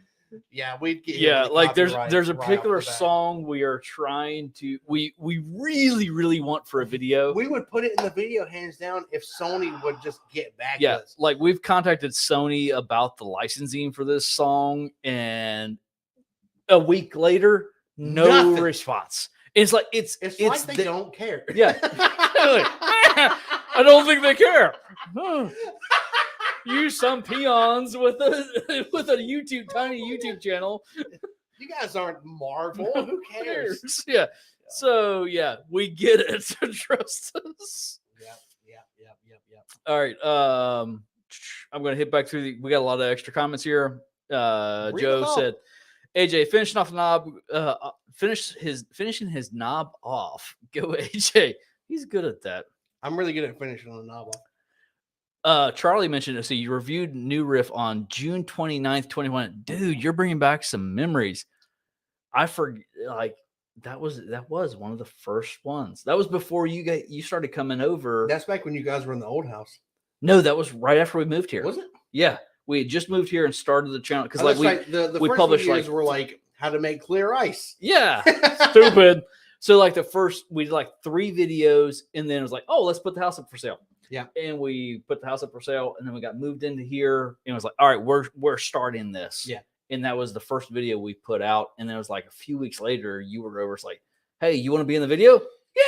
Yeah, we'd get hit with the like there's copyright a right off particular the bat. song we are trying to we really want for a video. We would put it in the video hands down if Sony would just get back Yeah, to us. like we've contacted Sony about the licensing for this song, and a week later, no Nothing. response. It's like it's like they don't care. Yeah. I don't think they care. Huh. You some peons with a tiny YouTube channel. You guys aren't Marvel. Who cares? Yeah. So yeah, we get it. Trust us. Yep. All right. I'm gonna hit back through we got a lot of extra comments here. Joe said AJ finishing off the knob, finishing his knob off. Go AJ. He's good at that. I'm really good at finishing on the knob off. Charlie mentioned it. So you reviewed New Riff on June 29th, 21. Dude, you're bringing back some memories. I forget, like that was one of the first ones. That was before you started coming over. That's back when you guys were in the old house. No, that was right after we moved here. Was it? Yeah, we had just moved here and started the channel because the we first published videos were like how to make clear ice. Yeah, stupid. So like we did like 3 videos, and then it was like, oh, let's put the house up for sale. Yeah. And we put the house up for sale, and then we got moved into here, and it was like, all right, we're starting this. Yeah. And that was the first video we put out. And then it was like a few weeks later, you were over. It's like, hey, you want to be in the video?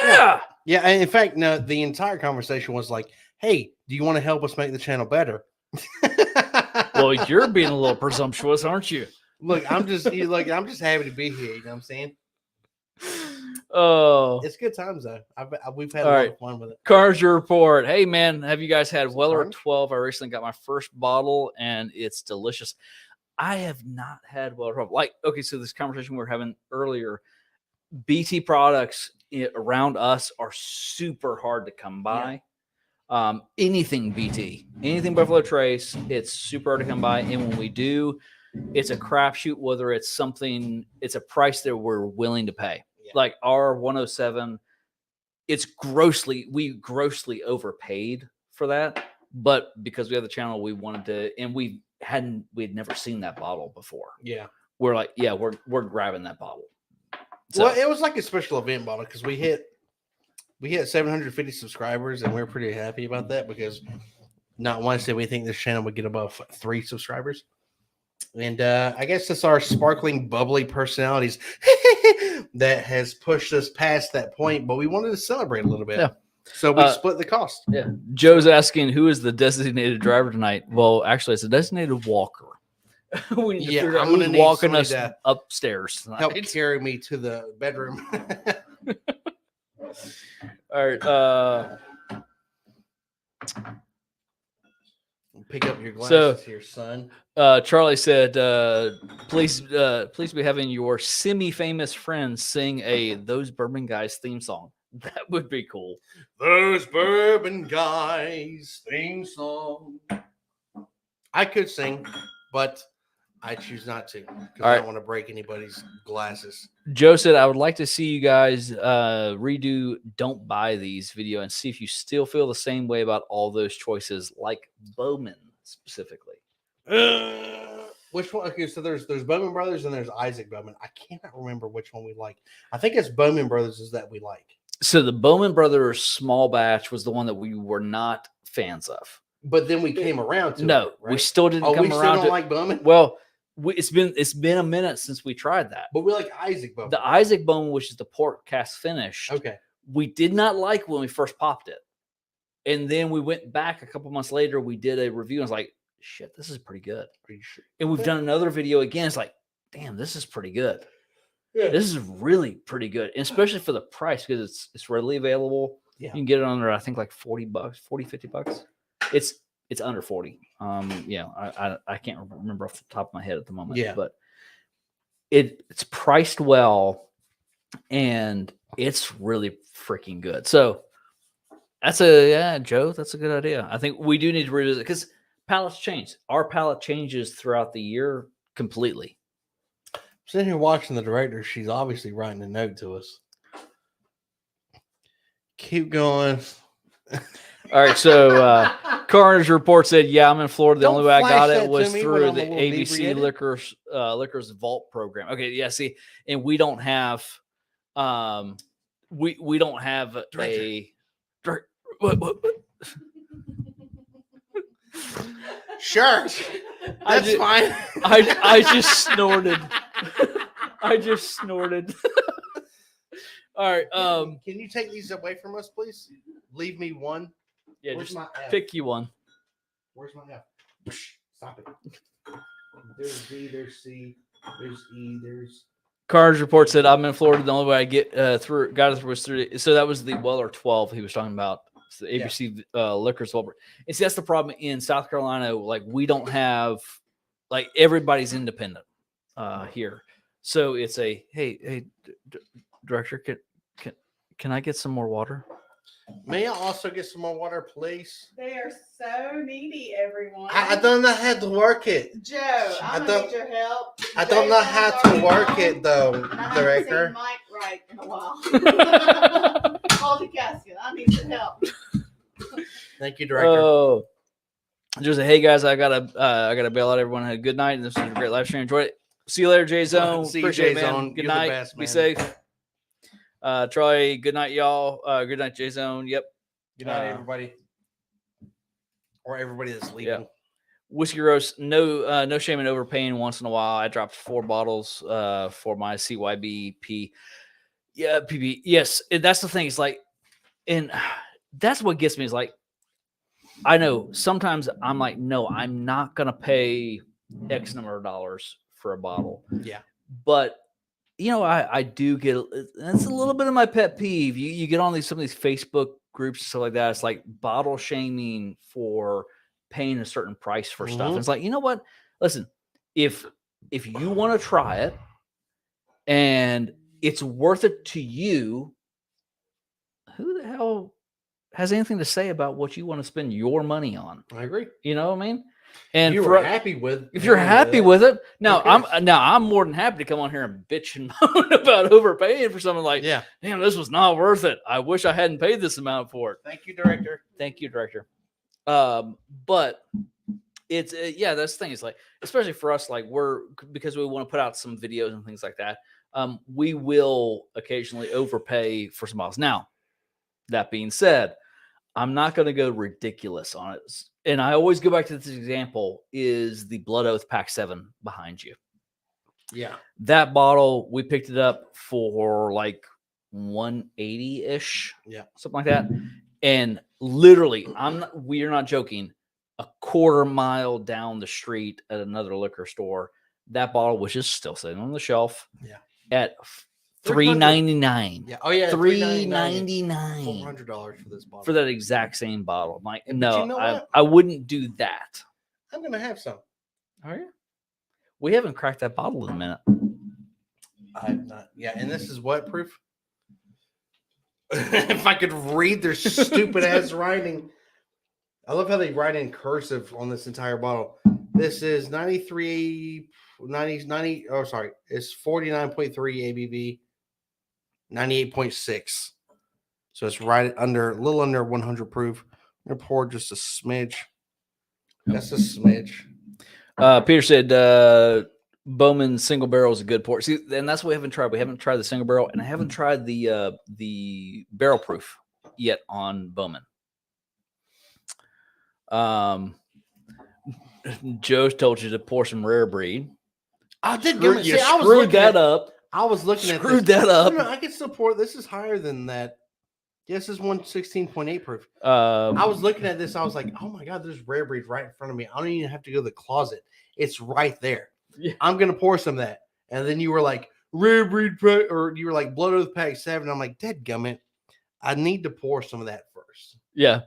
Yeah. Yeah. And in fact, no, the entire conversation was like, hey, do you want to help us make the channel better? Well, you're being a little presumptuous, aren't you? Look, I'm just happy to be here. You know what I'm saying? Oh, it's good times though. We've had all a lot right. of fun with it. Cars report. Hey man, have you guys had Weller Fun? 12? I recently got my first bottle and it's delicious. I have not had Weller 12. Like, okay, so this conversation we were having earlier, BT products around us are super hard to come by. Anything BT, anything Buffalo Trace, it's super hard to come by. And when we do, it's a crapshoot whether it's something, it's a price that we're willing to pay. Yeah. Like our 107, we grossly overpaid for that. But because we have the channel, we wanted to, and we had never seen that bottle before. Yeah. We're like, yeah, we're grabbing that bottle. So, well, it was like a special event bottle because we hit 750 subscribers, and we were pretty happy about that because not once did we think this channel would get above 3 subscribers. And I guess it's our sparkling, bubbly personalities that has pushed us past that point, but we wanted to celebrate a little bit. Yeah. So we split the cost. Yeah. Joe's asking, who is the designated driver tonight? Well, actually, it's a designated walker. We need to figure out who's walking us upstairs tonight. Help carry me to the bedroom. All right. Pick up your glasses here, son. Charlie said, please be having your semi-famous friends sing a Those Bourbon Guys theme song. That would be cool. Those Bourbon Guys theme song. I could sing, but I choose not to because I don't want to break anybody's glasses. Joe said, I would like to see you guys redo Don't Buy These video and see if you still feel the same way about all those choices, like Bowman specifically. Which one? Okay, so there's Bowman Brothers and there's Isaac Bowman. I cannot remember which one we like. I think it's Bowman Brothers is that we like. So the Bowman Brothers small batch was the one that we were not fans of. But then we came around to it, right? We still didn't come around. We still don't like Bowman? Well, it's been a minute since we tried that. But we like Isaac Bowman. The Isaac Bowman, which is the port cast finish. Okay. We did not like when we first popped it. And then we went back a couple months later, we did a review and was like, shit, this is pretty good. Are you sure? And we've done another video again. It's like, damn, this is pretty good. Yeah. This is really pretty good. And especially for the price, because it's readily available. Yeah. You can get it under, I think, like $40, $50. It's under 40. I can't remember off the top of my head at the moment. Yeah. But it's priced well and it's really freaking good. So Joe, that's a good idea. I think we do need to revisit because palettes change. Our palette changes throughout the year completely. Sitting here watching the director, she's obviously writing a note to us. Keep going. All right, so Coroner's report said, yeah, I'm in Florida. The Don't only way I got flash it that was to me when through I'm the a little ABC inebriated. Liquors Vault program. Okay, yeah, see, and we don't have we don't have a what? Sure, that's fine. I just snorted. I just snorted. All right. Can you take these away from us, please? Leave me one. Yeah, Where's just my F? pick you one. Where's my F? Stop it. There's D, there's C, there's E, there's. Carter's report said, I'm in Florida. The only way I got it was through. So that was the Weller 12 he was talking about. It's the ABC Liquors Vault. And see, that's the problem in South Carolina. Like, we don't have, like, everybody's independent here. So it's a, hey, director, can I get some more water? May I also get some more water, please? They are so needy, everyone. I don't know how to work it. Joe, I'm gonna need your help. I don't know how to work it, though, Director. I haven't seen Mike right in a while. Call the casket. I need some help. Thank you, Director. Oh, just a hey guys, I gotta bail out. Everyone had a good night, and this was a great live stream. Enjoy it. See you later, J Zone. See you, Appreciate it, man. J-Zone. Good You're the night. best, Be man. safe. Troy, good night, y'all. Good night, J Zone. Yep. Good night, everybody. Or everybody that's leaving. Yeah. Whiskey roast, no shame in overpaying once in a while. I dropped 4 bottles for my CYBP. Yeah, PB. Yes, that's the thing. It's like, and that's what gets me is like, I know sometimes I'm like, no, I'm not gonna pay X number of dollars for a bottle. Yeah. But you know, I do get, that's a little bit of my pet peeve. You get on some of these Facebook groups and stuff like that. It's like bottle shaming for paying a certain price for stuff. And it's like, you know what? Listen, if you want to try it and it's worth it to you, who the hell has anything to say about what you want to spend your money on? I agree. You know what I mean? And if you're happy with it, now I'm more than happy to come on here and bitch and moan about overpaying for something like, damn, this was not worth it. I wish I hadn't paid this amount for it. Thank you, Director. Thank you, Director. But it's that's the thing. It's like, especially for us, like because we want to put out some videos and things like that. We will occasionally overpay for some bottles. Now, that being said, I'm not going to go ridiculous on it. And I always go back to this example is the Blood Oath Pack 7 behind you. Yeah. That bottle, we picked it up for like 180-ish. Yeah. Something like that. And literally, we're not joking, a quarter mile down the street at another liquor store, that bottle, which is still sitting on the shelf, at $3.99. Yeah. Oh yeah. $3.99. $400 for this bottle. For that exact same bottle. I'm like, no, you know I wouldn't do that. I'm gonna have some. Are you? We haven't cracked that bottle in a minute. I've not. Yeah, and this is what proof? If I could read their stupid ass writing. I love how they write in cursive on this entire bottle. This is 90. Oh, sorry. It's 49.3 ABV, 98.6. So it's right under, a little under 100 proof. I'm going to pour just a smidge. That's a smidge. Peter said Bowman single barrel is a good pour. See, and that's what we haven't tried. We haven't tried the single barrel, and I haven't tried the barrel proof yet on Bowman. Joe told you to pour some rare breed. I did screwed that up. I was looking at screwed that up. No, I can still pour. This is higher than that. Yes, this is 116.8 proof. I was looking at this. I was like, oh my God, there's rare breed right in front of me. I don't even have to go to the closet. It's right there. Yeah. I'm going to pour some of that. And then you were like, rare breed, or you were like, Blood Oath Pack 7. I'm like, dadgummit, I need to pour some of that first. Yeah.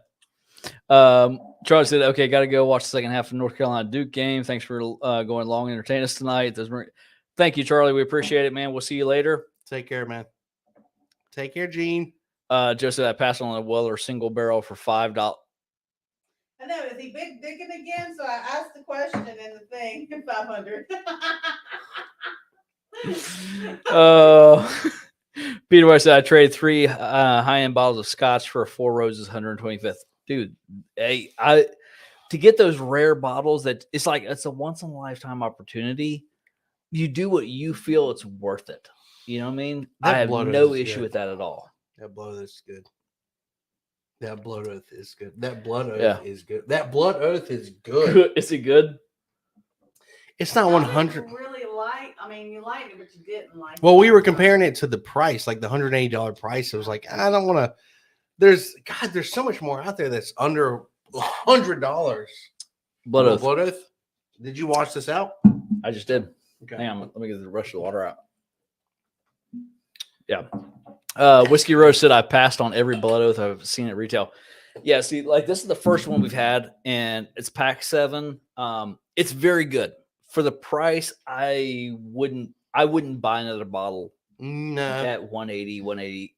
Charlie said, okay, got to go watch the second half of North Carolina Duke game. Thanks for going long and entertaining us tonight. Thank you, Charlie. We appreciate it, man. We'll see you later. Take care, man. Take care, Gene. Joe said I passed on a Weller single barrel for $5. I know. Is he big digging again? So I asked the question and the thing, 500. Peter White said, I traded 3 high-end bottles of scotch for a 4 Roses 125th. Dude, hey, to get those rare bottles that it's like it's a once-in-a-lifetime opportunity. You do what you feel it's worth it. You know what I mean? That I have Blood Oath no is issue good. with that at all. That Blood Oath is good. That Blood Oath is good. That Blood Oath Yeah. is good. That Blood Oath is good. Is it good? It's not 100. Really light. I mean, you liked it, but you didn't like it. Well, we were comparing it to the price, like the $180 price. It was like, I don't want to. There's so much more out there that's under $100. Blood Oath. Blood Oath. Did you wash this out? I just did. Okay. Hang on, let me get the rush of the water out. Yeah. Whiskey Rose said I passed on every Blood Oath I've seen at retail. Yeah, see, like this is the first one we've had, and it's pack 7. It's very good. For the price, I wouldn't buy another bottle No. at 180, 190.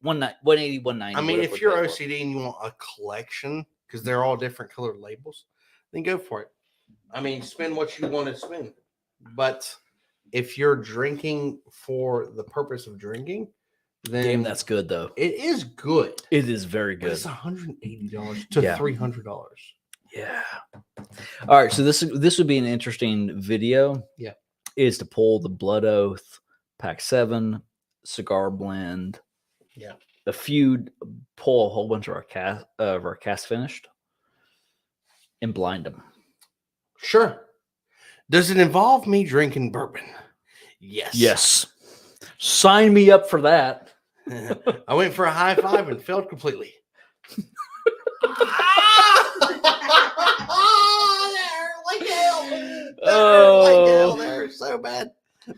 I mean, whatever if you're they were. OCD and you want a collection, because they're all different colored labels, then go for it. I mean, spend what you want to spend. But if you're drinking for the purpose of drinking, then Damn, that's good though. it is good. It is very But good. it's $180 to Yeah. $300. Yeah. All right. So this would be an interesting video. Yeah. Is to pull the Blood Oath pack 7 cigar blend. Yeah. Pull a whole bunch of our cast finished and blind them. Sure. Does it involve me drinking bourbon? Yes. Yes. Sign me up for that. I went for a high five and failed completely. That hurt so bad.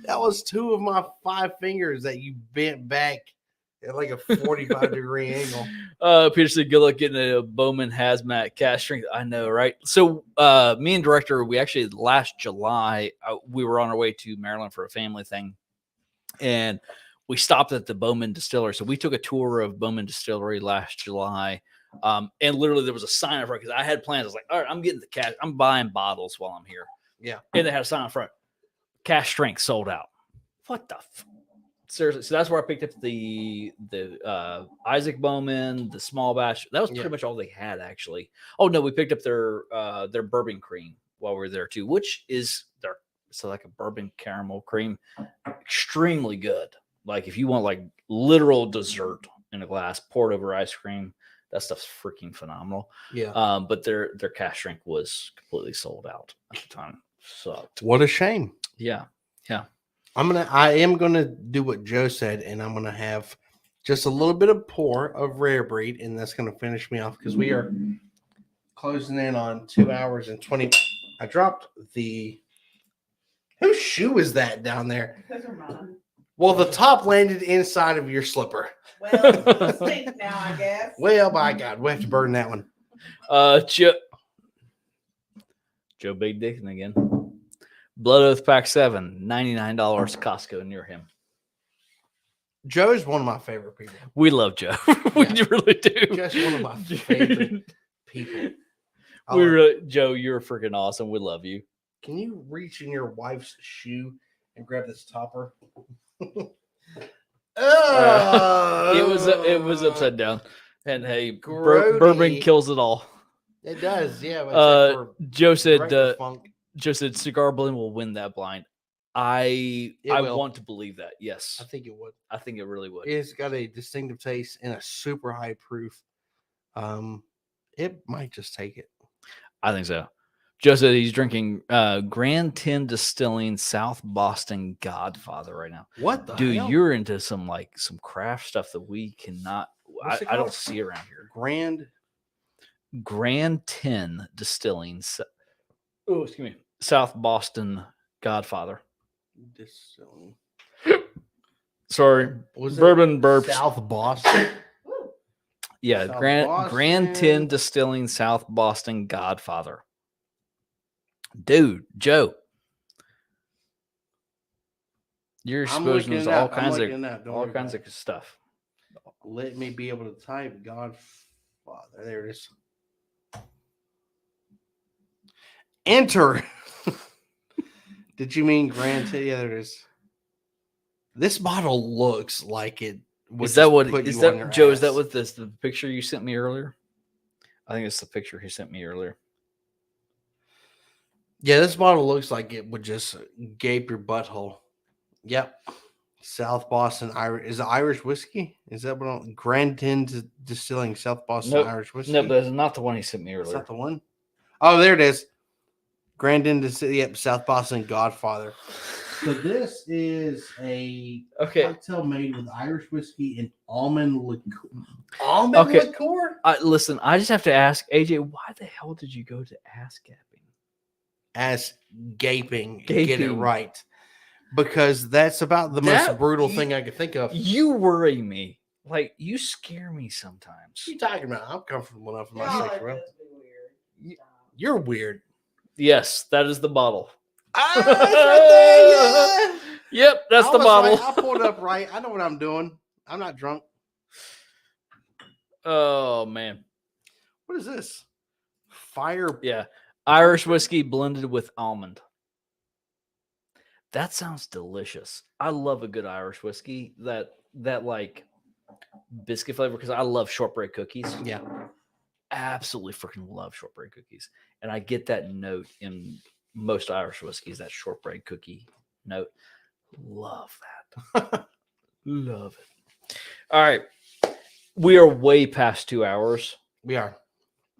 That was 2 of my 5 fingers that you bent back at like a 45-degree angle. Peter said, good luck getting a Bowman hazmat cash strength. I know, right? So me and director, we actually last July, we were on our way to Maryland for a family thing. And we stopped at the Bowman Distillery. So we took a tour of Bowman Distillery last July. And literally there was a sign up front because I had plans. I was like, all right, I'm getting the cash. I'm buying bottles while I'm here. Yeah. And they had a sign up front. Cash strength sold out. What the seriously? So that's where I picked up the Isaac Bowman, the small batch. That was pretty much all they had, actually. Oh no, we picked up their bourbon cream while we were there too, which is like a bourbon caramel cream, extremely good. Like if you want like literal dessert in a glass poured over ice cream, that stuff's freaking phenomenal. Yeah. But their cash drink was completely sold out at the time. Sucked. What a shame. Yeah. I am gonna do what Joe said, and I'm gonna have just a little bit of pour of Rare Breed, and that's gonna finish me off because we are closing in on 2 hours and 20. I dropped the. Whose shoe is that down there? Those are mine. Well, the top landed inside of your slipper. Well, it's stink now, I guess. Well, by God, we have to burn that one. Joe Big Dickin again. Blood Oath Pack 7, $99 Costco near him. Joe's one of my favorite people. We love Joe. We really do. Just one of my favorite people. Joe, you're freaking awesome. We love you. Can you reach in your wife's shoe and grab this topper? It was upside down. And hey, bourbon kills it all. It does, yeah. Joe said funk. Joe said cigar blend will win that blind. I want to believe that. Yes. I think it would. I think it really would. It's got a distinctive taste and a super high proof. It might just take it. I think so. Joe said he's drinking Grand 10 Distilling South Boston Godfather right now. What the dude? hell? You're into some some craft stuff that we cannot. I don't see around here. Grand 10 Distilling. Oh, excuse me. South Boston Godfather. Distilling. Sorry, Was bourbon burps. South Boston. Yeah, South Grand 10 Distilling South Boston Godfather. Dude, Joe, you're exposing us to all kinds of stuff. Let me be able to type Godfather. There it is. Enter. Did you mean Grand? Yeah, there it is. This bottle looks like it will Is that just what? put Is you on that your Joe? Is that ass. what the picture you sent me earlier? I think it's the picture he sent me earlier. Yeah, this bottle looks like it would just gape your butthole. Yep. South Boston Irish is it Irish whiskey? Is that what I'm Grand Tin Distilling South Boston Nope. Irish whiskey? No, but that's not the one he sent me Is earlier. that the one? Oh, there it is. Grand Tin Distilling, yep, South Boston Godfather. So this is a Okay. cocktail made with Irish whiskey and almond liqueur. Almond Okay. liqueur? Listen, I just have to ask AJ, why the hell did you go to ass gapping? As gaping. Get it Gaping. right. Because that's about the most brutal thing I could think of. You worry me. Like, you scare me sometimes. What are you talking about? I'm comfortable enough in my Y'all six, are bro. just be weird. Stop. You're weird. Yes, that is the bottle. Ah, it's right there. Yeah. Yep, that's I the was bottle. right. I pulled it up right. I know what I'm doing. I'm not drunk. Oh, man. What is this? Fire. Yeah. Irish whiskey blended with almond. That sounds delicious. I love a good Irish whiskey. That like biscuit flavor, because I love shortbread cookies. Yeah. Absolutely freaking love shortbread cookies. And I get that note in most Irish whiskeys, that shortbread cookie note. Love that. Love it. All right. We are way past 2 hours. We are.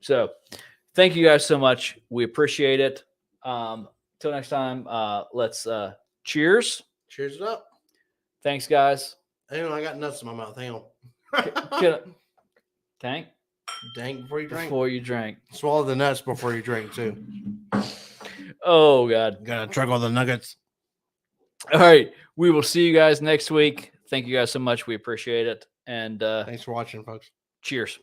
So thank you guys so much. We appreciate it. Till next time, let's cheers. Cheers it up. Thanks, guys. Hang on, I got nuts in my mouth. Hang on. Tank? Dang, before you drink. Before you drank. Swallow the nuts before you drink, too. Oh, God. Gotta chug all the nuggets. All right. We will see you guys next week. Thank you guys so much. We appreciate it. And Thanks for watching, folks. cheers.